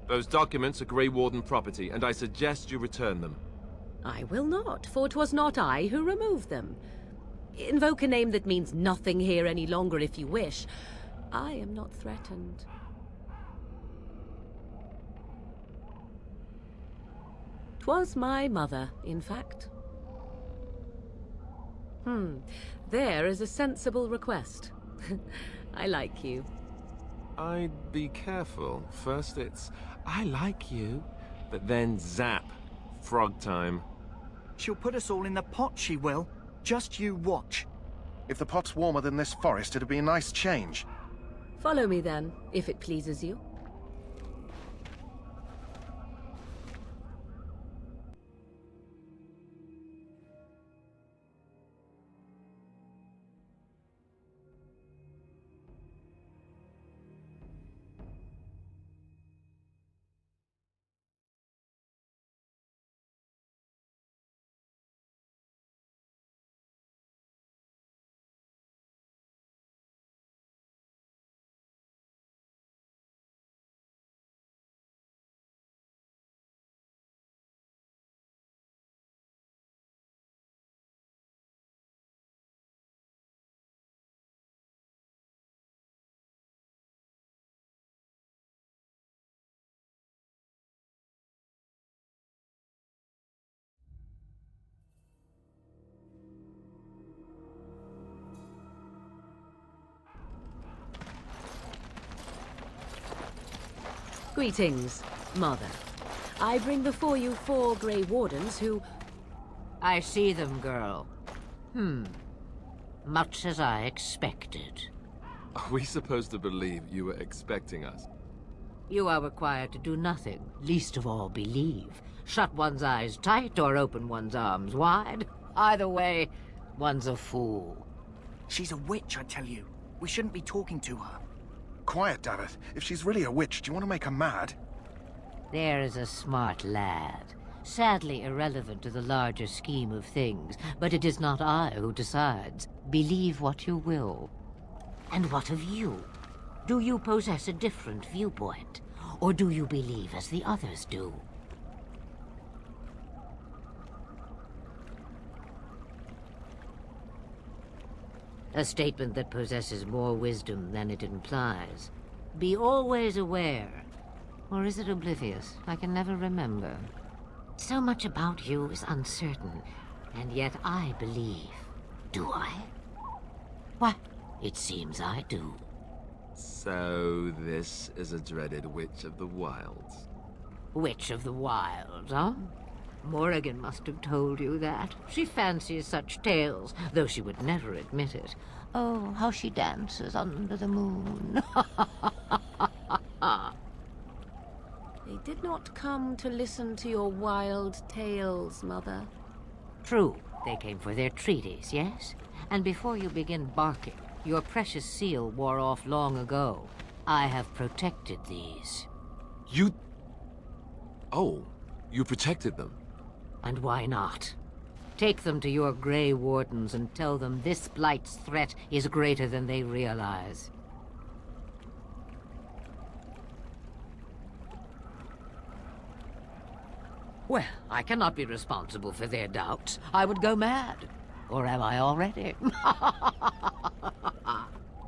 Those documents are Grey Warden property, and I suggest you return them. I will not, for 'twas not I who removed them. Invoke a name that means nothing here any longer if you wish. I am not threatened. 'Twas my mother, in fact. There is a sensible request. I like you. I'd be careful. First it's, I like you, but then zap. Frog time. She'll put us all in the pot, she will. Just you watch. If the pot's warmer than this forest, it'd be a nice change. Follow me then, if it pleases you. Greetings, Mother. I bring before you 4 Grey Wardens who... I see them, girl. Much as I expected. Are we supposed to believe you were expecting us? You are required to do nothing, least of all believe. Shut one's eyes tight or open one's arms wide. Either way, one's a fool. She's a witch, I tell you. We shouldn't be talking to her. Quiet, Davith. If she's really a witch, do you want to make her mad? There is a smart lad. Sadly irrelevant to the larger scheme of things, but it is not I who decides. Believe what you will. And what of you? Do you possess a different viewpoint? Or do you believe as the others do? A statement that possesses more wisdom than it implies. Be always aware. Or is it oblivious? I can never remember. So much about you is uncertain, and yet I believe. Do I? What? It seems I do. So this is a dreaded Witch of the Wilds. Witch of the Wilds, huh? Morrigan must have told you that. She fancies such tales, though she would never admit it. Oh, how she dances under the moon. They did not come to listen to your wild tales, Mother. True, they came for their treaties, yes? And before you begin barking, your precious seal wore off long ago. I have protected these. You... Oh, you protected them? And why not? Take them to your Grey Wardens and tell them this Blight's threat is greater than they realize. Well, I cannot be responsible for their doubts. I would go mad. Or am I already?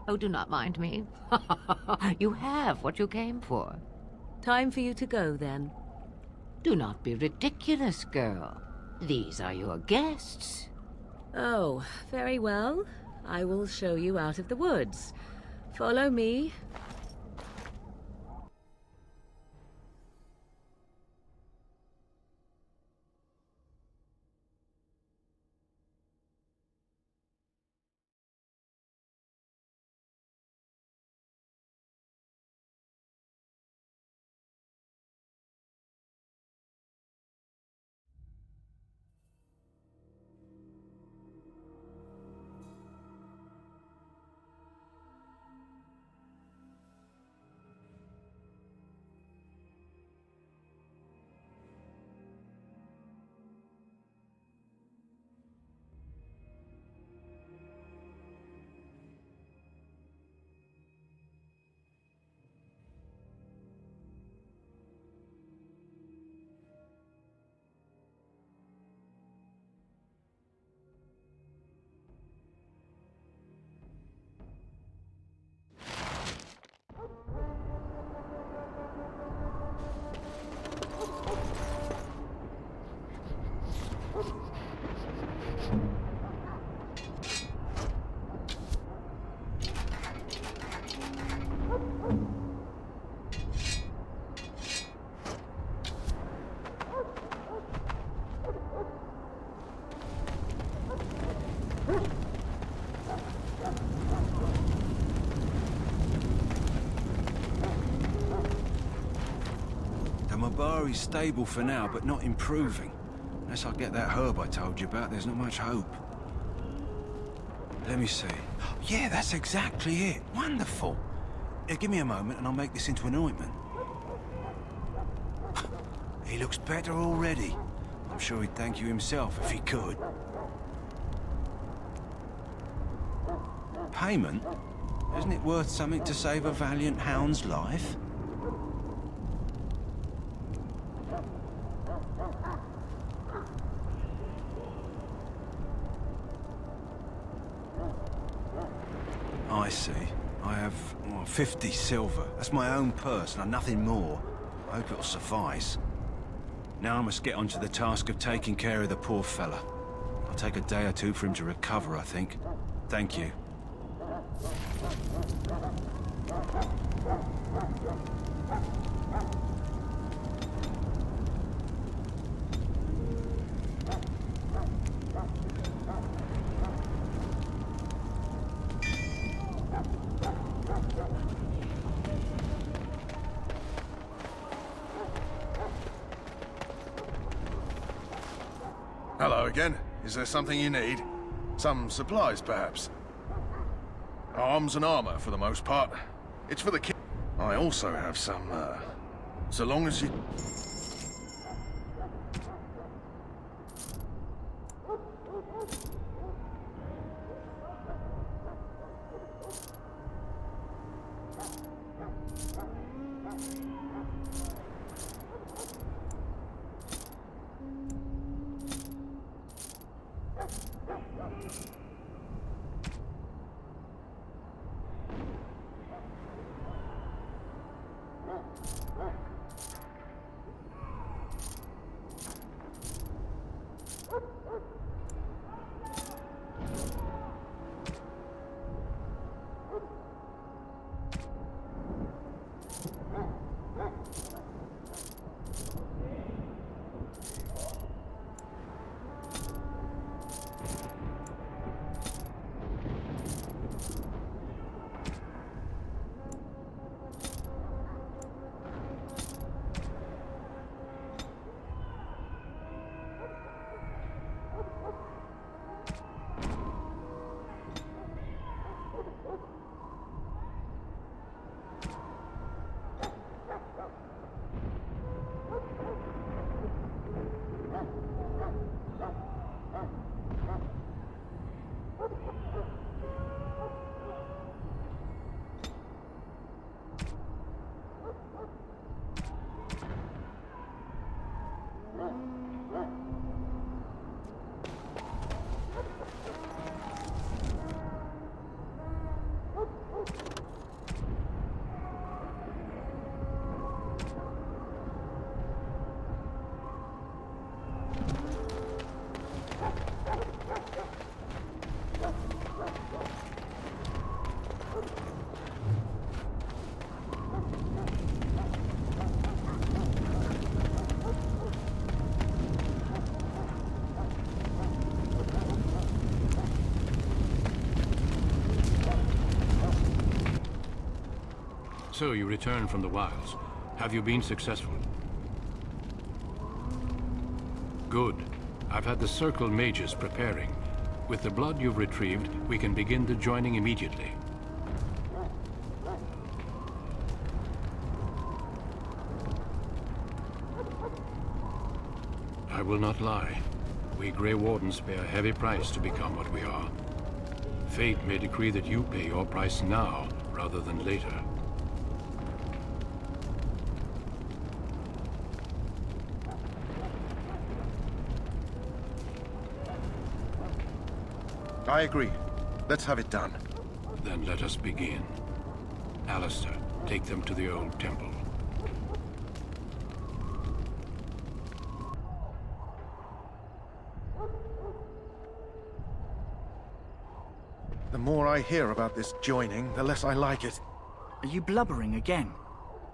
Oh, do not mind me. You have what you came for. Time for you to go, then. Do not be ridiculous, girl. These are your guests. Oh, very well. I will show you out of the woods. Follow me. Mabari's stable for now, but not improving. Unless I get that herb I told you about, there's not much hope. Let me see. Yeah, that's exactly it. Wonderful. Yeah, give me a moment and I'll make this into an ointment. He looks better already. I'm sure he'd thank you himself if he could. Payment? Isn't it worth something to save a valiant hound's life? I see. I have 50 silver. That's my own purse, and nothing more. I hope it'll suffice. Now I must get onto the task of taking care of the poor fella. I'll take a day or two for him to recover, I think. Thank you. Hello again. Is there something you need? Some supplies, perhaps? Arms and armor, for the most part. It's for the king. I also have some, so long as you... So you return from the wilds. Have you been successful? Good. I've had the Circle mages preparing. With the blood you've retrieved, we can begin the joining immediately. I will not lie. We Grey Wardens pay a heavy price to become what we are. Fate may decree that you pay your price now, rather than later. I agree. Let's have it done. Then let us begin. Alistair, take them to the old temple. The more I hear about this joining, the less I like it. Are you blubbering again?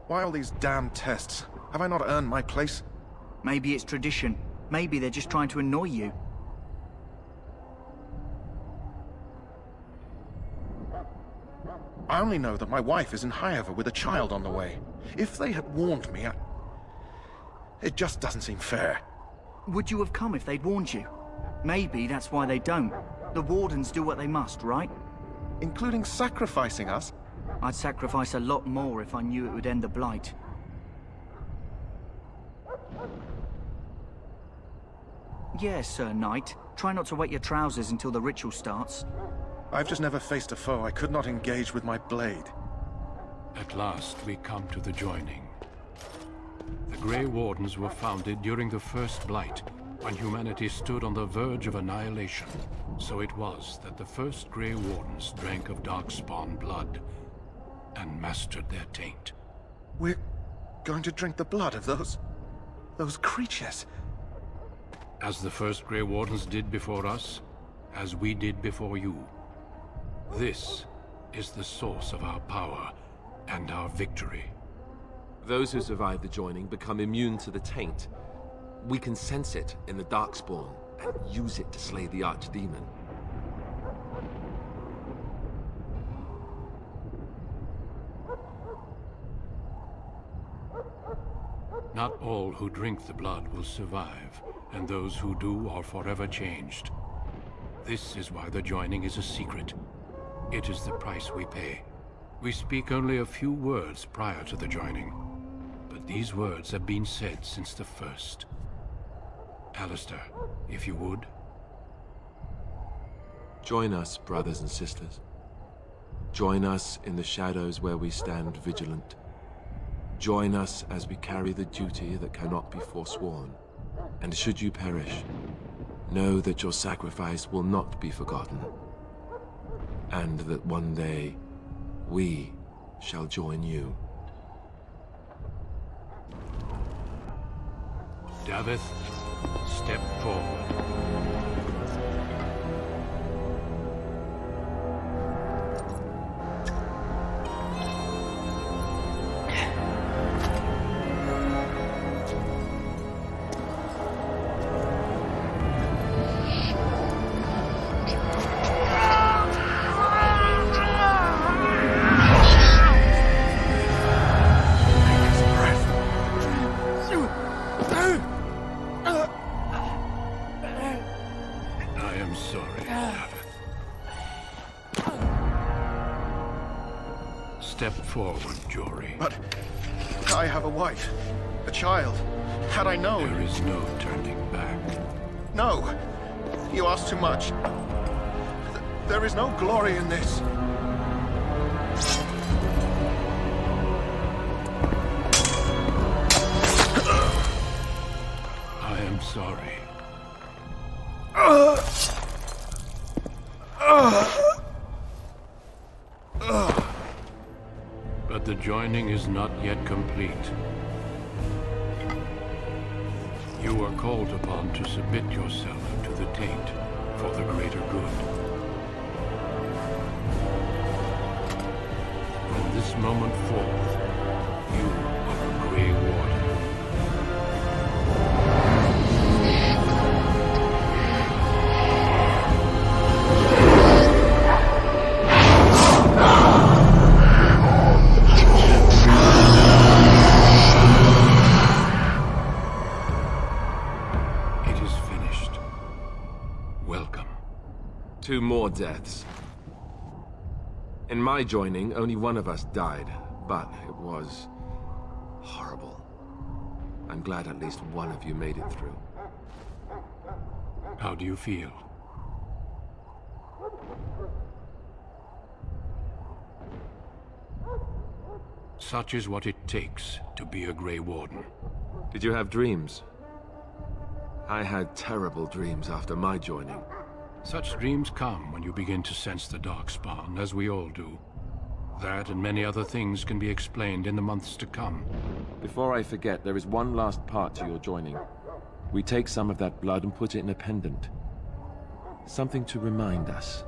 Why all these damn tests? Have I not earned my place? Maybe it's tradition. Maybe they're just trying to annoy you. I only know that my wife is in Highover with a child on the way. If they had warned me, it just doesn't seem fair. Would you have come if they'd warned you? Maybe that's why they don't. The Wardens do what they must, right? Including sacrificing us? I'd sacrifice a lot more if I knew it would end the Blight. Yes, Sir Knight. Try not to wet your trousers until the ritual starts. I've just never faced a foe I could not engage with my blade. At last, we come to the joining. The Grey Wardens were founded during the First Blight, when humanity stood on the verge of annihilation. So it was that the first Grey Wardens drank of Darkspawn blood and mastered their taint. We're going to drink the blood of those creatures? As the first Grey Wardens did before us, as we did before you. This is the source of our power and our victory. Those who survive the joining become immune to the taint. We can sense it in the Darkspawn and use it to slay the Archdemon. Not all who drink the blood will survive, and those who do are forever changed. This is why the joining is a secret. It is the price we pay. We speak only a few words prior to the joining, but these words have been said since the first. Alistair, if you would. Join us, brothers and sisters. Join us in the shadows where we stand vigilant. Join us as we carry the duty that cannot be forsworn. And should you perish, know that your sacrifice will not be forgotten. And that one day, we shall join you. Davith, step forward. Step forward, Jory. But I have a wife, a child. Had I known... There is no turning back. No! You ask too much. There is no glory in this. I am sorry. But the joining is not yet complete. You are called upon to submit yourself to the taint for the greater good. From this moment forth, you are a Grey Warden. 2 more deaths. In my joining, only one of us died, but it was horrible. I'm glad at least one of you made it through. How do you feel? Such is what it takes to be a Grey Warden. Did you have dreams? I had terrible dreams after my joining. Such dreams come when you begin to sense the Darkspawn, as we all do. That and many other things can be explained in the months to come. Before I forget, there is one last part to your joining. We take some of that blood and put it in a pendant. Something to remind us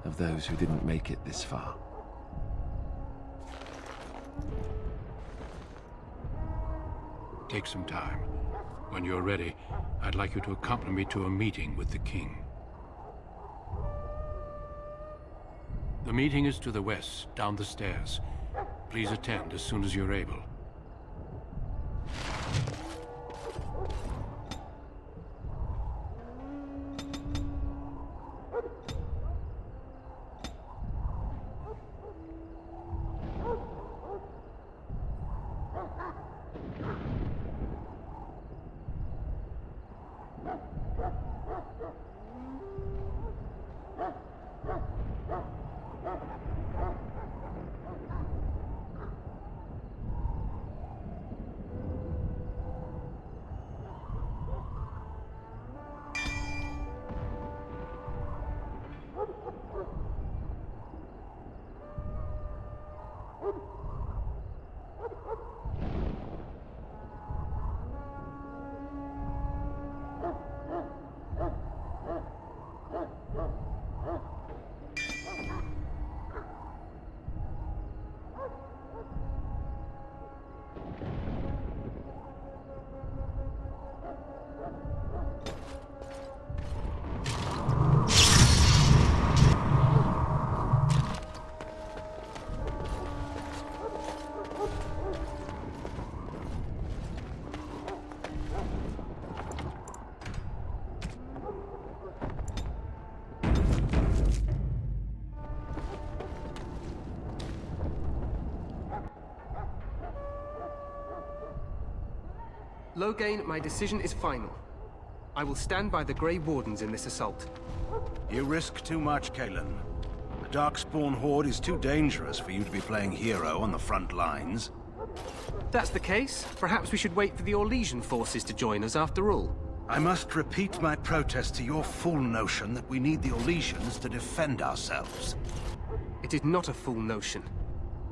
of those who didn't make it this far. Take some time. When you're ready, I'd like you to accompany me to a meeting with the king. The meeting is to the west, down the stairs. Please attend as soon as you're able. Loghain, my decision is final. I will stand by the Grey Wardens in this assault. You risk too much, Cailan. The Darkspawn Horde is too dangerous for you to be playing hero on the front lines. If that's the case, perhaps we should wait for the Orlesian forces to join us after all. I must repeat my protest to your fool notion that we need the Orlesians to defend ourselves. It is not a fool notion.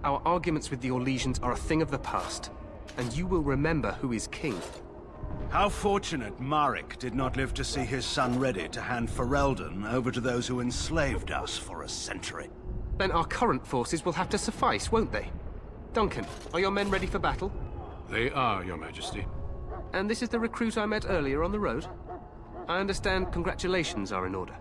Our arguments with the Orlesians are a thing of the past, and you will remember who is king. How fortunate Marek did not live to see his son ready to hand Ferelden over to those who enslaved us for a century. Then our current forces will have to suffice, won't they? Duncan, are your men ready for battle? They are, Your Majesty. And this is the recruit I met earlier on the road? I understand congratulations are in order.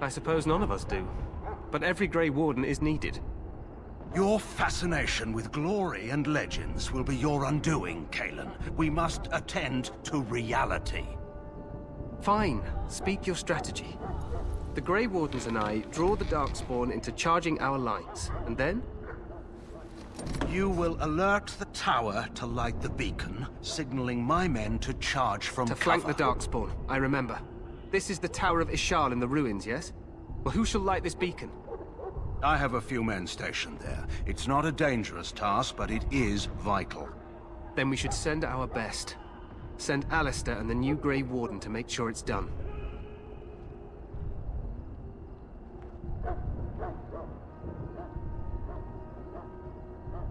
I suppose none of us do. But every Grey Warden is needed. Your fascination with glory and legends will be your undoing, Cailan. We must attend to reality. Fine. Speak your strategy. The Grey Wardens and I draw the Darkspawn into charging our lines, and then? You will alert the tower to light the beacon, signaling my men to charge from cover. To flank the Darkspawn, I remember. This is the Tower of Ishal in the ruins, yes? Well, who shall light this beacon? I have a few men stationed there. It's not a dangerous task, but it is vital. Then we should send our best. Send Alistair and the new Grey Warden to make sure it's done.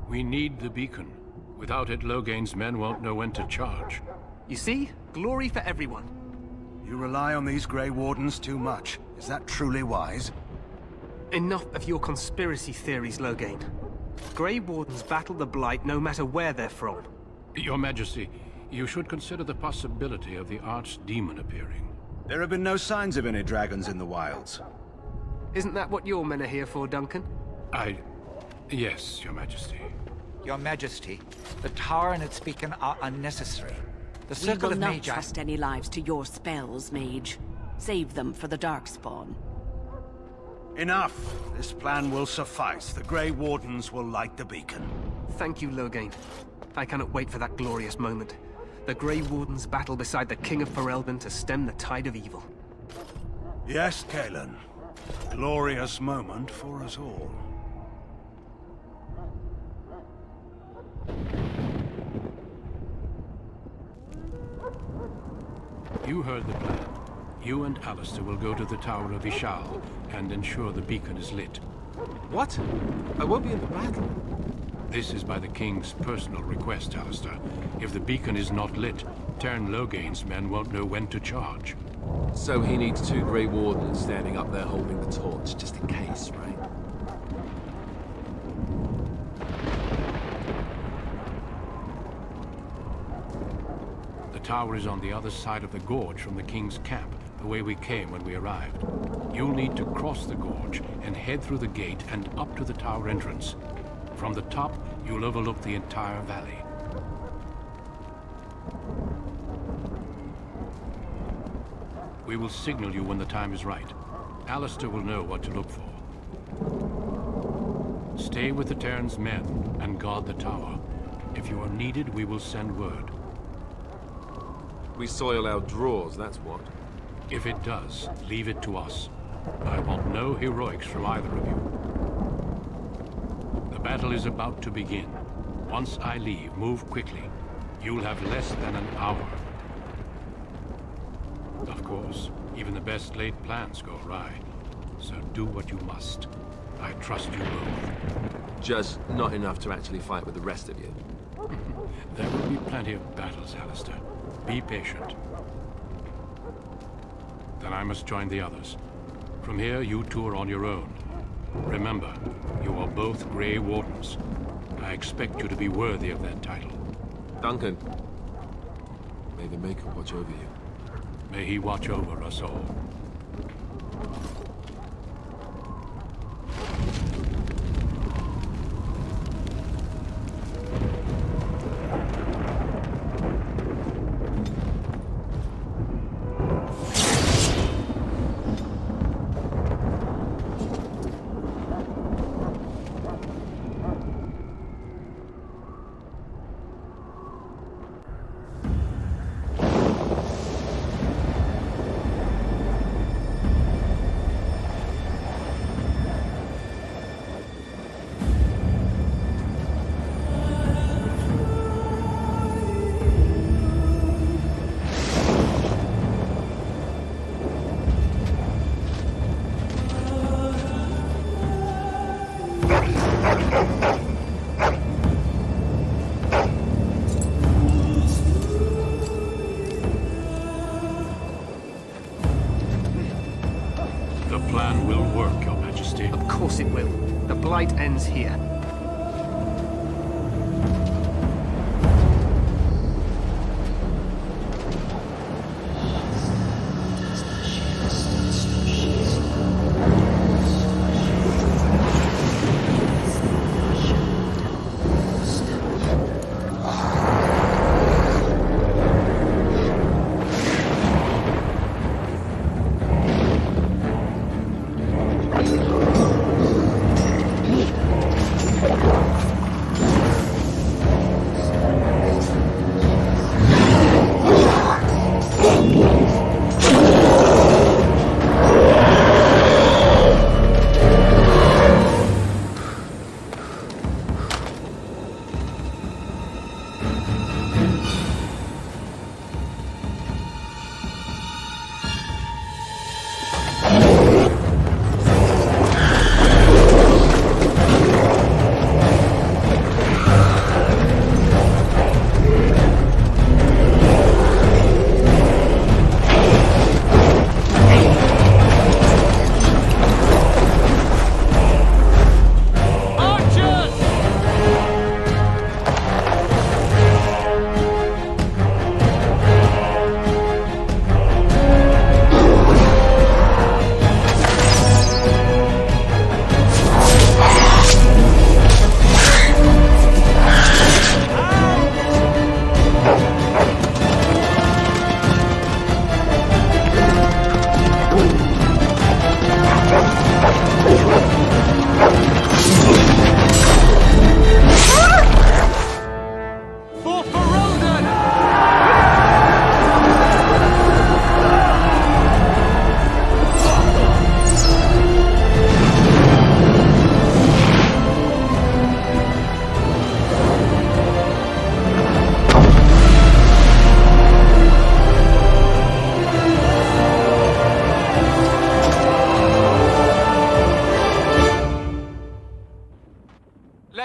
We need the beacon. Without it, Loghain's men won't know when to charge. You see? Glory for everyone. You rely on these Grey Wardens too much. Is that truly wise? Enough of your conspiracy theories, Loghain. Grey Wardens battle the Blight no matter where they're from. Your Majesty, you should consider the possibility of the Archdemon appearing. There have been no signs of any dragons in the wilds. Isn't that what your men are here for, Duncan? Yes, Your Majesty. Your Majesty, the tower and its beacon are unnecessary. The We circle will of not Magi... trust any lives to your spells, mage. Save them for the Darkspawn. Enough. This plan will suffice. The Grey Wardens will light the beacon. Thank you, Loghain. I cannot wait for that glorious moment. The Grey Wardens battle beside the King of Ferelden to stem the tide of evil. Yes, Cailan. Glorious moment for us all. You heard the plan. You and Alistair will go to the Tower of Ishal and ensure the beacon is lit. What? I won't be in the battle. This is by the King's personal request, Alistair. If the beacon is not lit, Tern Loghain's men won't know when to charge. So he needs 2 Grey Wardens standing up there holding the torch, just in case, right? The tower is on the other side of the gorge from the King's camp, the way we came when we arrived. You'll need to cross the gorge and head through the gate and up to the tower entrance. From the top, you'll overlook the entire valley. We will signal you when the time is right. Alistair will know what to look for. Stay with the Terran's men and guard the tower. If you are needed, we will send word. We soil our drawers, that's what. If it does, leave it to us. I want no heroics from either of you. The battle is about to begin. Once I leave, move quickly. You'll have less than an hour. Of course, even the best laid plans go awry. So do what you must. I trust you both. Just not enough to actually fight with the rest of you. There will be plenty of battles, Alistair. Be patient. Then I must join the others. From here, you two are on your own. Remember, you are both Grey Wardens. I expect you to be worthy of that title. Duncan, may the Maker watch over you. May he watch over us all. The plan will work, Your Majesty. Of course it will. The blight ends here.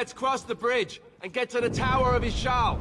Let's cross the bridge and get to the Tower of Ishal.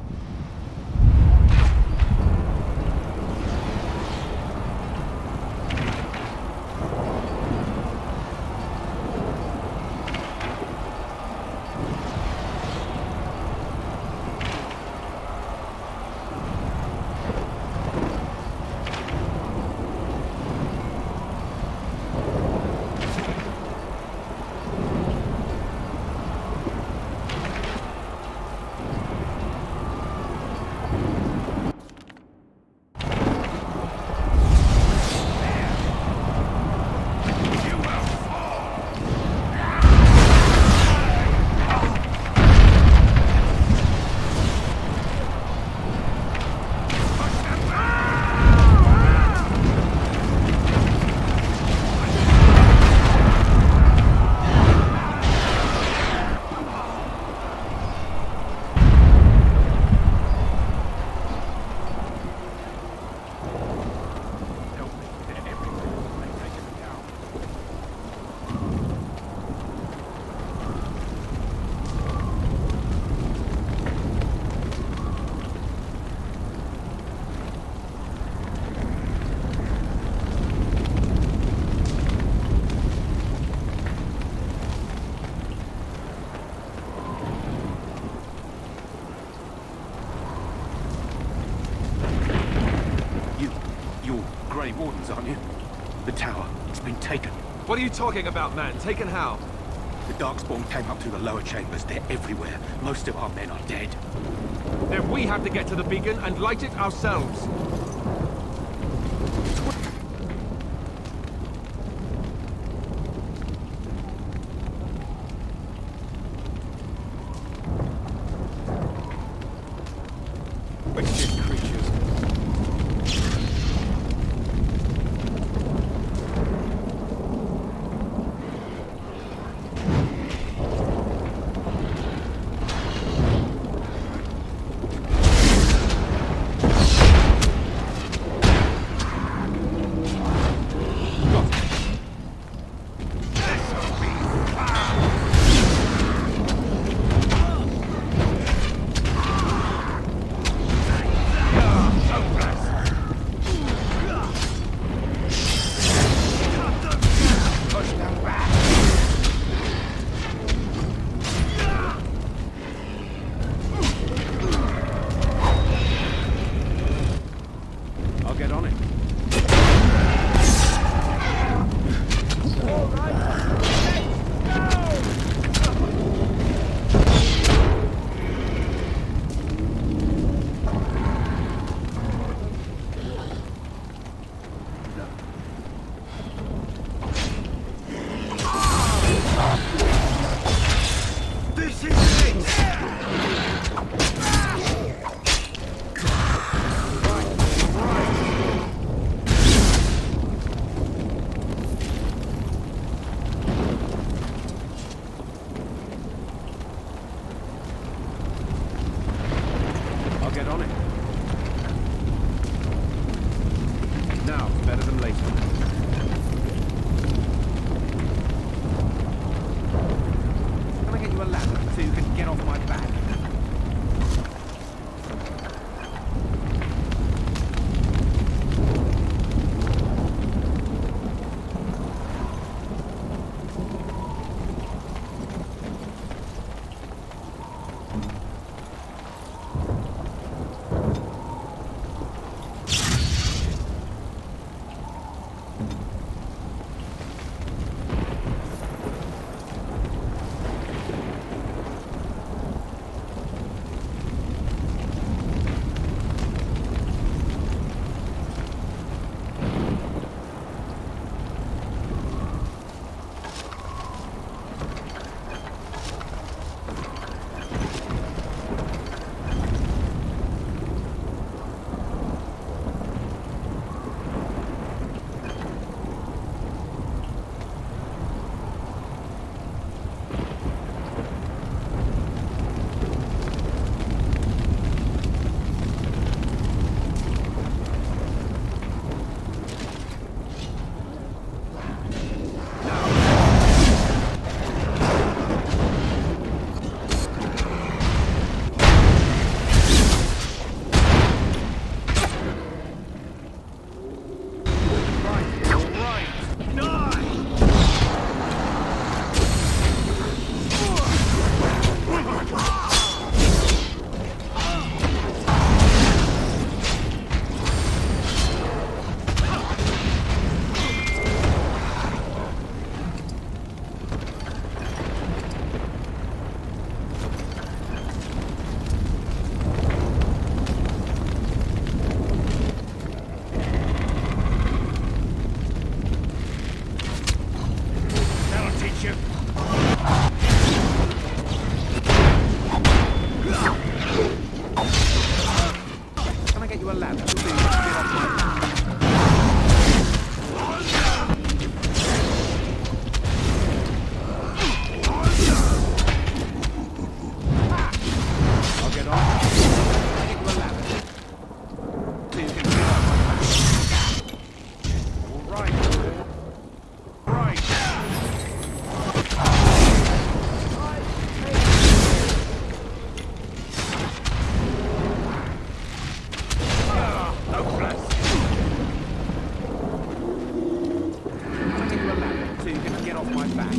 Grey Wardens, aren't you? The tower, it's been taken. What are you talking about, man? Taken how? The Darkspawn came up through the lower chambers. They're everywhere. Most of our men are dead. Then we have to get to the beacon and light it ourselves. Wretched creatures. you. Can I get you a ladder? I'll get on. Can I get you a ladder? So you can get off my back. All right. Right. No bless. Can I get you a ladder so you can get off my back?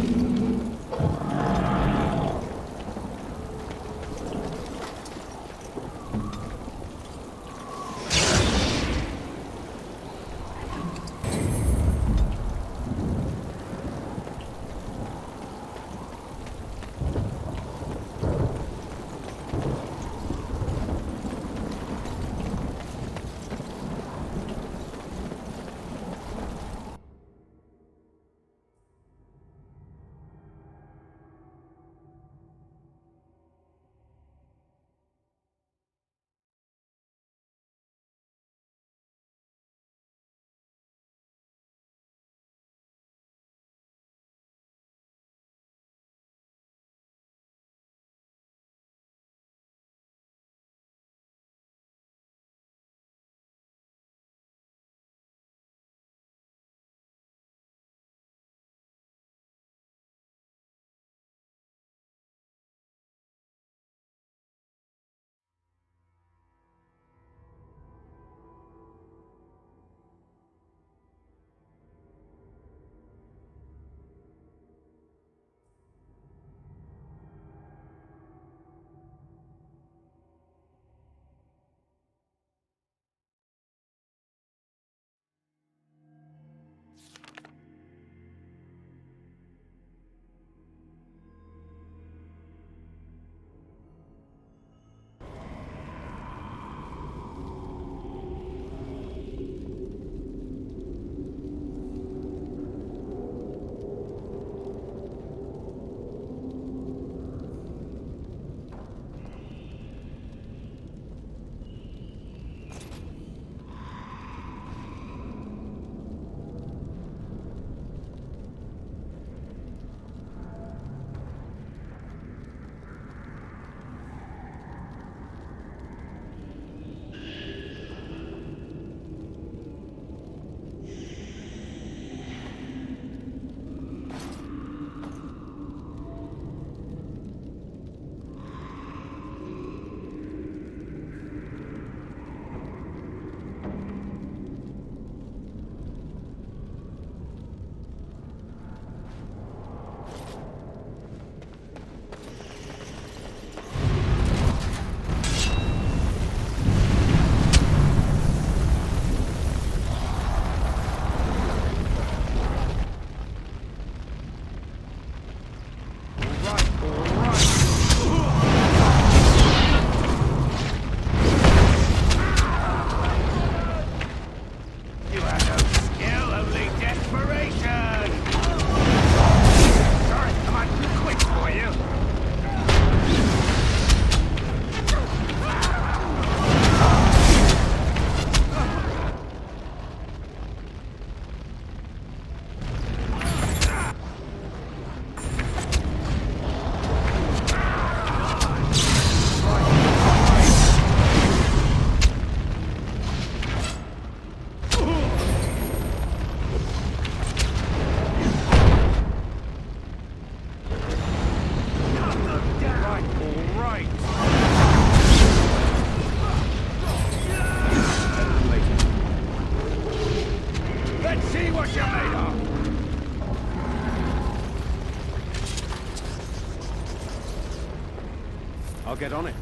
I'll get on it.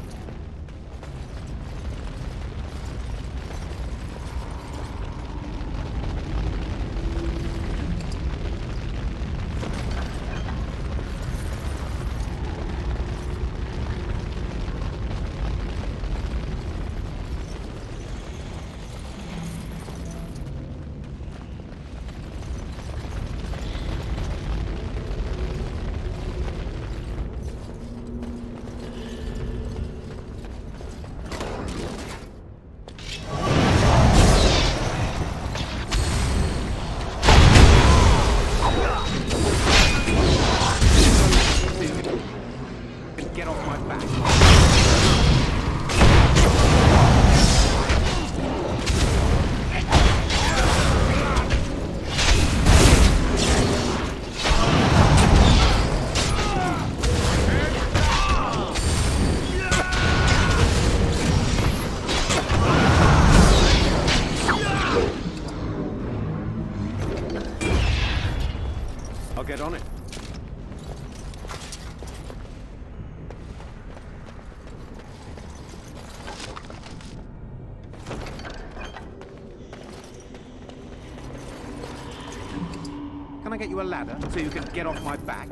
you a ladder so you can get off my back?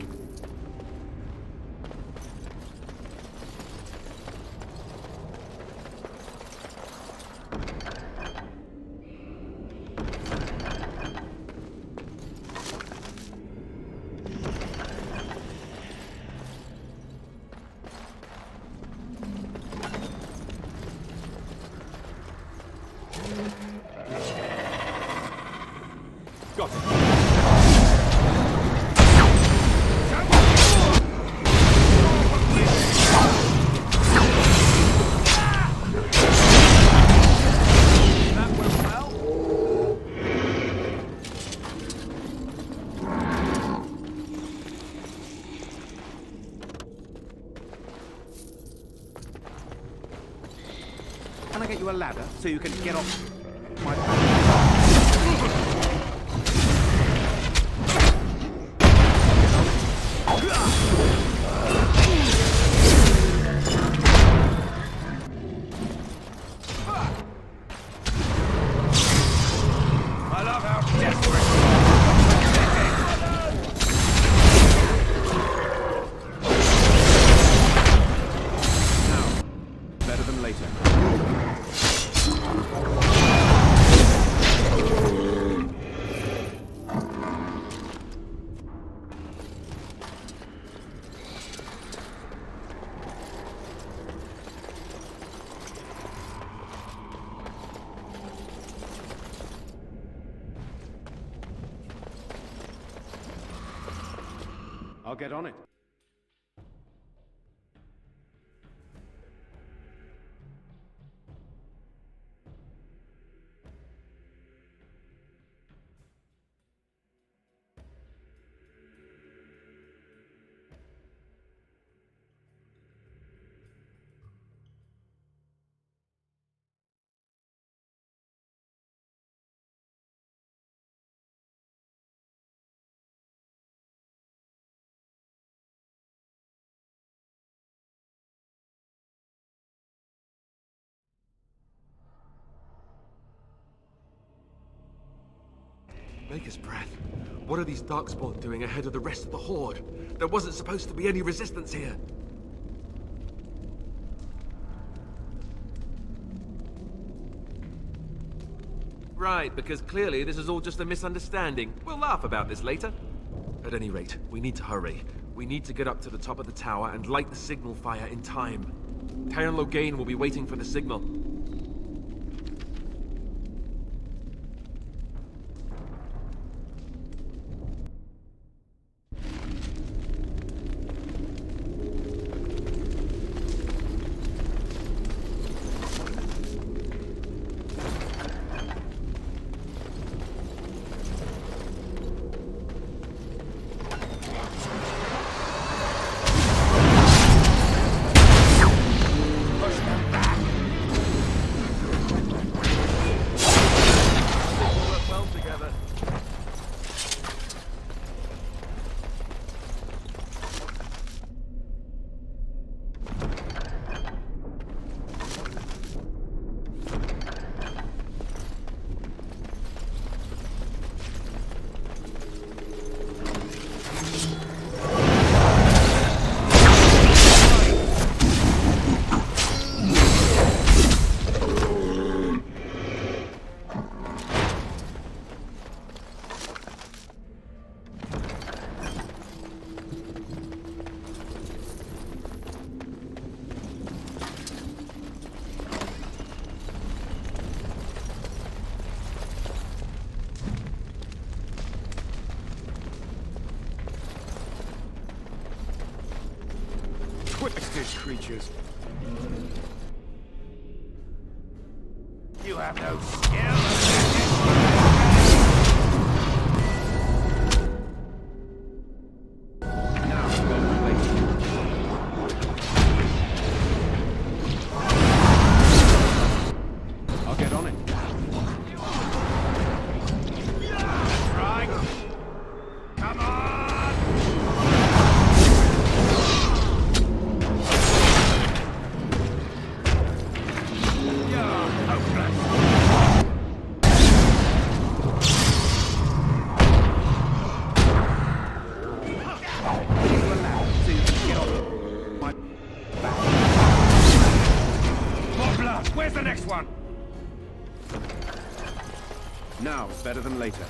Got it. Can I get you a ladder so you can get off my back? I love how desperate. Now, better than later. I'll get on it. Maker's breath. What are these Darkspawn doing ahead of the rest of the Horde? There wasn't supposed to be any resistance here. Right, because clearly this is all just a misunderstanding. We'll laugh about this later. At any rate, we need to hurry. We need to get up to the top of the tower and light the signal fire in time. Taron Loghain will be waiting for the signal. Twisted creatures. You have no skill. I'll get on it. Right. Come on! You're hopeless. one! Now is better than later.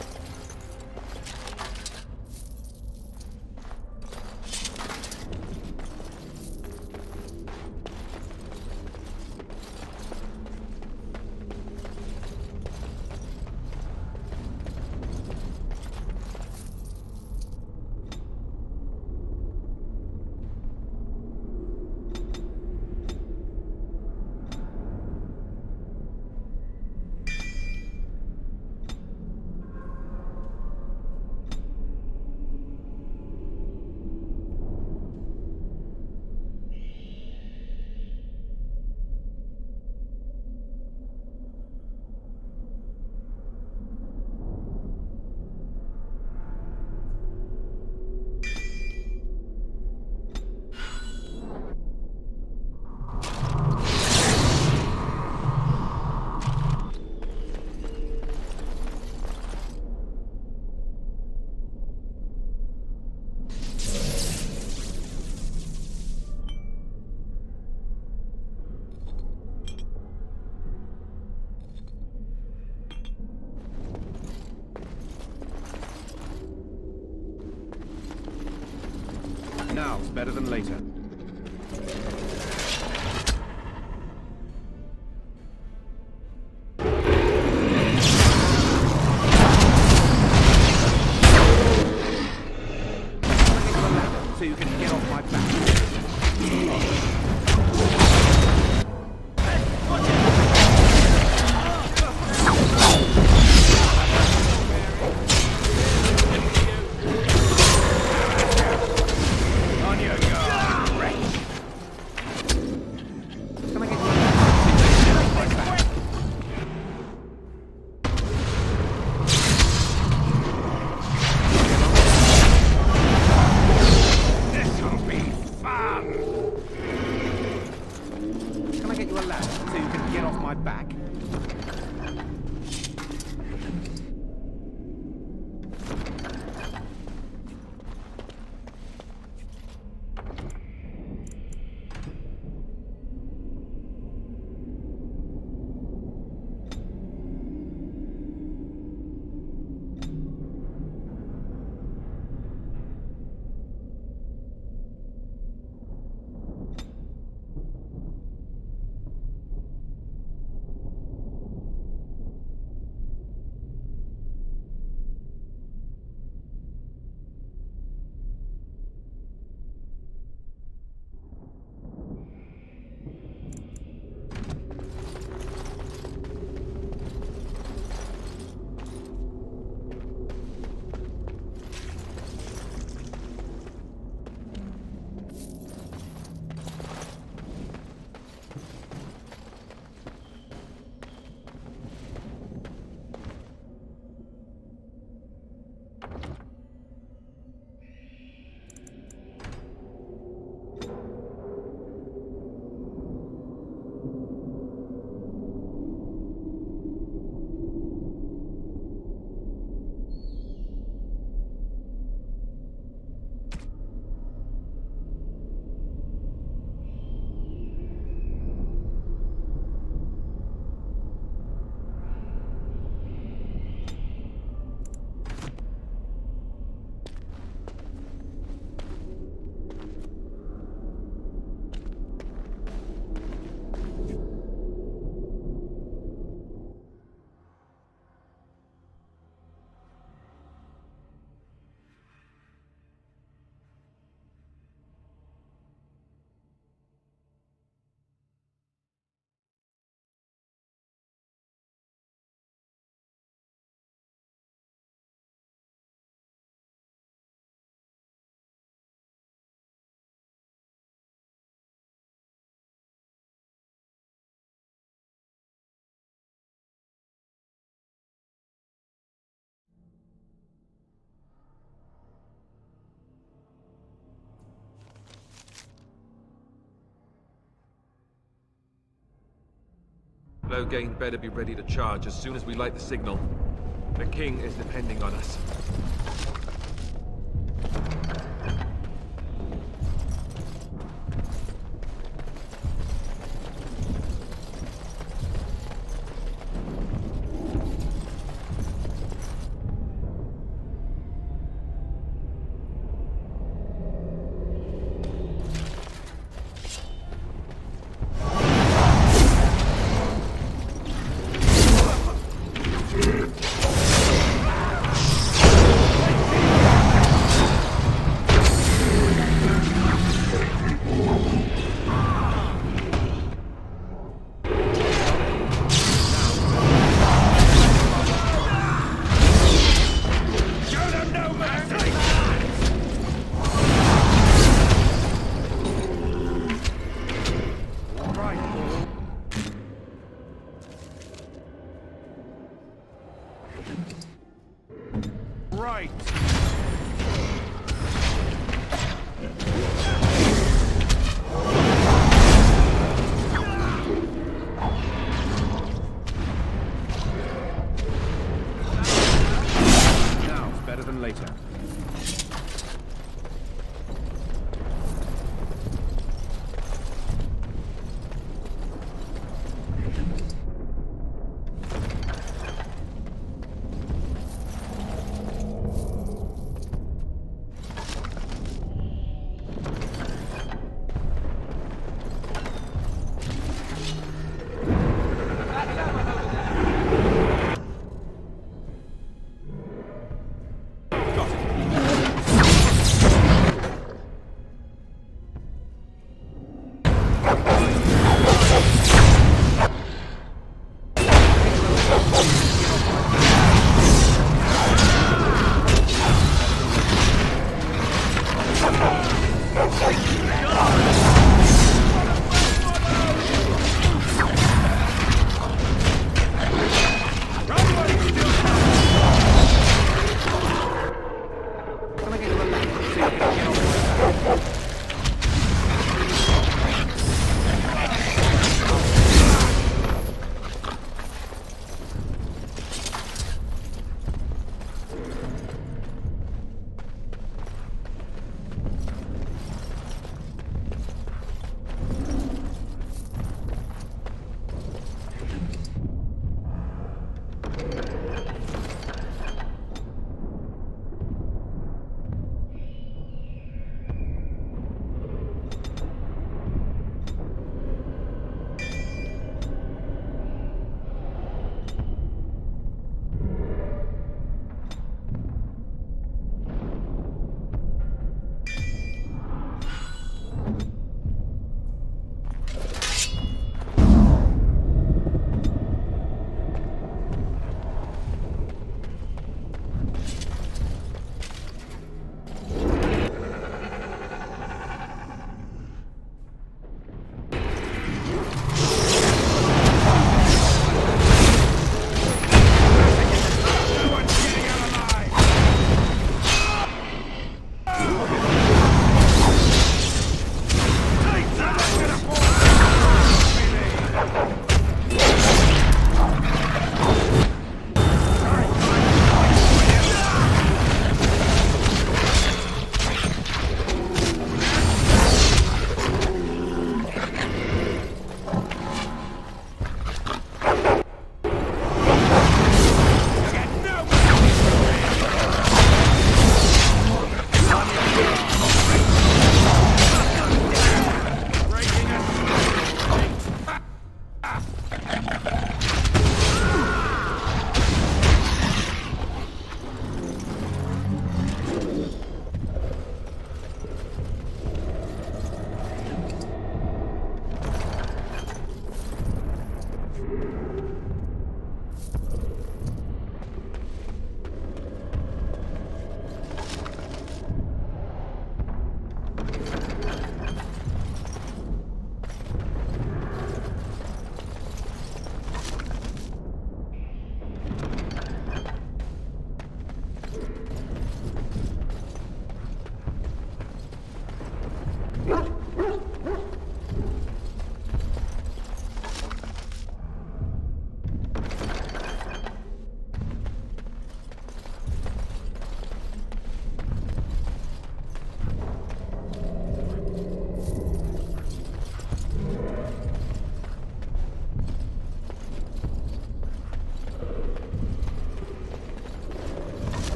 Now's better than later. So you can get off my back. Loghain better be ready to charge as soon as we light the signal. The king is depending on us.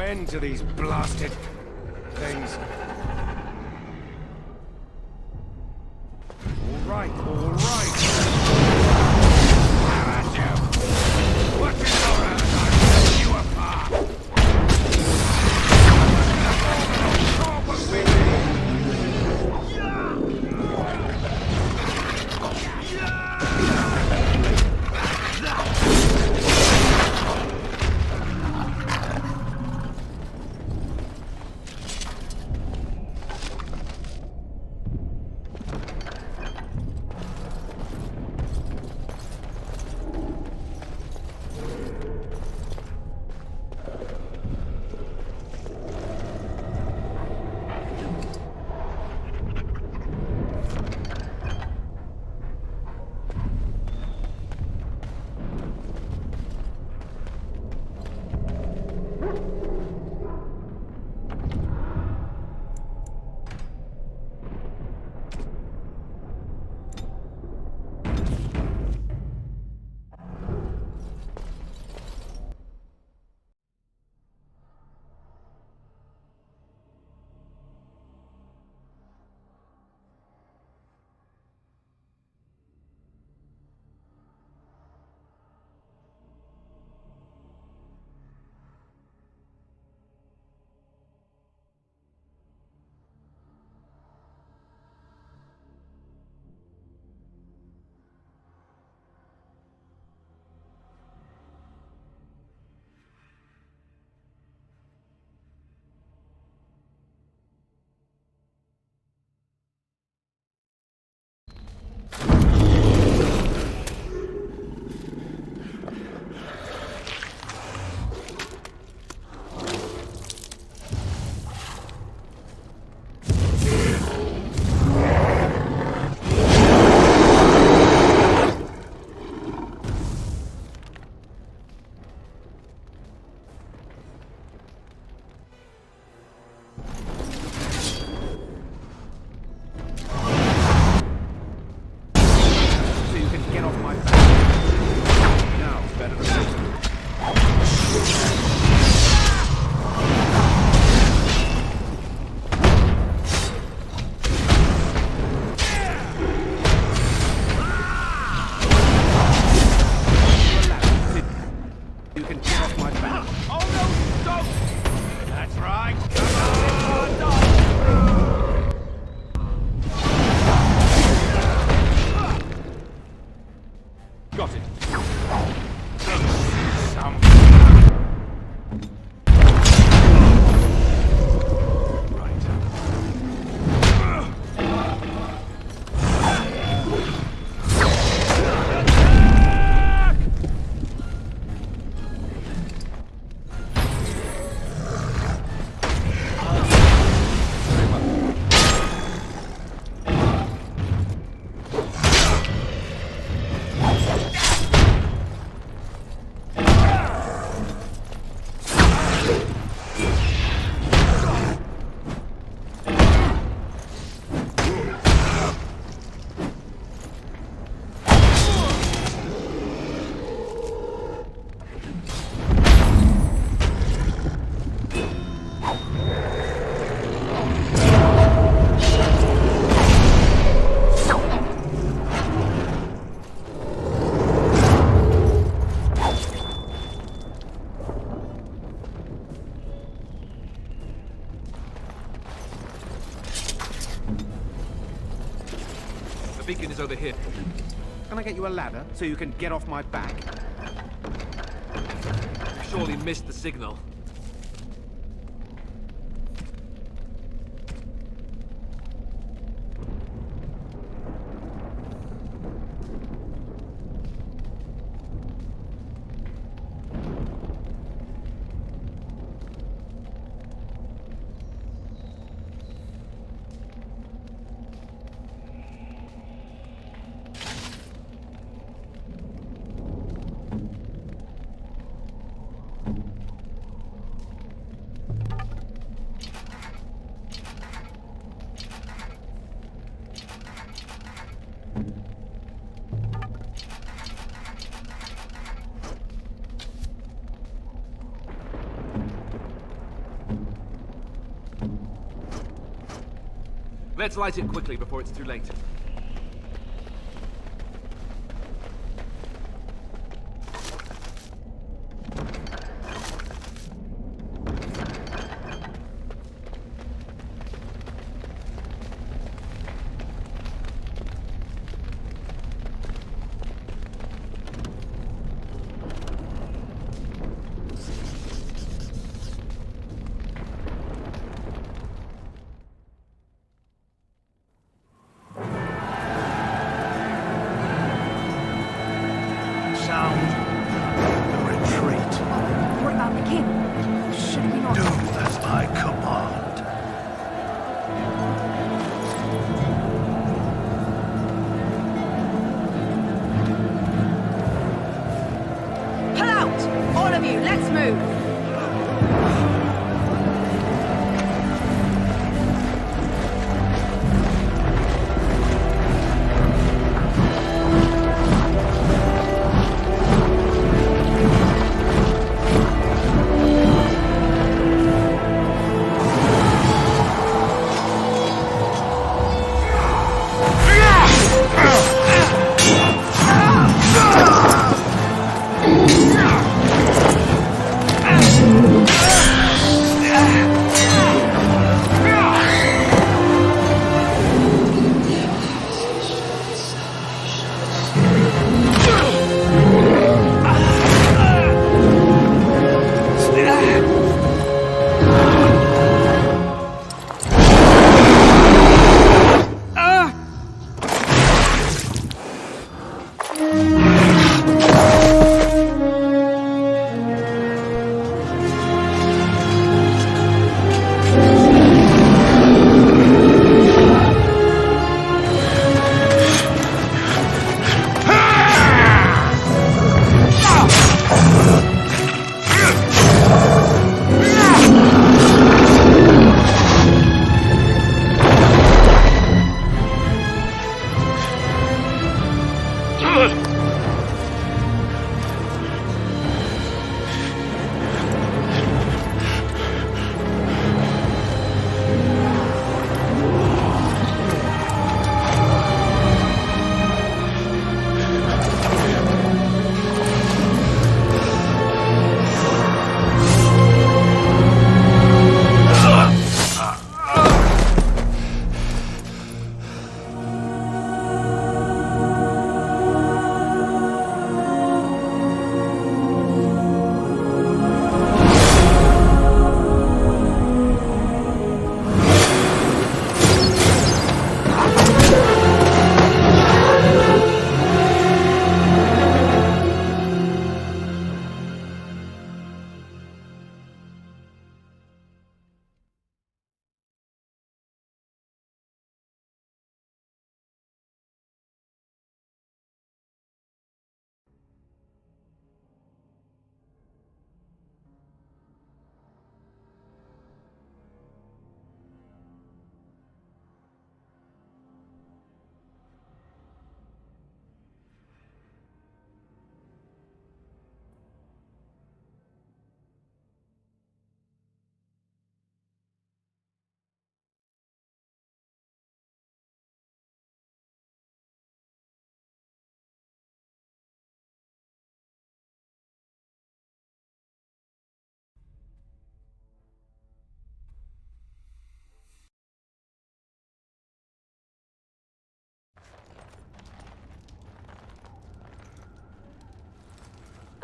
end to these blasted things. All right, all right. How at you? What is your answer? You apart. The beacon is over here. Can I get you a ladder so you can get off my back? You surely missed the signal. Let's light it quickly before it's too late.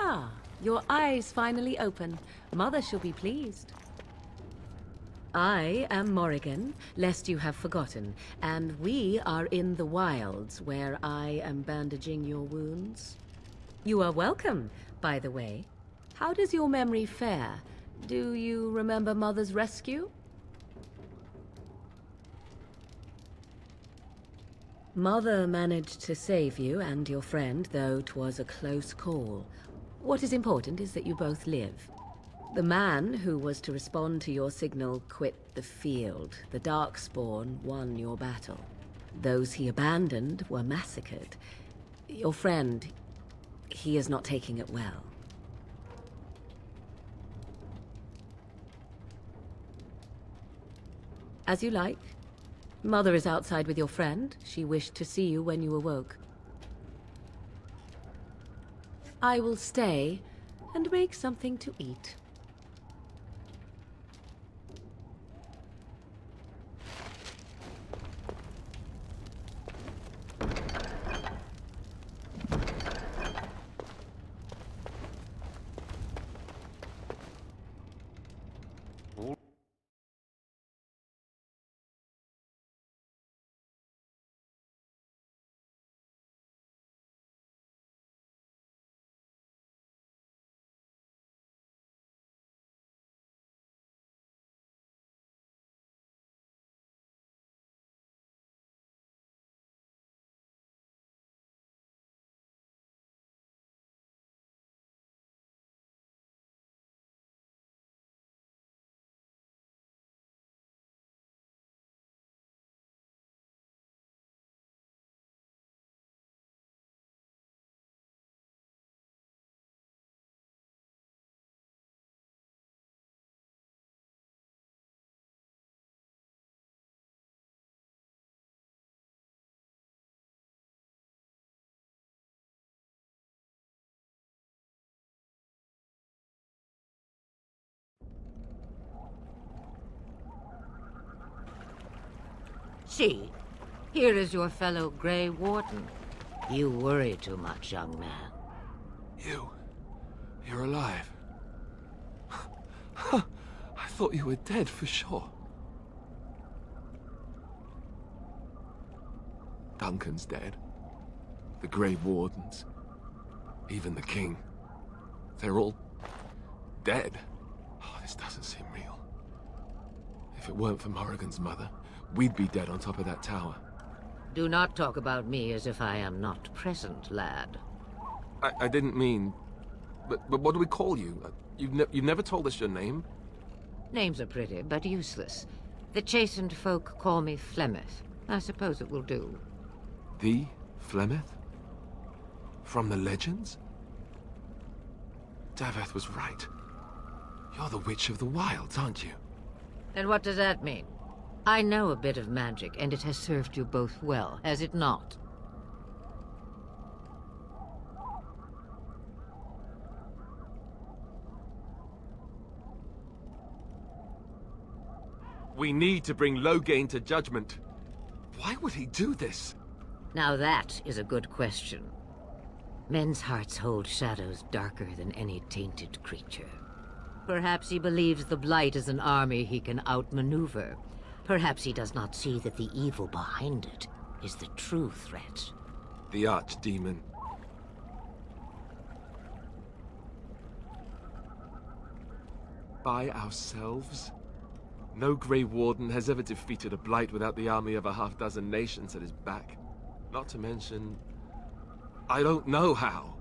Ah, your eyes finally open. Mother shall be pleased. I am Morrigan, lest you have forgotten, and we are in the wilds where I am bandaging your wounds. You are welcome, by the way. How does your memory fare? Do you remember Mother's rescue? Mother managed to save you and your friend, though 'twas a close call. What is important is that you both live. The man who was to respond to your signal quit the field. The Darkspawn won your battle. Those he abandoned were massacred. Your friend, he is not taking it well. As you like. Mother is outside with your friend. She wished to see you when you awoke. I will stay and make something to eat. See, here is your fellow Grey Warden. You worry too much, young man. You're alive. I thought you were dead for sure. Duncan's dead. The Grey Wardens. Even the King. They're all dead. Oh, this doesn't seem real. If it weren't for Morrigan's mother, we'd be dead on top of that tower. Do not talk about me as if I am not present, lad. I didn't mean... But what do we call you? You've never told us your name? Names are pretty, but useless. The chastened folk call me Flemeth. I suppose it will do. The Flemeth? From the legends? Daveth was right. You're the Witch of the Wilds, aren't you? And what does that mean? I know a bit of magic, and it has served you both well, has it not? We need to bring Loghain to judgment. Why would he do this? Now that is a good question. Men's hearts hold shadows darker than any tainted creature. Perhaps he believes the Blight is an army he can outmaneuver. Perhaps he does not see that the evil behind it is the true threat. The Archdemon. By ourselves? No Grey Warden has ever defeated a Blight without the army of a half-dozen nations at his back. Not to mention... I don't know how.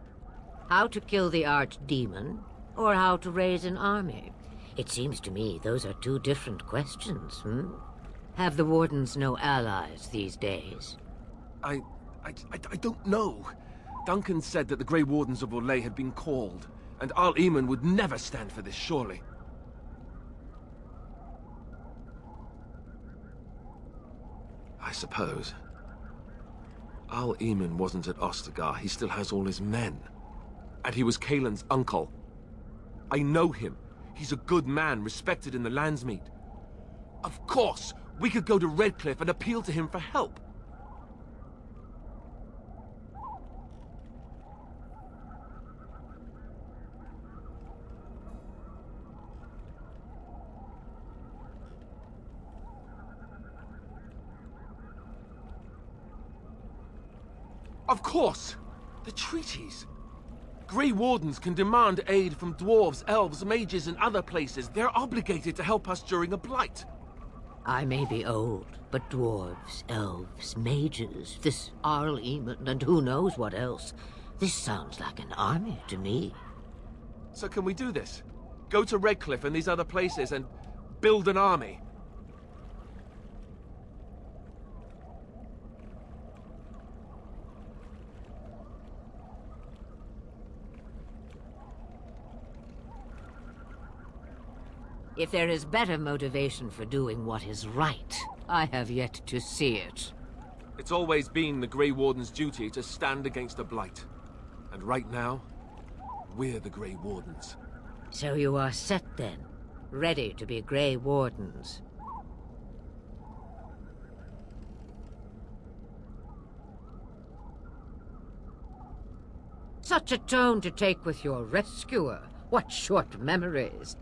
How to kill the Archdemon, or how to raise an army? It seems to me those are two different questions, Have the Wardens no allies these days? I don't know. Duncan said that the Grey Wardens of Orlais had been called, and Arl Eamon would never stand for this, surely. I suppose. Arl Eamon wasn't at Ostagar. He still has all his men. And he was Caelan's uncle. I know him. He's a good man, respected in the Landsmeet. Of course, we could go to Redcliffe and appeal to him for help. Of course! The treaties! Grey Wardens can demand aid from dwarves, elves, mages, and other places. They're obligated to help us during a blight. I may be old, but dwarves, elves, mages, this Arl Eamon, and who knows what else. This sounds like an army to me. So can we do this? Go to Redcliffe and these other places and build an army? If there is better motivation for doing what is right, I have yet to see it. It's always been the Grey Warden's duty to stand against the Blight. And right now, we're the Grey Wardens. So you are set then, ready to be Grey Wardens. Such a tone to take with your rescuer. What short memories.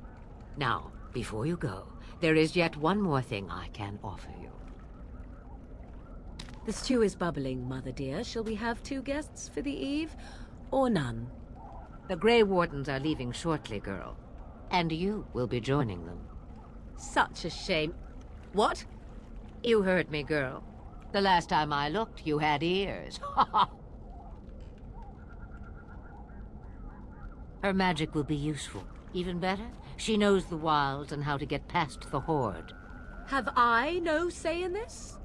Now, before you go, there is yet one more thing I can offer you. The stew is bubbling, Mother dear. Shall we have 2 guests for the eve, or none? The Grey Wardens are leaving shortly, girl. And you will be joining them. Such a shame. What? You heard me, girl. The last time I looked, you had ears. Her magic will be useful. Even better, she knows the wilds and how to get past the Horde. Have I no say in this?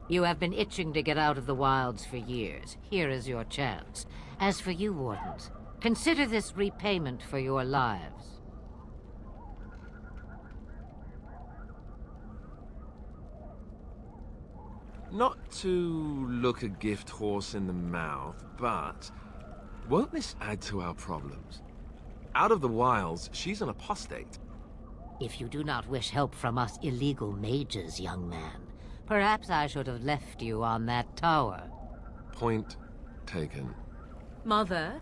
You have been itching to get out of the wilds for years. Here is your chance. As for you, Wardens, consider this repayment for your lives. Not to look a gift horse in the mouth, but won't this add to our problems? Out of the wilds, she's an apostate. If you do not wish help from us illegal mages, young man, perhaps I should have left you on that tower. Point taken. Mother,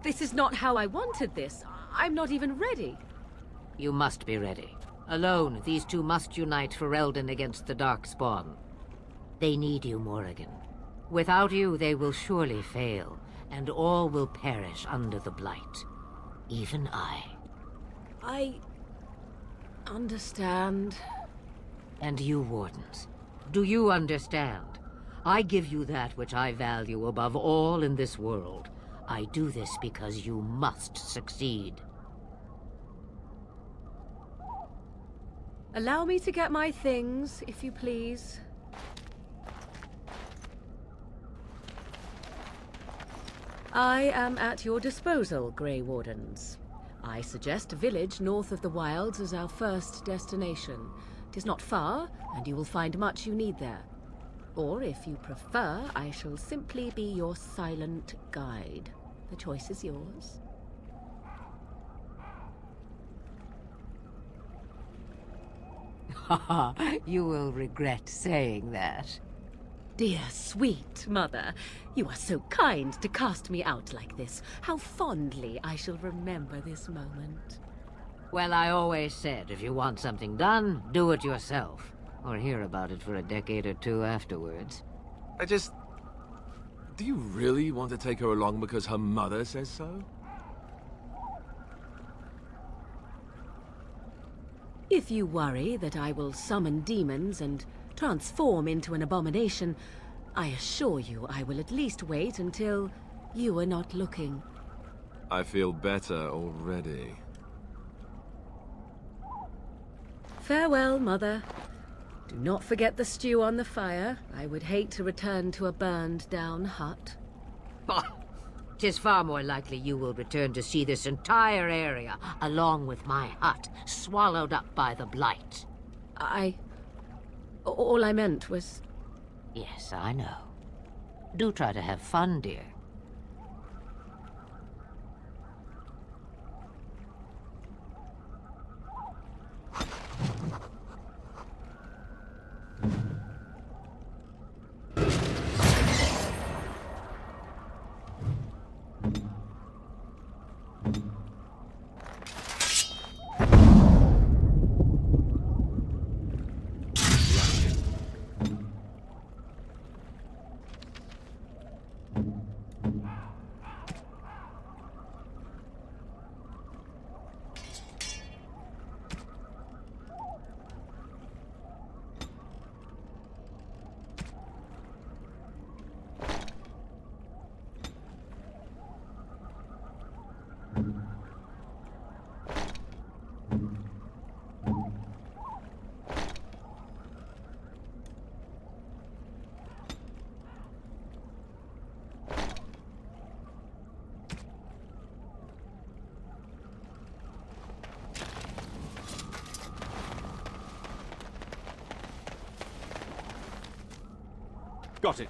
this is not how I wanted this. I'm not even ready. You must be ready. Alone, these two must unite for Eldon against the Darkspawn. They need you, Morrigan. Without you, they will surely fail, and all will perish under the Blight. Even I. I understand. And you, Wardens, do you understand? I give you that which I value above all in this world. I do this because you must succeed. Allow me to get my things, if you please. I am at your disposal, Grey Wardens. I suggest a village north of the wilds as our first destination. It is not far, and you will find much you need there. Or, if you prefer, I shall simply be your silent guide. The choice is yours. Haha, you will regret saying that. Dear, sweet mother, you are so kind to cast me out like this. How fondly I shall remember this moment. Well, I always said, if you want something done, do it yourself. Or hear about it for a decade or two afterwards. Do you really want to take her along because her mother says so? If you worry that I will summon demons and transform into an abomination, I assure you I will at least wait until you are not looking. I feel better already. Farewell, Mother. Do not forget the stew on the fire. I would hate to return to a burned-down hut. Bah! 'Tis far more likely you will return to see this entire area, along with my hut, swallowed up by the Blight. All I meant was... Yes, I know. Do try to have fun, dear. Got it.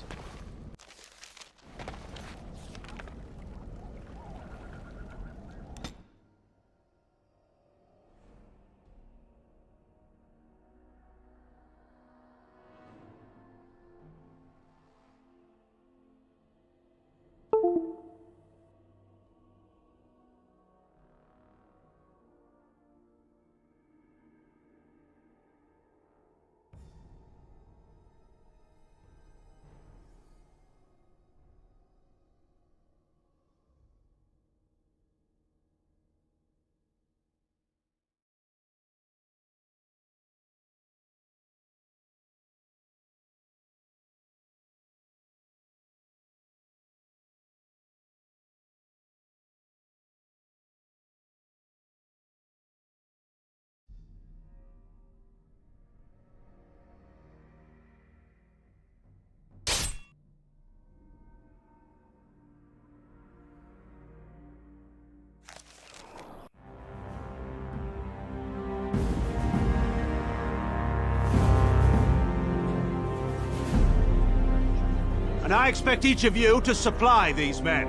And I expect each of you to supply these men.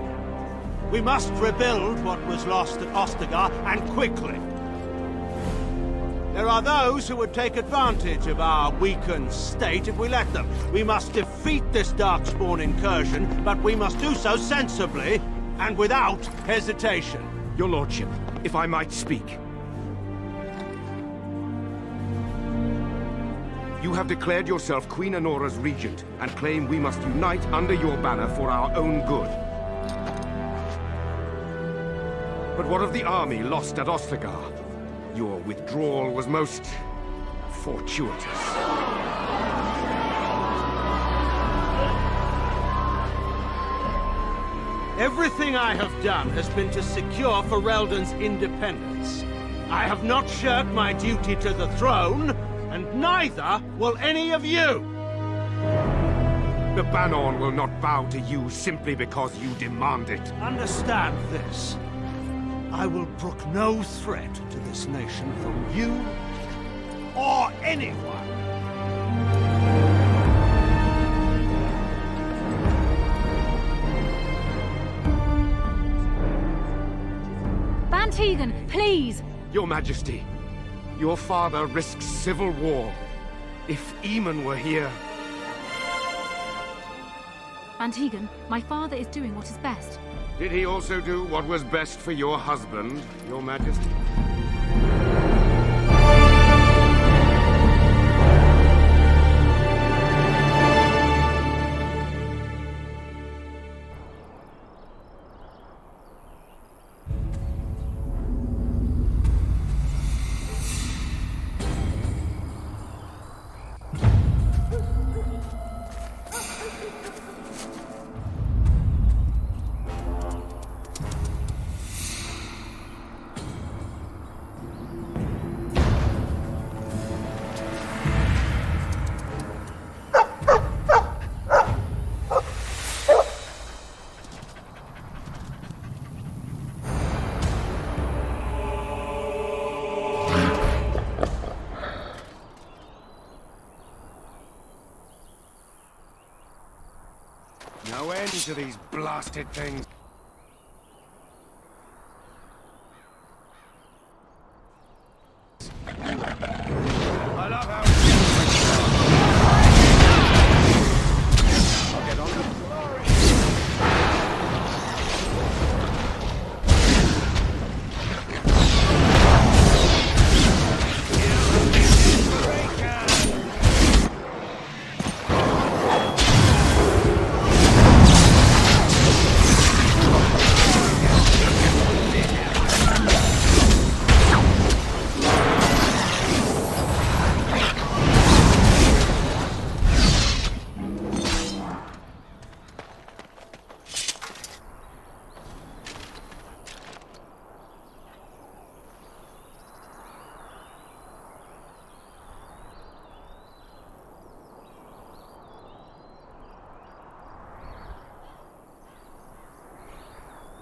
We must rebuild what was lost at Ostagar, and quickly. There are those who would take advantage of our weakened state if we let them. We must defeat this Darkspawn incursion, but we must do so sensibly and without hesitation. Your Lordship, if I might speak. You have declared yourself Queen Honora's regent, and claim we must unite under your banner for our own good. But what of the army lost at Ostagar? Your withdrawal was most fortuitous. Everything I have done has been to secure Ferelden's independence. I have not shirked my duty to the throne, and neither will any of you! The Banon will not bow to you simply because you demand it. Understand this. I will brook no threat to this nation from you or anyone. Van Tegan, please! Your Majesty, your father risks civil war. If Eamon were here... Van Tegan, my father is doing what is best. Did he also do what was best for your husband, Your Majesty? No end to these blasted things. I love how... I'll get on to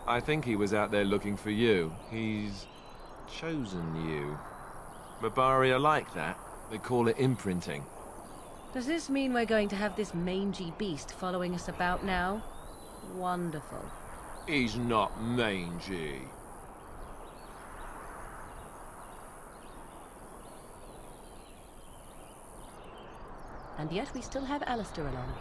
I think he was out there looking for you. He's chosen you. Mabari are like that. They call it imprinting. Does this mean we're going to have this mangy beast following us about now? Wonderful. He's not mangy. And yet we still have Alistair along.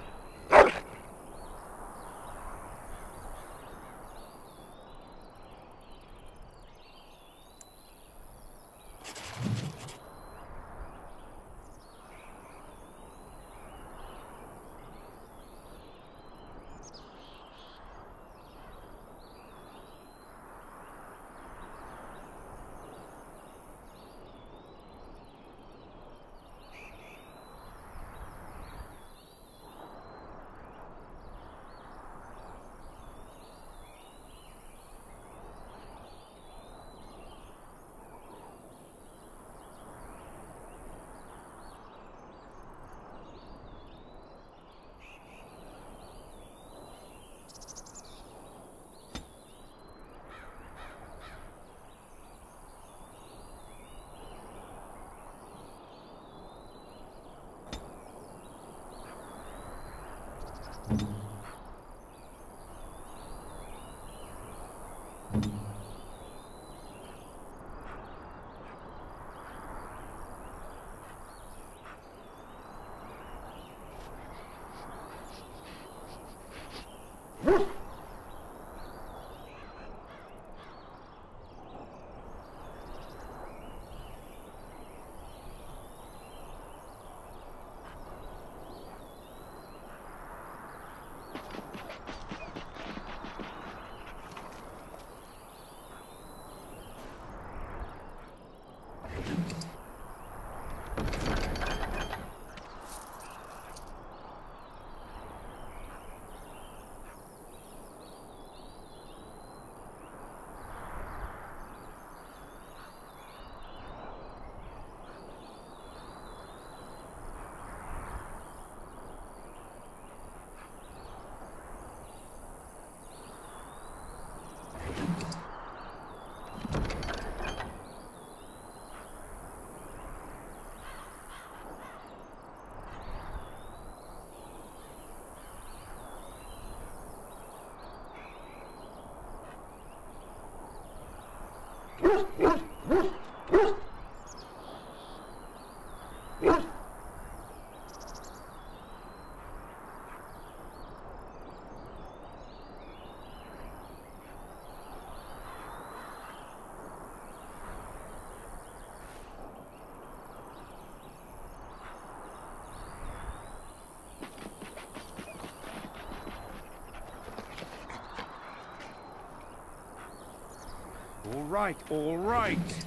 All right, all right.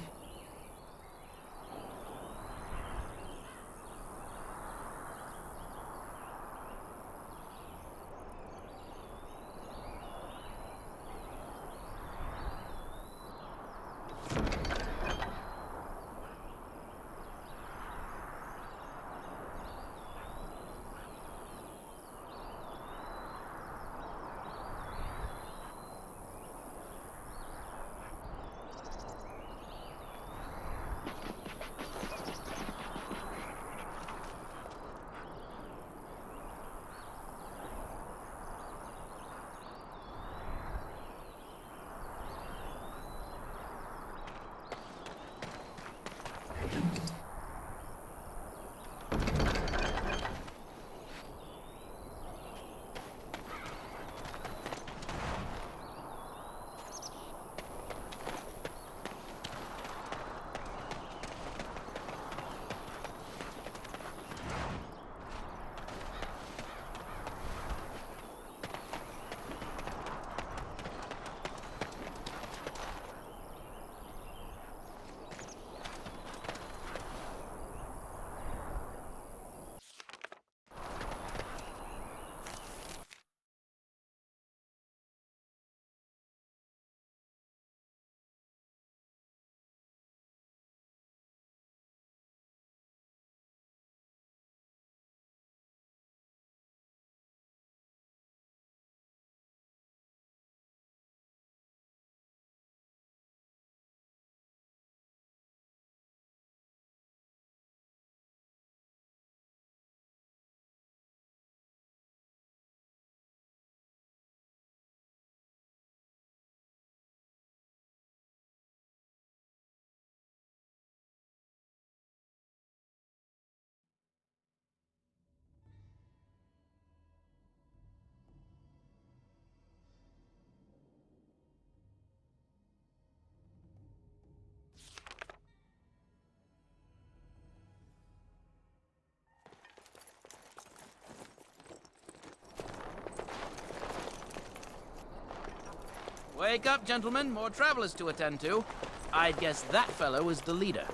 Wake up, gentlemen. More travelers to attend to. I'd guess that fellow is the leader.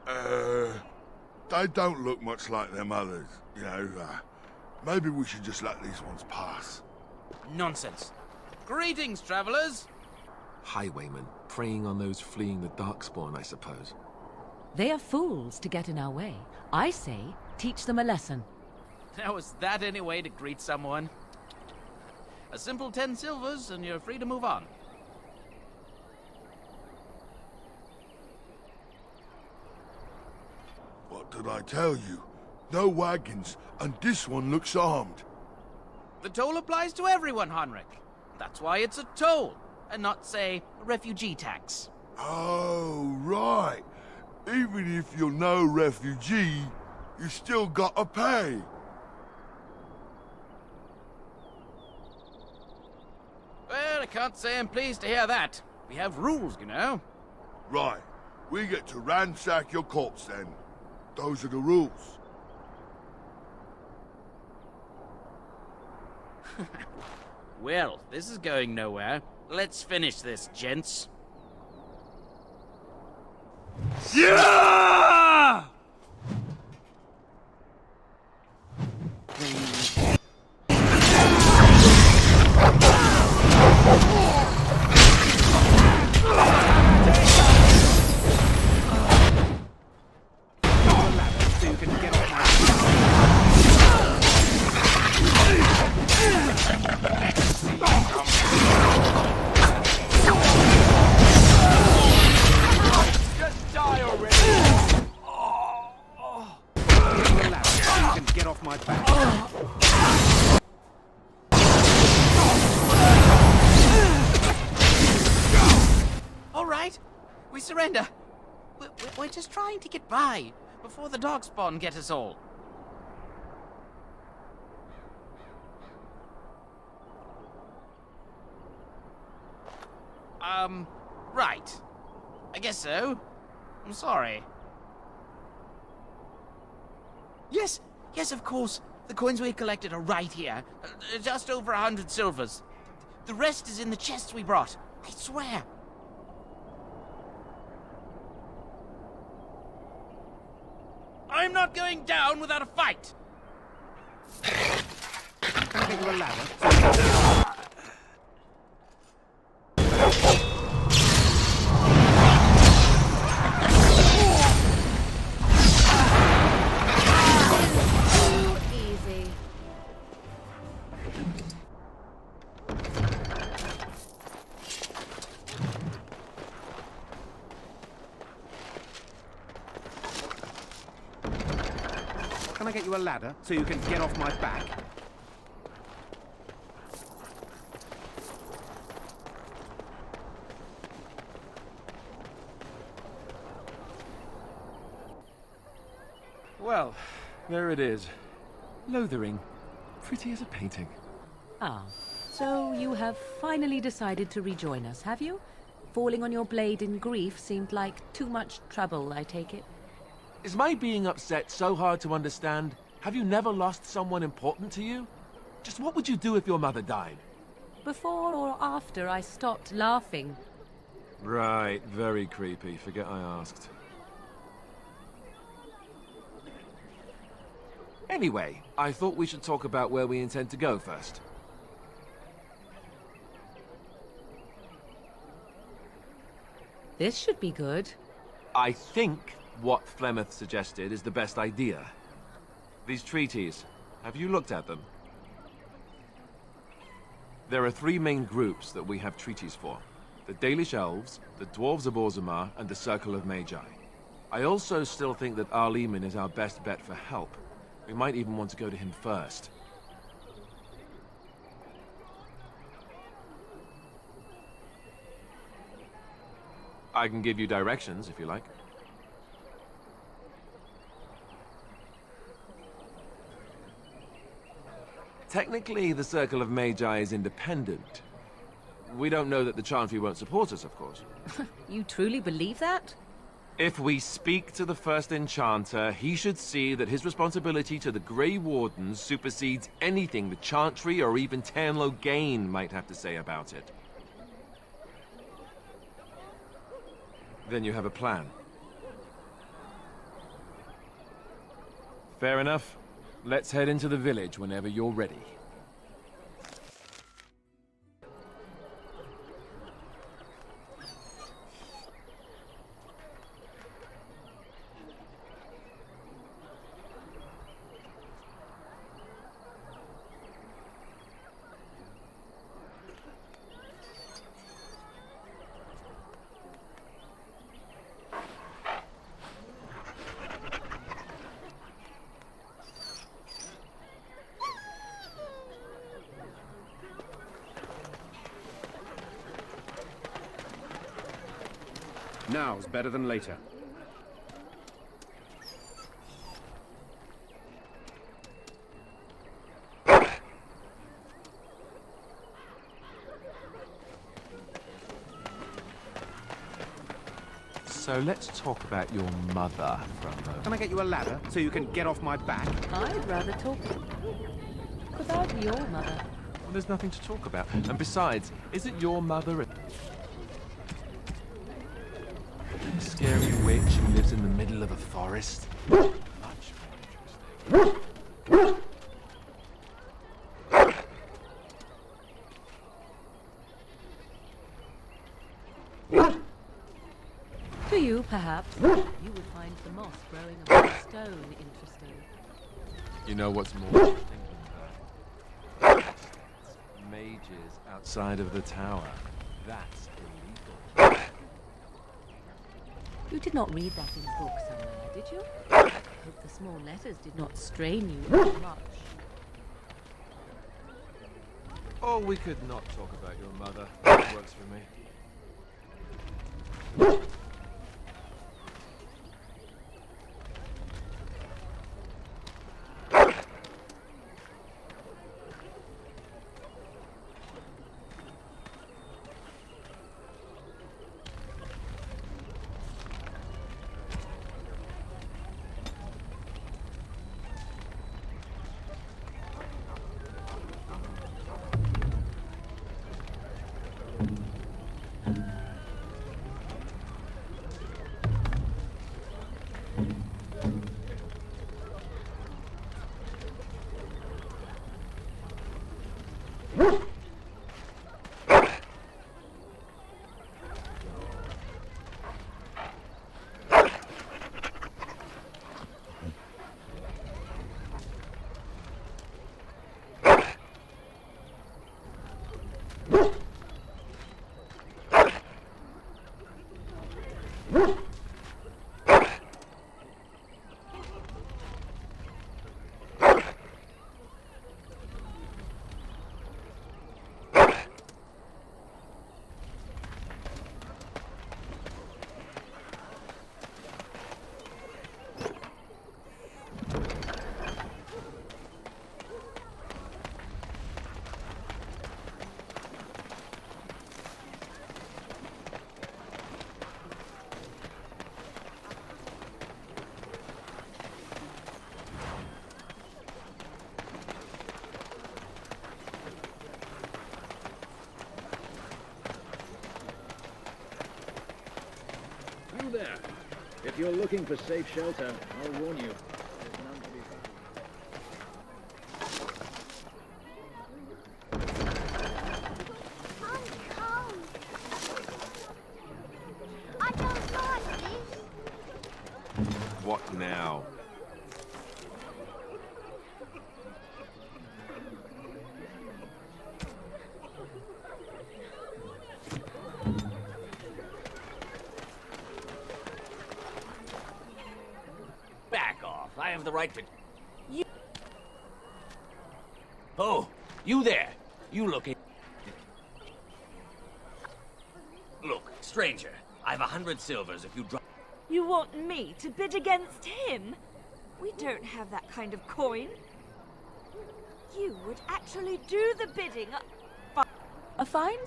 They don't look much like them others, you know. Maybe we should just let these ones pass. Nonsense. Greetings, travelers. Highwaymen, preying on those fleeing the Darkspawn, I suppose. They are fools to get in our way. I say, teach them a lesson. Now, is that any way to greet someone? A simple 10 silvers, and you're free to move on. What did I tell you? No wagons, and this one looks armed. The toll applies to everyone, Heinrich. That's why it's a toll, and not, say, a refugee tax. Oh, right. Even if you're no refugee, you still gotta pay. Well, I can't say I'm pleased to hear that. We have rules, you know. Right. We get to ransack your corpse then. Those are the rules. Well, this is going nowhere. Let's finish this, gents. Yeah! Surrender. We're just trying to get by before the Darkspawn get us all. Right. I guess so. I'm sorry. Yes, of course. The coins we collected are right here. Just over 100 silvers. The rest is in the chests we brought. I swear. I'm not going down without a fight! Can I get you a ladder? Easy. Can I get you a ladder so you can get off my back? Well, there it is. Lothering. Pretty as a painting. Ah, so you have finally decided to rejoin us, have you? Falling on your blade in grief seemed like too much trouble, I take it. Is my being upset so hard to understand? Have you never lost someone important to you? Just what would you do if your mother died? Before or after I stopped laughing? Right, very creepy. Forget I asked. Anyway, I thought we should talk about where we intend to go first. This should be good. I think what Flemeth suggested is the best idea. These treaties, have you looked at them? There are three main groups that we have treaties for. The Dalish Elves, the Dwarves of Orzammar, and the Circle of Magi. I also still think that Arliman is our best bet for help. We might even want to go to him first. I can give you directions, if you like. Technically, the Circle of Magi is independent. We don't know that the Chantry won't support us, of course. You truly believe that? If we speak to the first Enchanter, he should see that his responsibility to the Grey Wardens supersedes anything the Chantry or even Tanlo Gain might have to say about it. Then you have a plan. Fair enough. Let's head into the village whenever you're ready. Now's better than later. So let's talk about your mother for a moment. Can I get you a ladder so you can get off my back? I'd rather talk about your mother. Well, there's nothing to talk about. And besides, isn't your mother a scary witch who lives in the middle of a forest? Much more interesting. To you, perhaps, you would find the moss growing above a stone interesting. You know what's more interesting than that? Mages outside of the tower. That's illegal. You did not read that in a book somewhere, did you? I hope the small letters did not strain you too much. Or we could not talk about your mother. That works for me. There. If you're looking for safe shelter, I'll warn you. There's none to be found. I don't like this. What now? I have the right to... You... Oh, you there. You looking... Look, stranger, I've 100 silvers if you drop... You want me to bid against him? We don't have that kind of coin. You would actually do the bidding. A fine?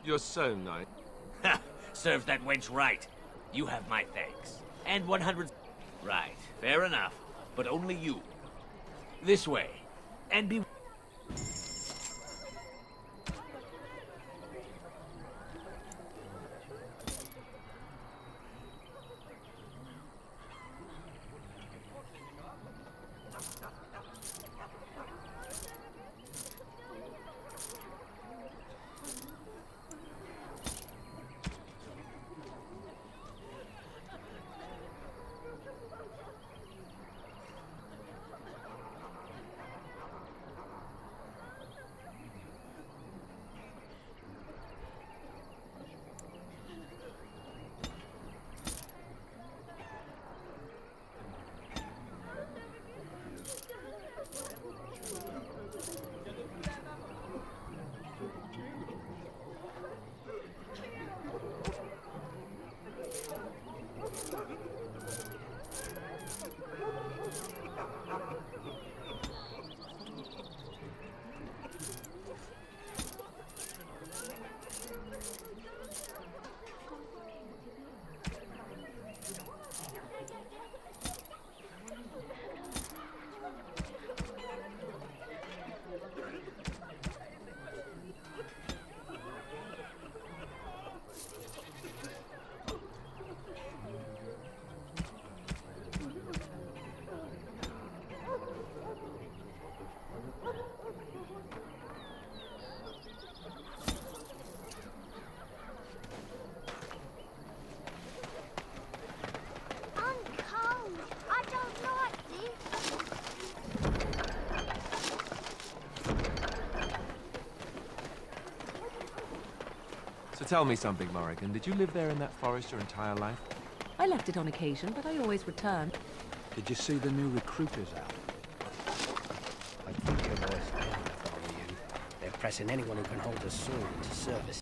You're so nice. Ha! Serves that wench right. You have my thanks. And 100... Right, fair enough. But only you. This way. And be... So tell me something, Morrigan. Did you live there in that forest your entire life? I left it on occasion, but I always returned. Did you see the new recruiters out? I think your voice down if I were you. They're pressing anyone who can hold a sword into service.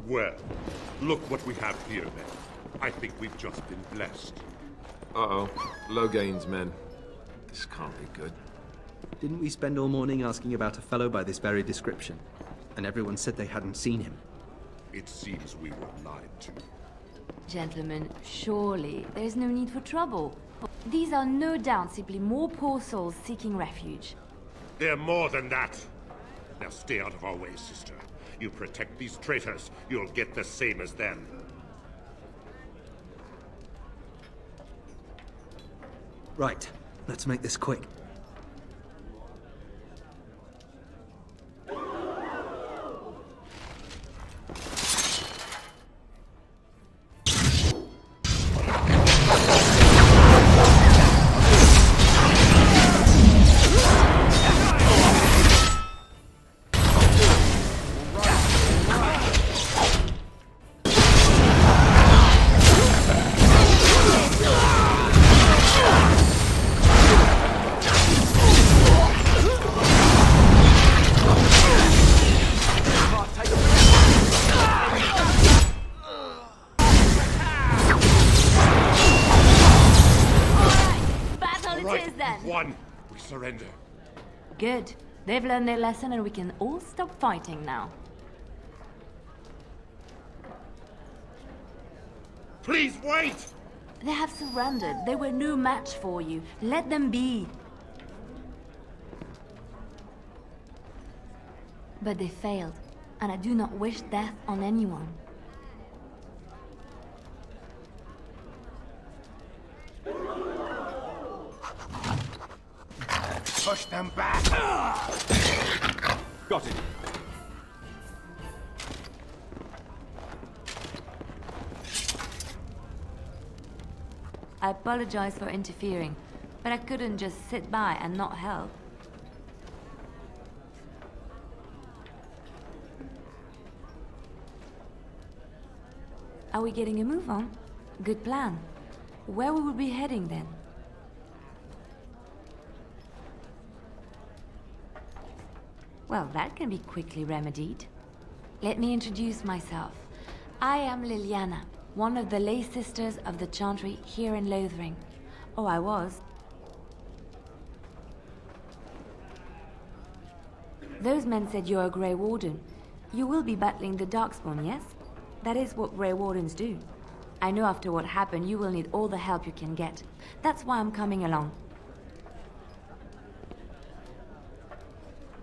Well, look what we have here, then. I think we've just been blessed. Uh-oh. Logain's men. This can't be good. Didn't we spend all morning asking about a fellow by this very description? And everyone said they hadn't seen him. It seems we were lied to. Gentlemen, surely there's no need for trouble. These are no doubt simply more poor souls seeking refuge. They're more than that. Now stay out of our way, sister. You protect these traitors, you'll get the same as them. Right, let's make this quick. Surrender. Good. They've learned their lesson and we can all stop fighting now. Please wait! They have surrendered. They were no match for you. Let them be. But they failed, and I do not wish death on anyone. Push them back! Got it. I apologize for interfering, but I couldn't just sit by and not help. Are we getting a move on? Good plan. Where will we be heading then? Well, that can be quickly remedied. Let me introduce myself. I am Liliana, one of the lay sisters of the Chantry here in Lothering. Oh, I was. Those men said you're a Grey Warden. You will be battling the Darkspawn, yes? That is what Grey Wardens do. I know after what happened, you will need all the help you can get. That's why I'm coming along.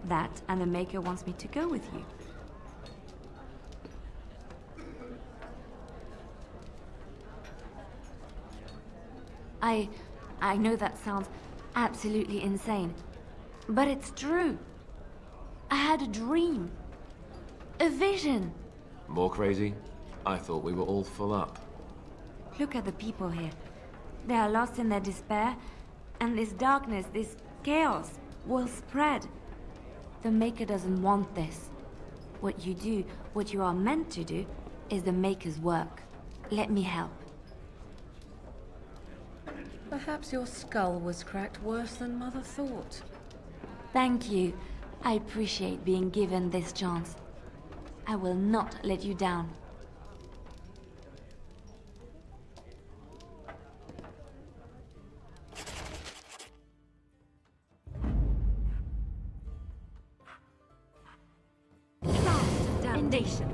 That, and the Maker wants me to go with you. I know that sounds absolutely insane, but it's true. I had a dream. A vision. More crazy? I thought we were all full up. Look at the people here. They are lost in their despair, and this darkness, this chaos, will spread. The Maker doesn't want this. What you do, what you are meant to do, is the Maker's work. Let me help. Perhaps your skull was cracked worse than Mother thought. Thank you. I appreciate being given this chance. I will not let you down. recommendation.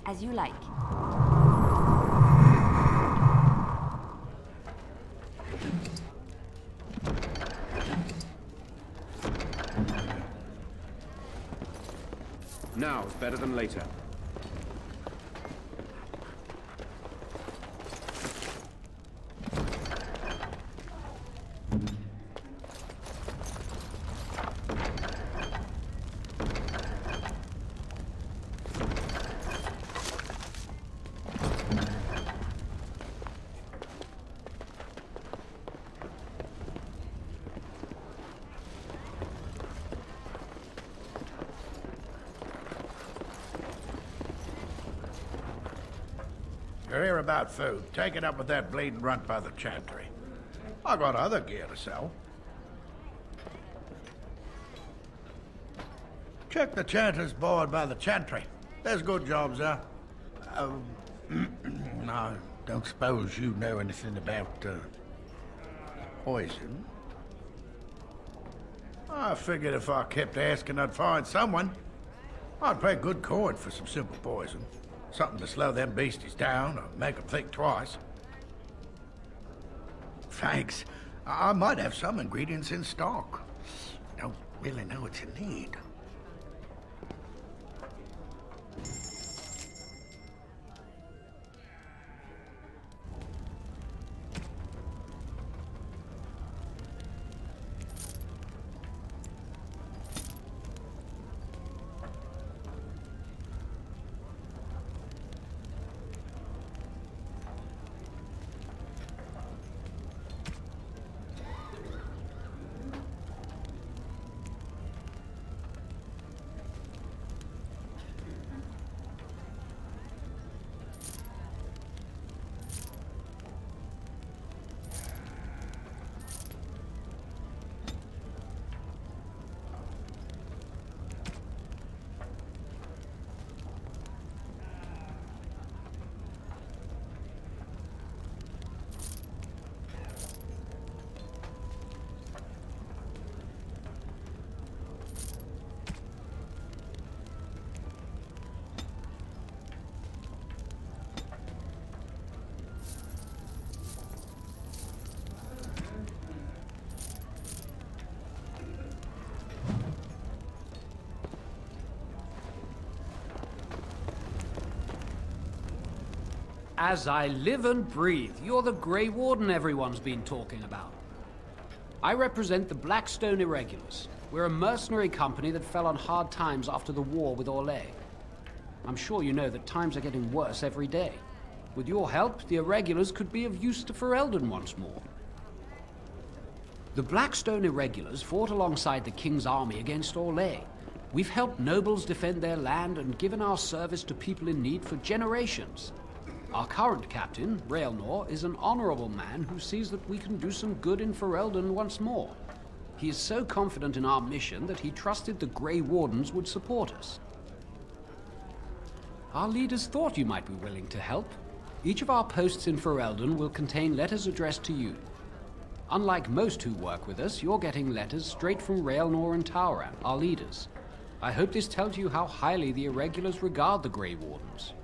As you like. Now is better than later. You're here about food. Take it up with that bleeding runt by the chantry. I got other gear to sell. Check the chanter's board by the chantry. There's good jobs there. I don't suppose you know anything about poison. I figured if I kept asking, I'd find someone. I'd pay good coin for some simple poison. Something to slow them beasties down or make them think twice. Thanks. I might have some ingredients in stock. Don't really know what you need. As I live and breathe, you're the Grey Warden everyone's been talking about. I represent the Blackstone Irregulars. We're a mercenary company that fell on hard times after the war with Orlais. I'm sure you know that times are getting worse every day. With your help, the Irregulars could be of use to Ferelden once more. The Blackstone Irregulars fought alongside the King's army against Orlais. We've helped nobles defend their land and given our service to people in need for generations. Our current captain, Raelnor, is an honorable man who sees that we can do some good in Ferelden once more. He is so confident in our mission that he trusted the Grey Wardens would support us. Our leaders thought you might be willing to help. Each of our posts in Ferelden will contain letters addressed to you. Unlike most who work with us, you're getting letters straight from Raelnor and Tauran, our leaders. I hope this tells you how highly the Irregulars regard the Grey Wardens.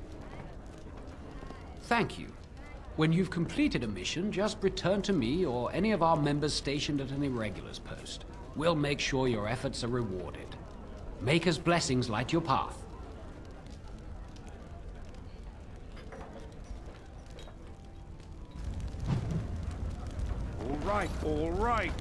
Thank you. When you've completed a mission, just return to me or any of our members stationed at an Irregulars post. We'll make sure your efforts are rewarded. Maker's blessings light your path. right, all right.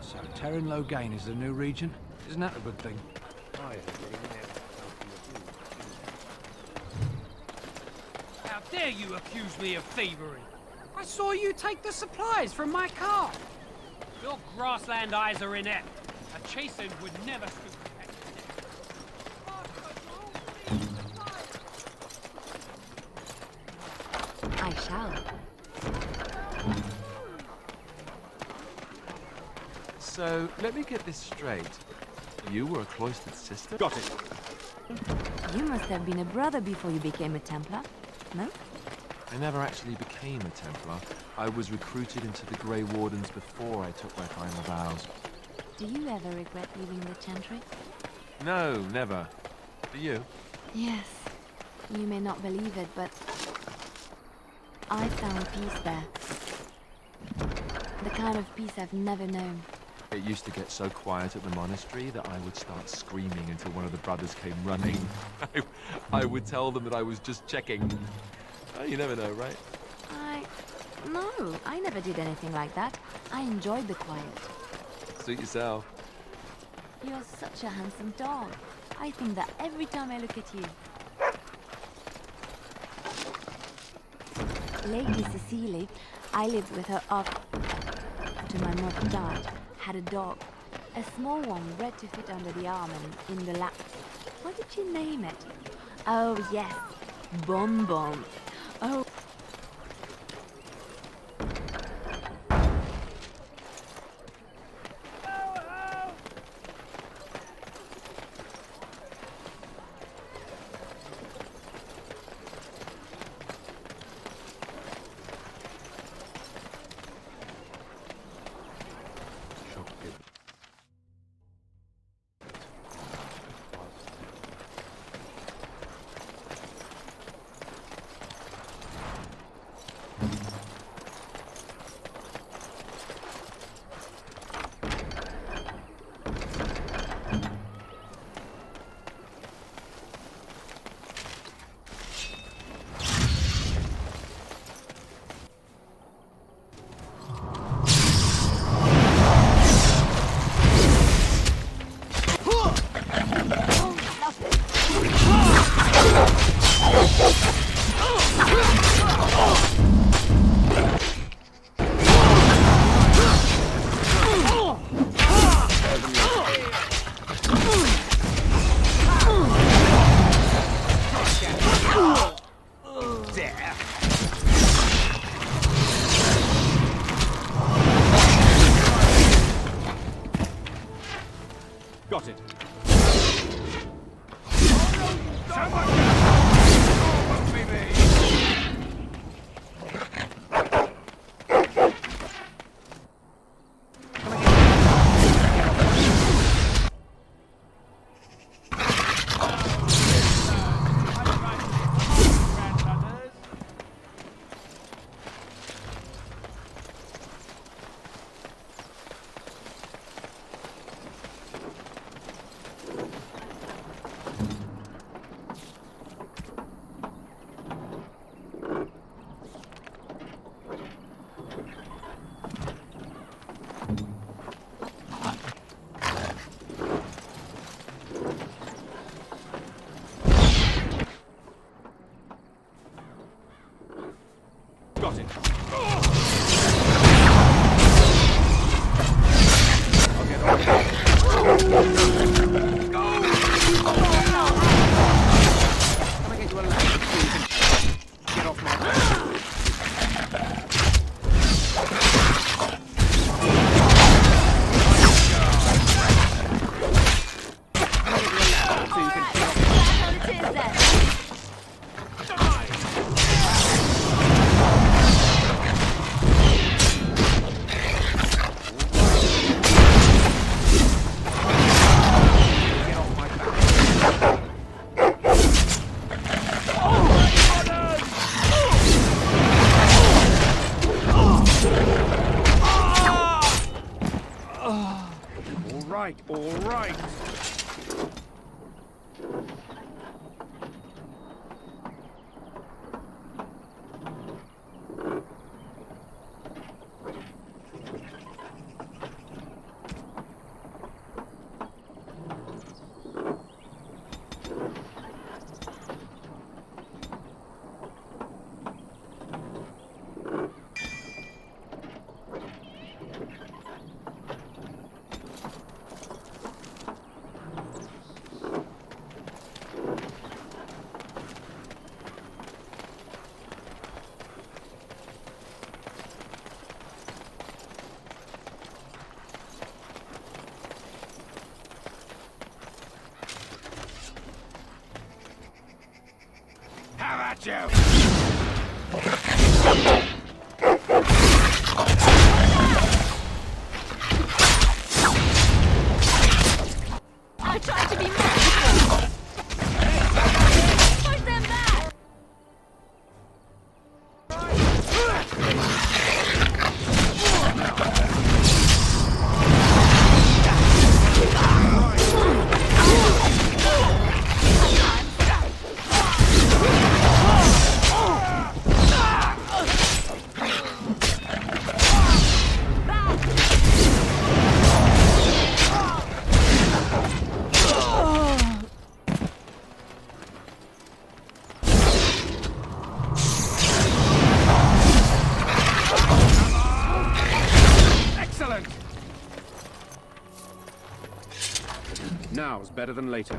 So Terran Logain is the new region? Isn't that a good thing? How dare you accuse me of thievery? I saw you take the supplies from my car. Your grassland eyes are inept. A chastened would never stoop to that. I shall. So, let me get this straight. You were a cloistered sister? Got it. You must have been a brother before you became a Templar, no? I never actually became a Templar. I was recruited into the Grey Wardens before I took my final vows. Do you ever regret leaving the Chantry? No, never. Do you? Yes. You may not believe it, but I found peace there. The kind of peace I've never known. It used to get so quiet at the monastery that I would start screaming until one of the brothers came running. I would tell them that I was just checking. Oh, you never know, right? No, I never did anything like that. I enjoyed the quiet. Suit yourself. You're such a handsome dog. I think that every time I look at you. Lady Cecily, I lived with her after my mother died. Had a dog. A small one bred to fit under the arm and in the lap. What did you name it? Oh, yes. Bon Bon. Oh. Got it. right, all right. How about you? I tried to be merciful. Put them back. Excellent! Now's better than later.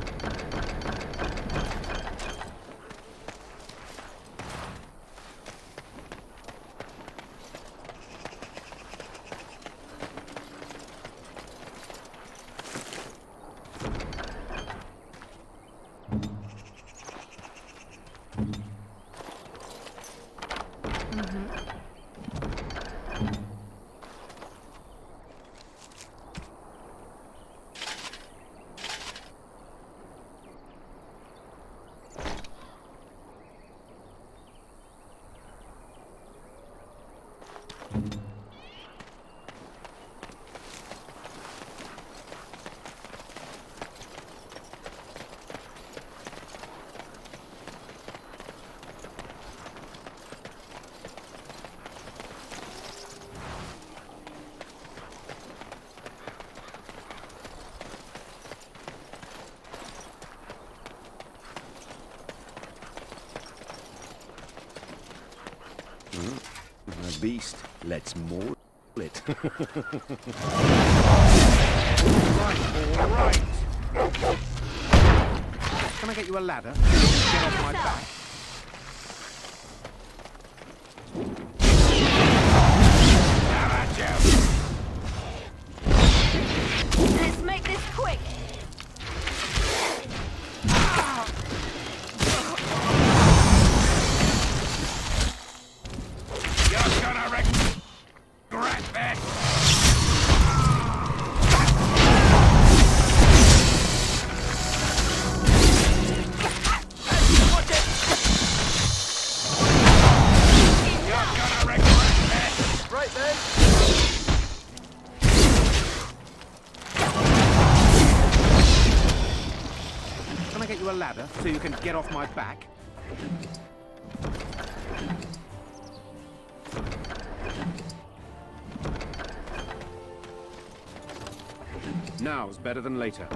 The beast lets maul it. All right. Can I get you a ladder? Get off my back. Let's make this quick. You're gonna regret this! You're gonna regret this! Right then. Can I get you a ladder so you can get off my back? Now's better than later.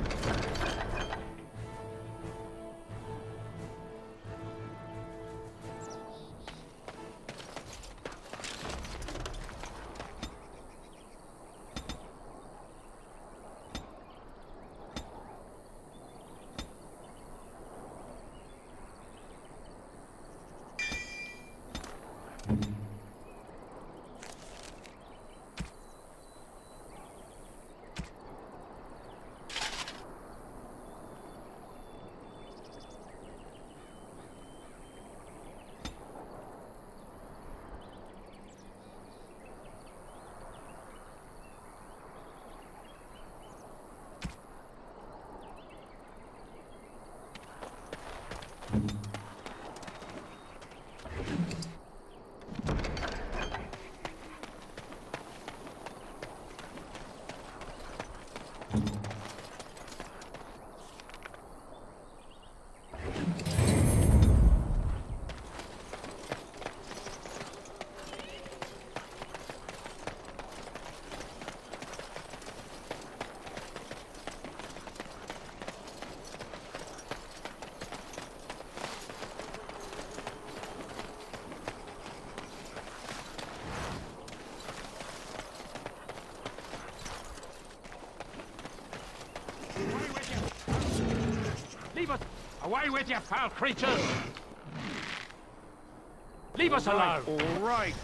Leave us! Away with you, foul creatures! Leave us alone! All right.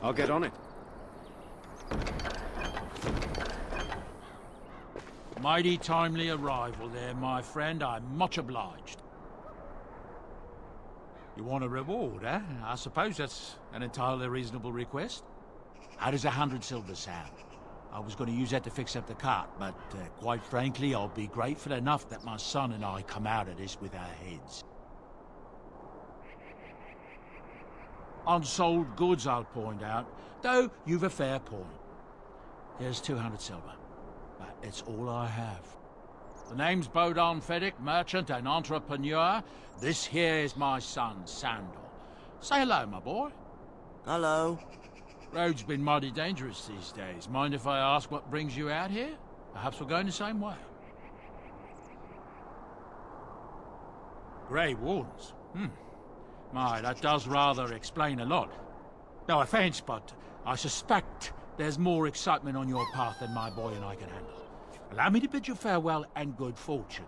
I'll get on it. Mighty timely arrival there, my friend. I'm much obliged. You want a reward, eh? I suppose that's an entirely reasonable request. How does 100 silver sound? I was going to use that to fix up the cart, but quite frankly, I'll be grateful enough that my son and I come out of this with our heads. Unsold goods, I'll point out, though you've a fair point. Here's 200 silver, but it's all I have. The name's Bodon Feddick, merchant and entrepreneur. This here is my son, Sandor. Say hello, my boy. Hello. Road's been mighty dangerous these days. Mind if I ask what brings you out here? Perhaps we're going the same way. Grey Wardens? My, that does rather explain a lot. No offense, but I suspect there's more excitement on your path than my boy and I can handle. Allow me to bid you farewell and good fortune.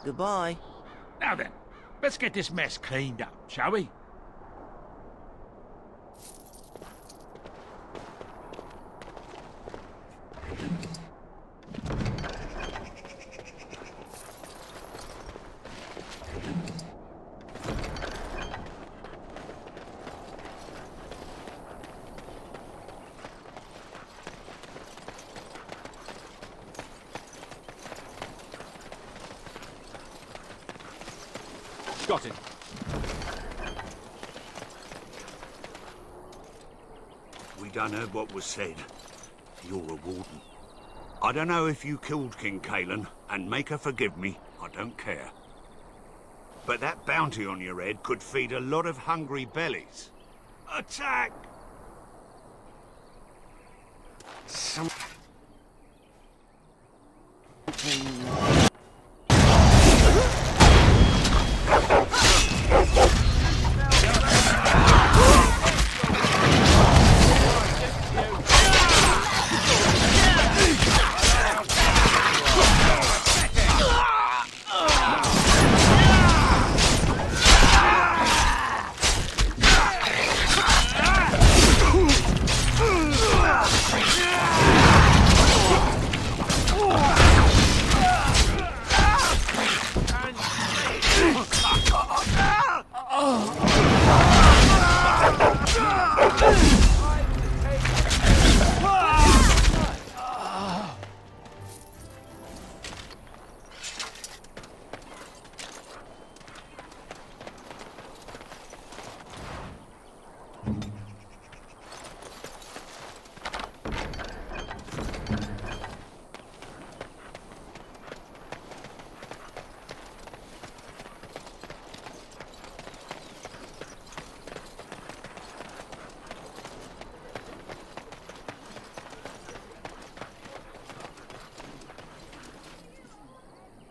Goodbye. Now then, let's get this mess cleaned up, shall we? Got it. We done heard what was said. You're a warden. I don't know if you killed King Kalen, and make her forgive me, I don't care. But that bounty on your head could feed a lot of hungry bellies. Attack!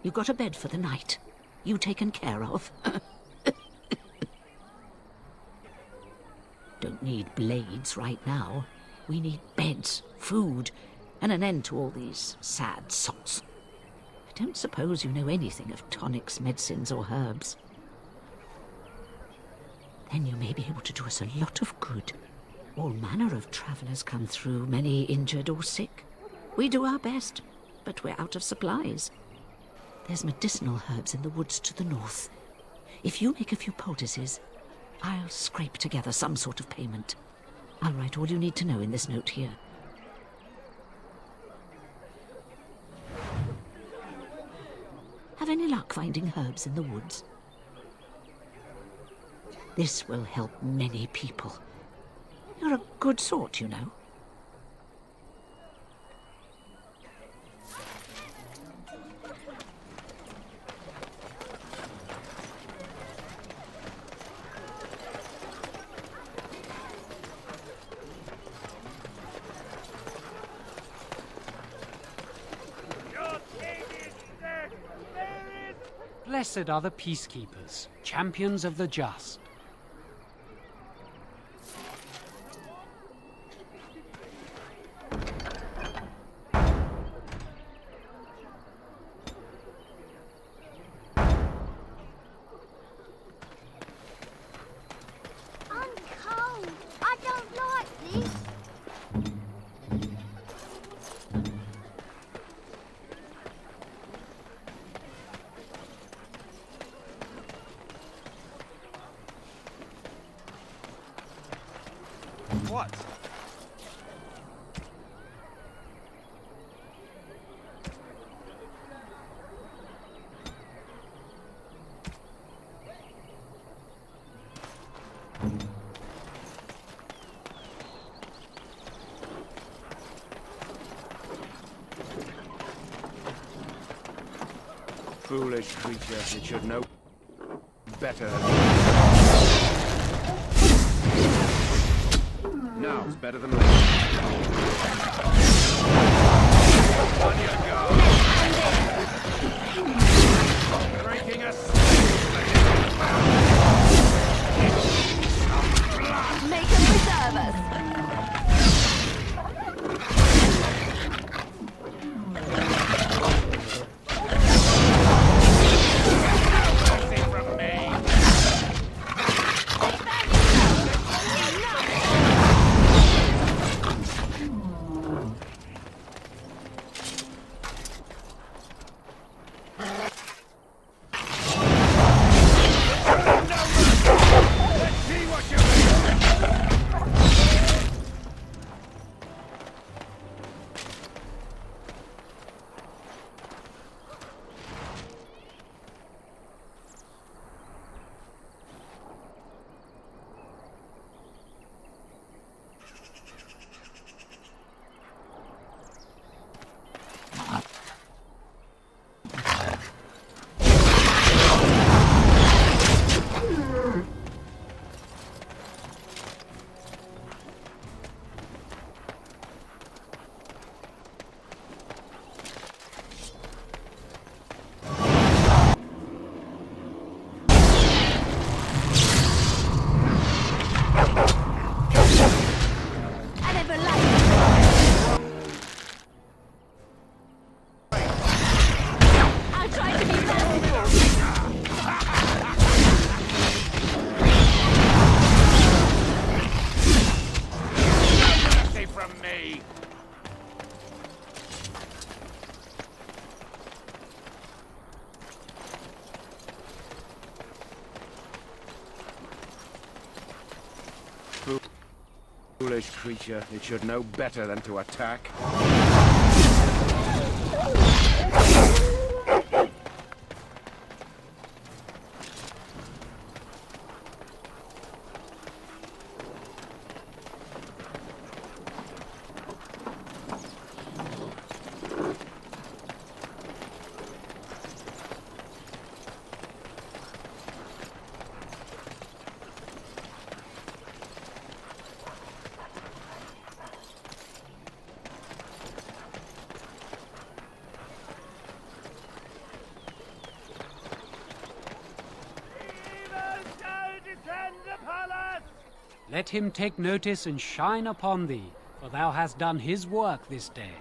You got a bed for the night? You taken care of? Don't need blades right now. We need beds, food, and an end to all these sad sots. I don't suppose you know anything of tonics, medicines, or herbs. Then you may be able to do us a lot of good. All manner of travellers come through, many injured or sick. We do our best, but we're out of supplies. There's medicinal herbs in the woods to the north. If you make a few poultices, I'll scrape together some sort of payment. I'll write all you need to know in this note here. Have any luck finding herbs in the woods? This will help many people. You're a good sort, you know. Blessed are the peacekeepers, champions of the just. I'm cold. I don't like this. What? Foolish creature, it should know better. Now it's better than later. On your go! Breaking a Make them preserve us. Foolish creature, it should know better than to attack. Let him take notice and shine upon thee, for thou hast done his work this day.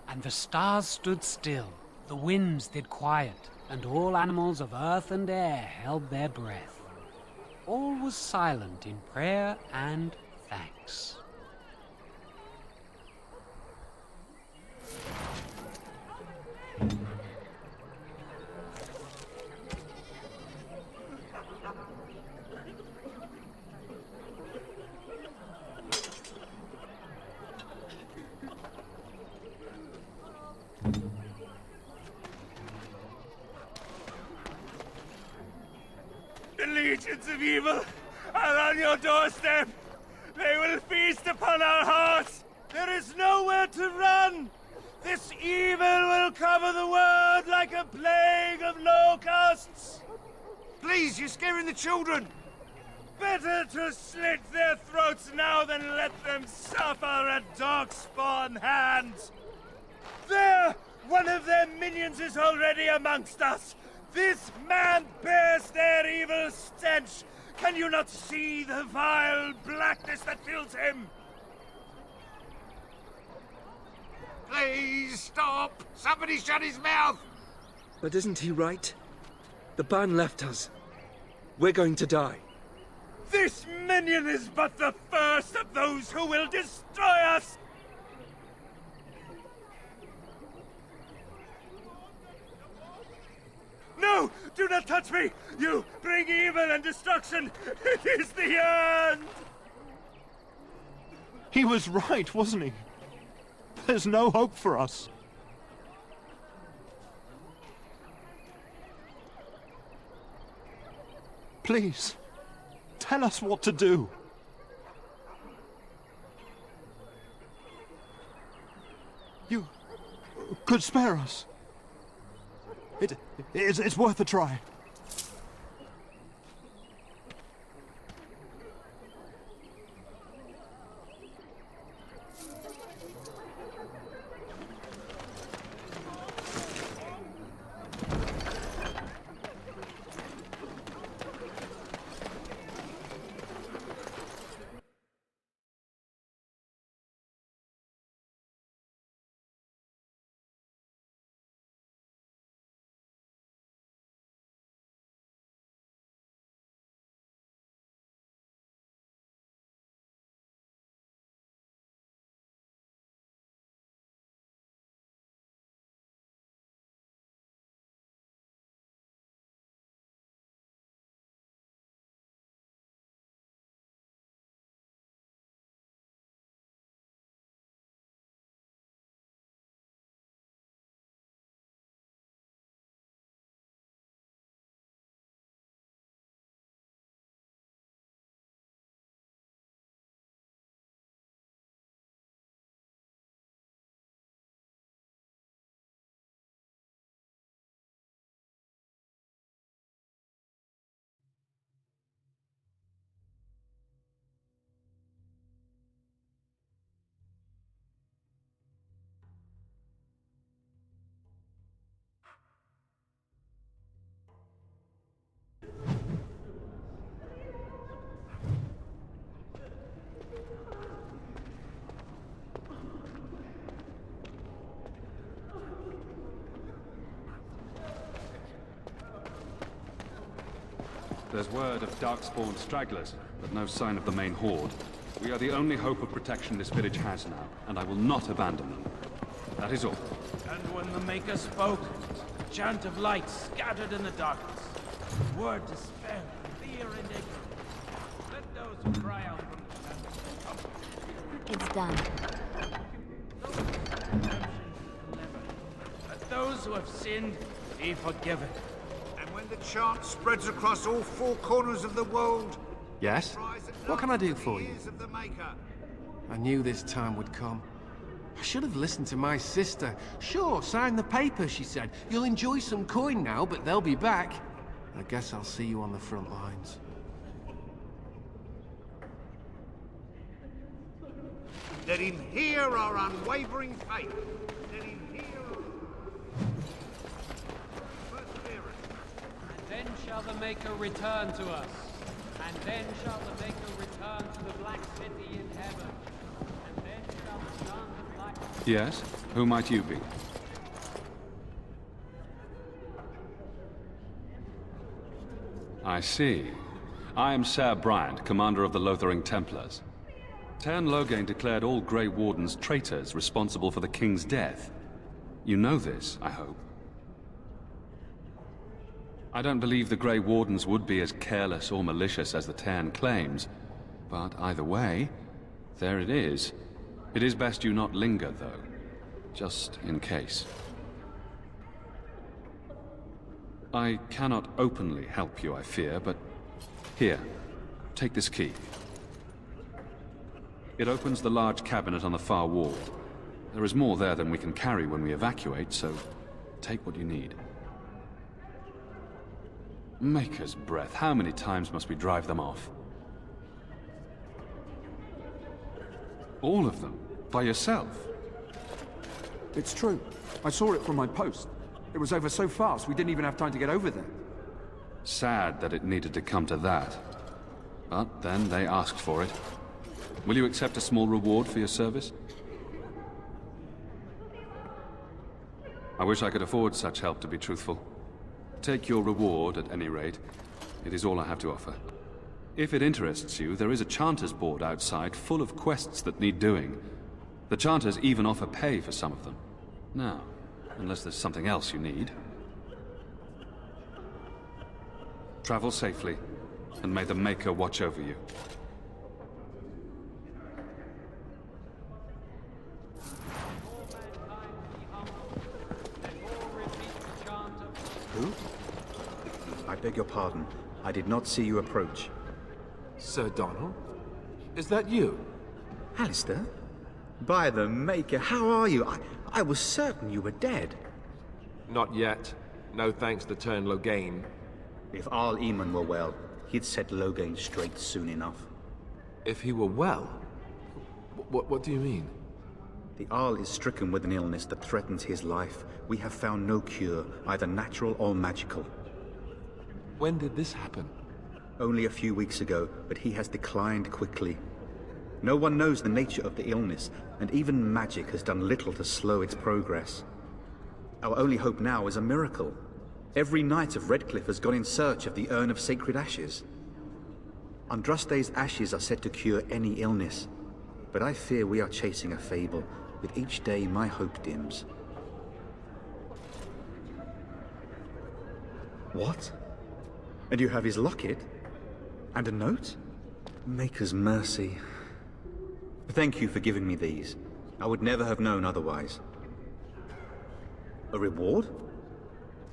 And the stars stood still, the winds did quiet, and all animals of earth and air held their breath. All was silent in prayer and thanks. legions of evil are on your doorstep. They will feast upon our hearts. There is nowhere to run. This evil will cover the world like a plague of locusts. Please, you're scaring the children. Better to slit their throats now than let them suffer at darkspawn hands. There! One of their minions is already amongst us. This man bears their evil stench. Can you not see the vile blackness that fills him? Please, stop! Somebody shut his mouth! But isn't he right? The ban left us. We're going to die. This minion is but the first of those who will destroy us! No! Do not touch me! You bring evil and destruction! It is the end! He was right, wasn't he? There's no hope for us. Please, tell us what to do. You could spare us. It's worth a try. There's word of dark-spawned stragglers, but no sign of the main horde. We are the only hope of protection this village has now, and I will not abandon them. That is all. And when the Maker spoke, a chant of light scattered in the darkness. Word despair, fear and ignorance. Let those who cry out from the shadows come. It's done. Let those who have sinned be forgiven. When the chant spreads across all four corners of the world... Yes? What can I do for you? Of the Maker. I knew this time would come. I should have listened to my sister. Sure, sign the paper, she said. You'll enjoy some coin now, but they'll be back. I guess I'll see you on the front lines. Let him hear our unwavering faith. Let him hear Then shall the Maker return to us, and then shall the Maker return to the Black City in heaven, and then shall the Son of Black... Yes? Who might you be? I see. I am Ser Bryant, commander of the Lothering Templars. Tern Loghain declared all Grey Wardens traitors responsible for the King's death. You know this, I hope. I don't believe the Grey Wardens would be as careless or malicious as the Tern claims. But either way, there it is. It is best you not linger, though. Just in case. I cannot openly help you, I fear, but Here, take this key. It opens the large cabinet on the far wall. There is more there than we can carry when we evacuate, so take what you need. Maker's breath, how many times must we drive them off? All of them? By yourself? It's true. I saw it from my post. It was over so fast, we didn't even have time to get over there. Sad that it needed to come to that. But then they asked for it. Will you accept a small reward for your service? I wish I could afford such help, to be truthful. Take your reward, at any rate. It is all I have to offer. If it interests you, there is a Chanters board outside full of quests that need doing. The Chanters even offer pay for some of them. Now, unless there's something else you need. Travel safely, and may the Maker watch over you. Who? I beg your pardon. I did not see you approach. Sir Donald? Is that you? Alistair? By the Maker, how are you? I was certain you were dead. Not yet. No thanks to Turn Loghain. If Arl Eamon were well, he'd set Loghain straight soon enough. If he were well? What do you mean? The Arl is stricken with an illness that threatens his life. We have found no cure, either natural or magical. When did this happen? Only a few weeks ago, but he has declined quickly. No one knows the nature of the illness, and even magic has done little to slow its progress. Our only hope now is a miracle. Every knight of Redcliffe has gone in search of the Urn of Sacred Ashes. Andraste's ashes are said to cure any illness, but I fear we are chasing a fable. With each day, my hope dims. What? And you have his locket? And a note? Maker's mercy. Thank you for giving me these. I would never have known otherwise. A reward?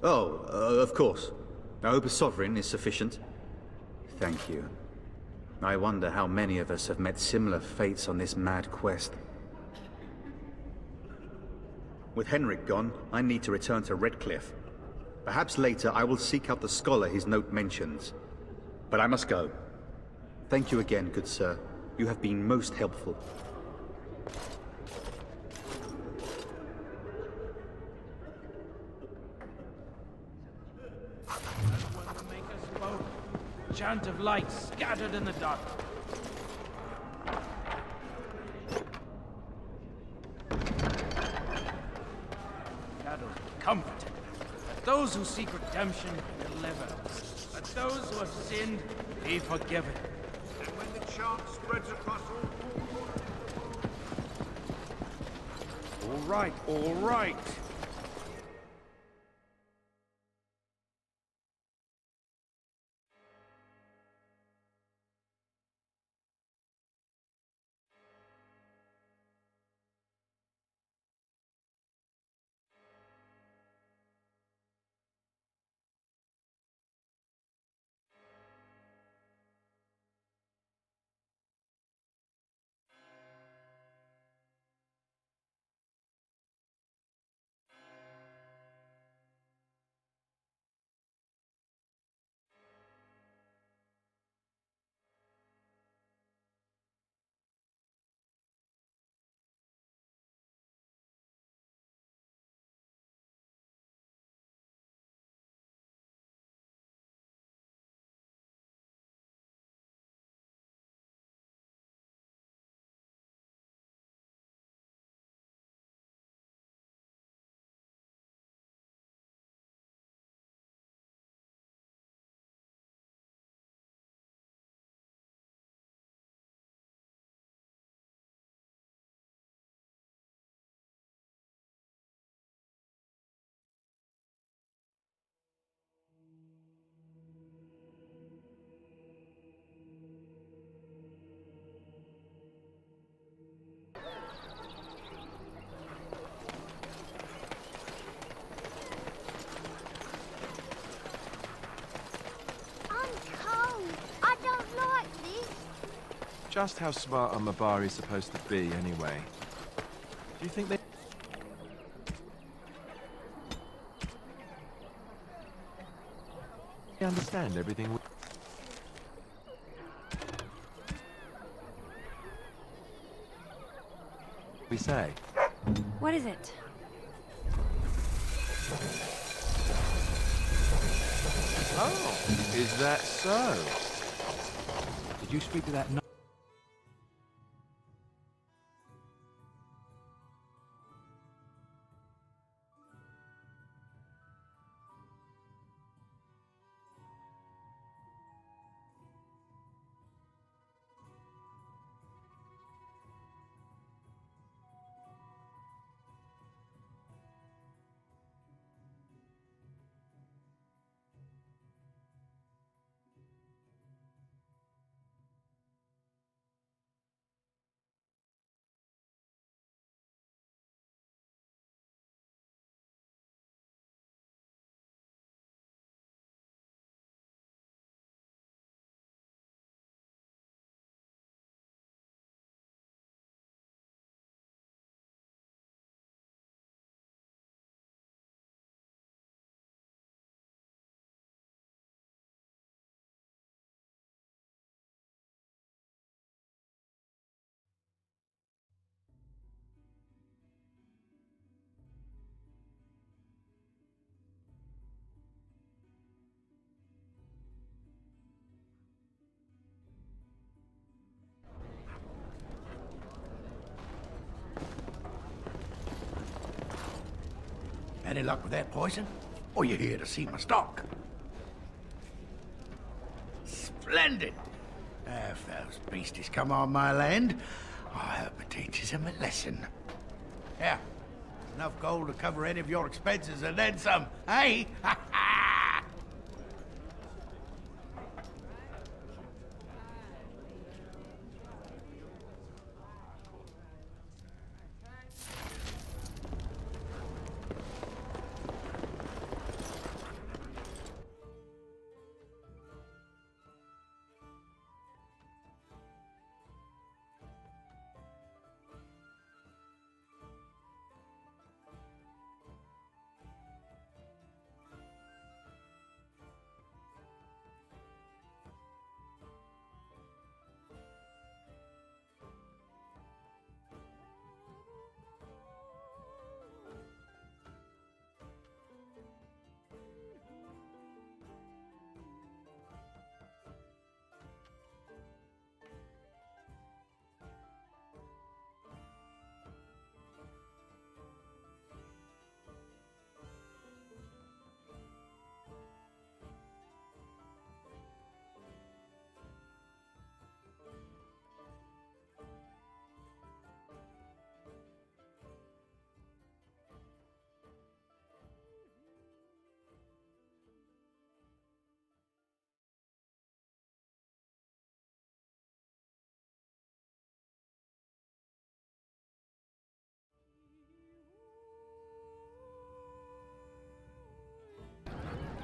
Oh, of course. I hope a sovereign is sufficient. Thank you. I wonder how many of us have met similar fates on this mad quest. With Henrik gone, I need to return to Redcliffe. Perhaps later I will seek out the scholar his note mentions. But I must go. Thank you again, good sir. You have been most helpful. Chant of light scattered in the dark. Shadows be comforted. Let those who seek redemption be delivered. Let those who have sinned be forgiven. And when the chant spreads across All right, all right. Just how smart are Mabari supposed to be, anyway? Do you think they understand everything we say? What is it? Oh, is that so? Did you speak to that Any luck with that poison? Or you here to see my stock? Splendid! If those beasties come on my land, I hope it teaches them a lesson. Yeah, enough gold to cover any of your expenses and then some, hey?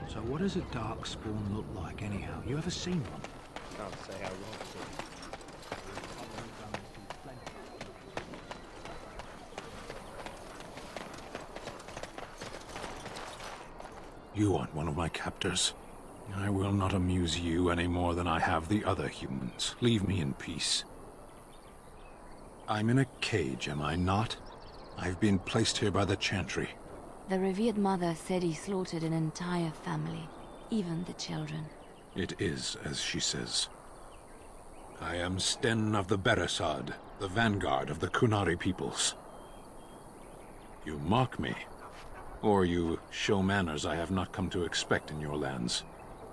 So what does a dark spawn look like, anyhow? You ever seen one? Can't say how wrong it is. You aren't one of my captors. I will not amuse you any more than I have the other humans. Leave me in peace. I'm in a cage, am I not? I've been placed here by the Chantry. The revered mother said he slaughtered an entire family, even the children. It is as she says. I am Sten of the Beresad, the vanguard of the Kunari peoples. You mock me, or you show manners I have not come to expect in your lands.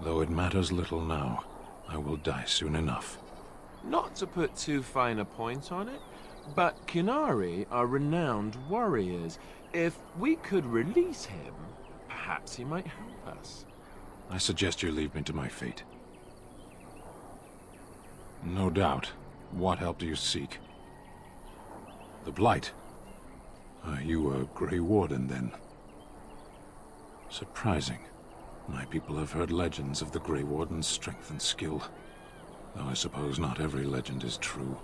Though it matters little now, I will die soon enough. Not to put too fine a point on it, but Kunari are renowned warriors. If we could release him, perhaps he might help us. I suggest you leave me to my fate. No doubt. What help do you seek? The Blight. You a Grey Warden, then? Surprising. My people have heard legends of the Grey Warden's strength and skill. though I suppose not every legend is true.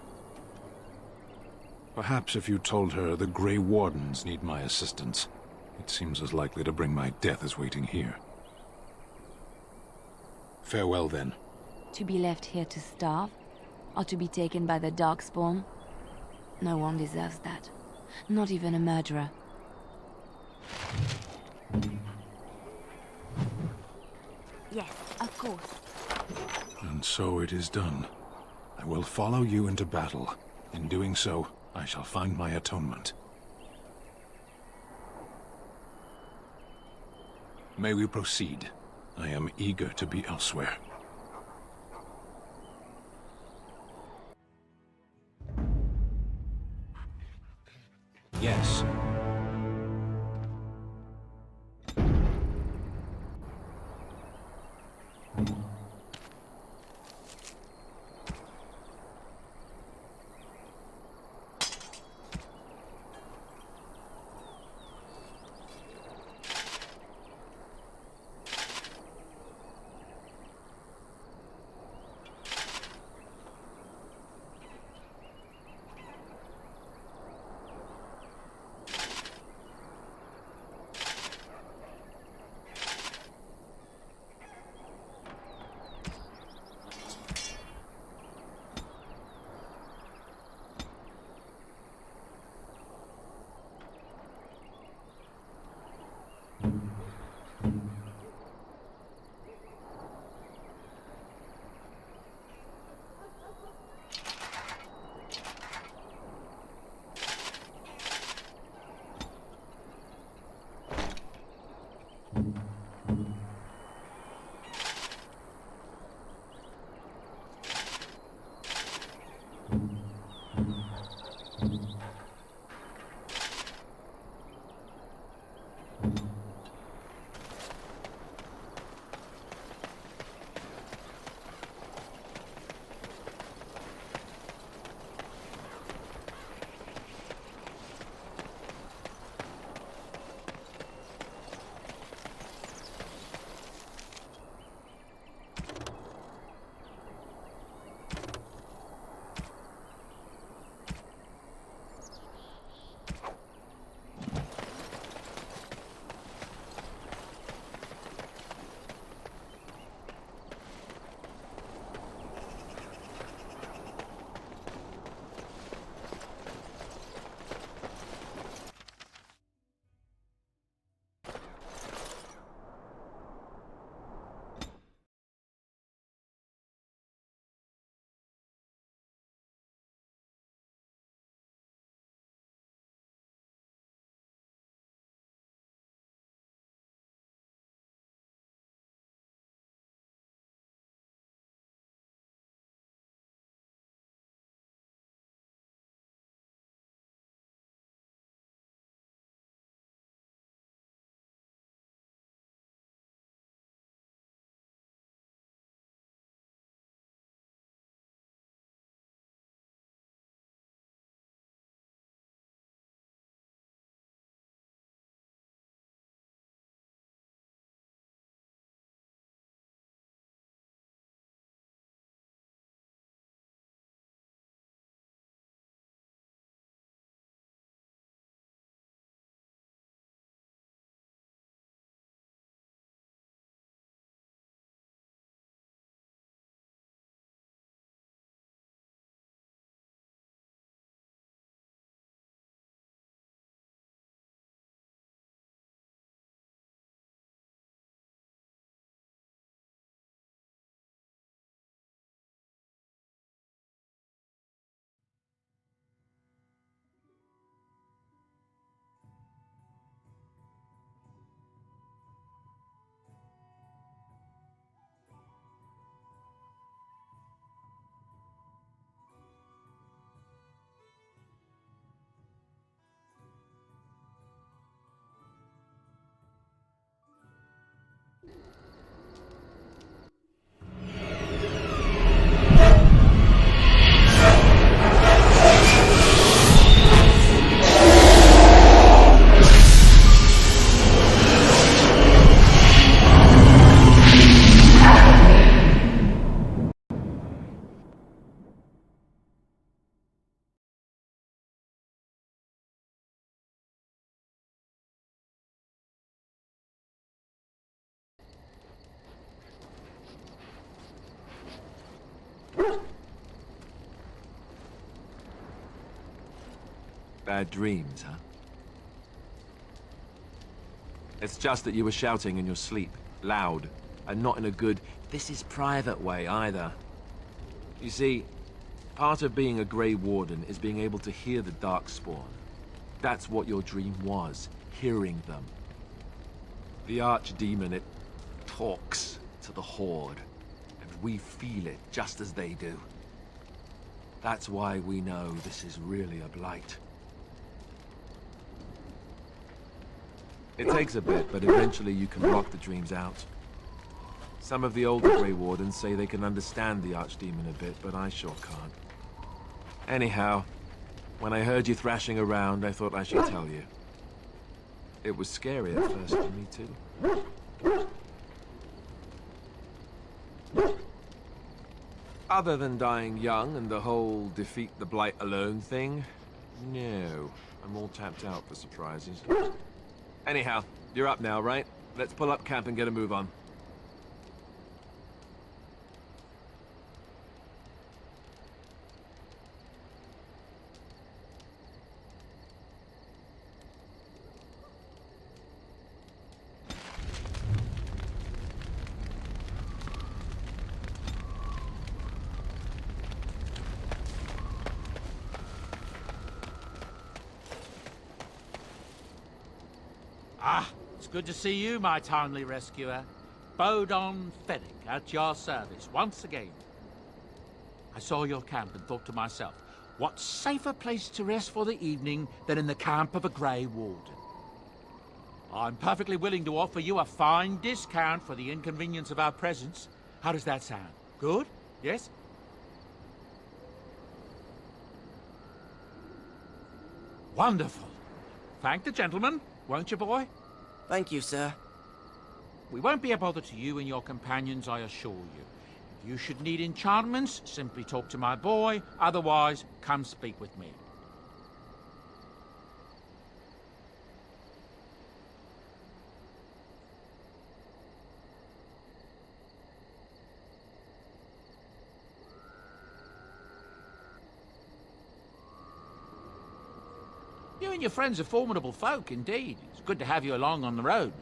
Perhaps if you told her the Grey Wardens need my assistance, it seems as likely to bring my death as waiting here. Farewell, then. To be left here to starve? Or to be taken by the Darkspawn? No one deserves that. Not even a murderer. Yes, of course. And so it is done. I will follow you into battle. In doing so, I shall find my atonement. May we proceed? I am eager to be elsewhere. Yes. Bad dreams, huh? It's just that you were shouting in your sleep, loud, and not in a good, this is private way either. You see, part of being a Grey Warden is being able to hear the Darkspawn. That's what your dream was, hearing them. The Archdemon, it talks to the Horde, and we feel it just as they do. That's why we know this is really a blight. It takes a bit, but eventually you can block the dreams out. Some of the older Grey Wardens say they can understand the Archdemon a bit, but I sure can't. Anyhow, when I heard you thrashing around, I thought I should tell you. It was scary at first for me too. Other than dying young and the whole defeat the Blight alone thing, no. I'm all tapped out for surprises. Anyhow, you're up now, right? Let's pull up camp and get a move on. It's good to see you, my timely rescuer. Bodon Fennec, at your service, once again. I saw your camp and thought to myself, what safer place to rest for the evening than in the camp of a Grey Warden? I'm perfectly willing to offer you a fine discount for the inconvenience of our presence. How does that sound? Good? Yes? Wonderful. Thank the gentleman, won't you, boy? Thank you, sir. We won't be a bother to you and your companions, I assure you. If you should need enchantments, simply talk to my boy. Otherwise, come speak with me. You and your friends are formidable folk, indeed. It's good to have you along on the road.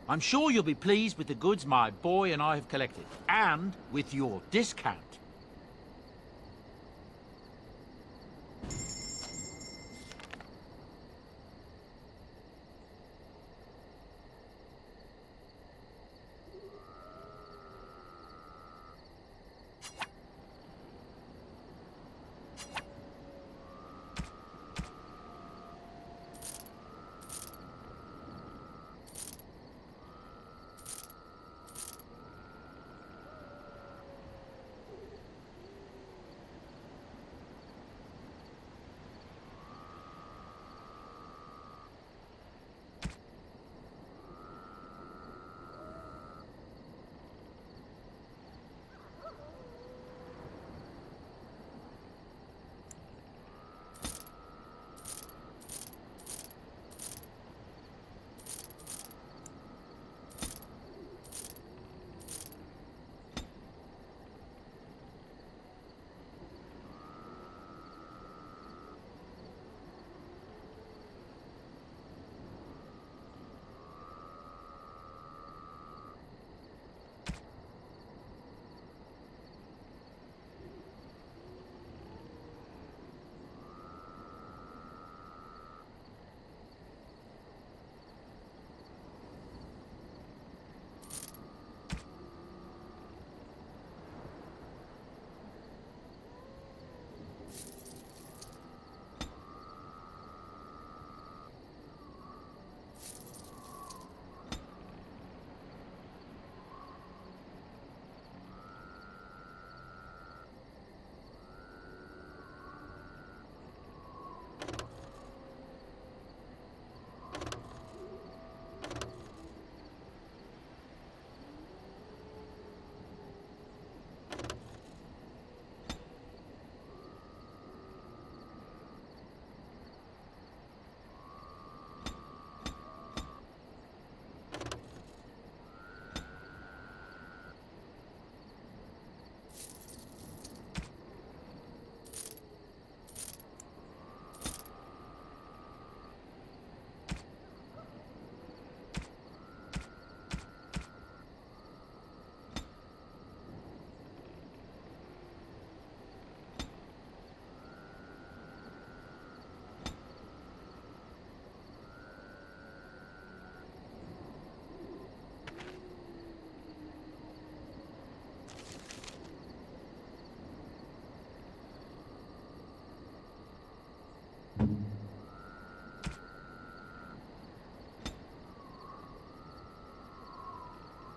I'm sure you'll be pleased with the goods my boy and I have collected, and with your discount.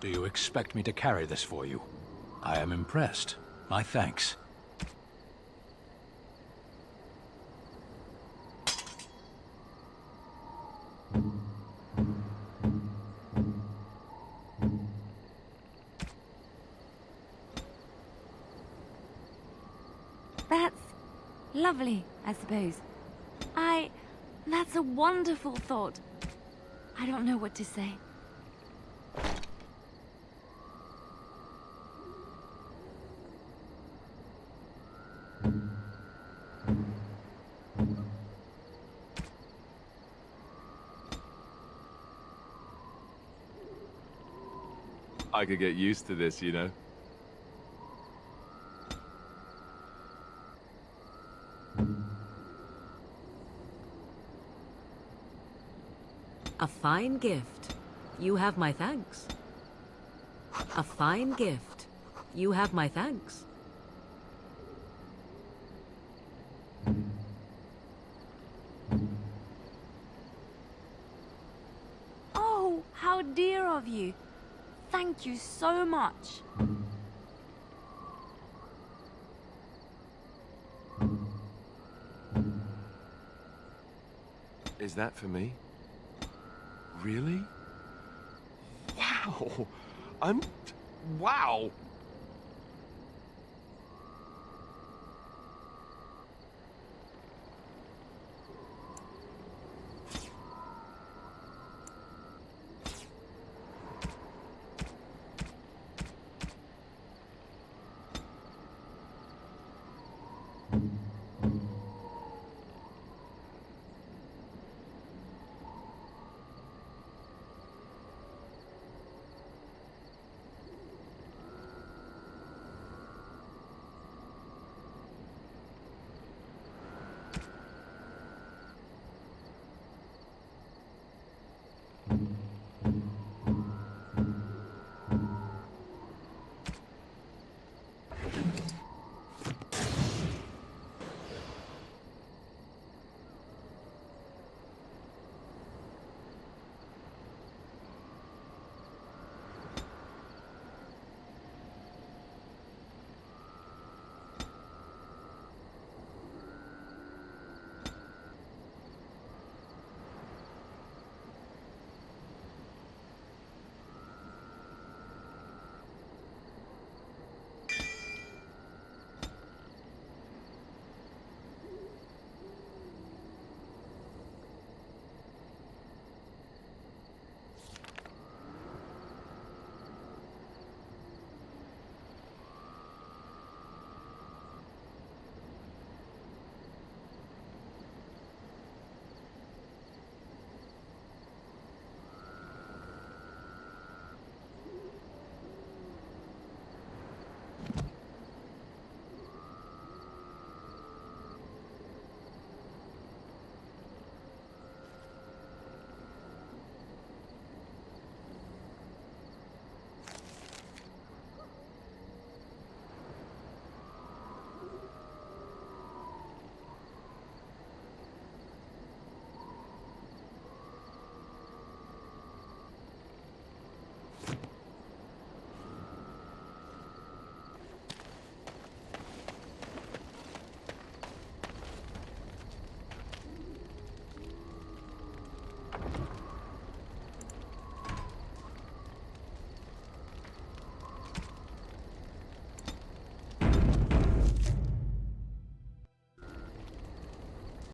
Do you expect me to carry this for you? I am impressed. My thanks. That's lovely, I suppose. That's a wonderful thought. I don't know what to say. I could get used to this, you know. A fine gift. You have my thanks. A fine gift. You have my thanks. Oh, how dear of you. Thank you so much. Is that for me? Really? Wow! Wow!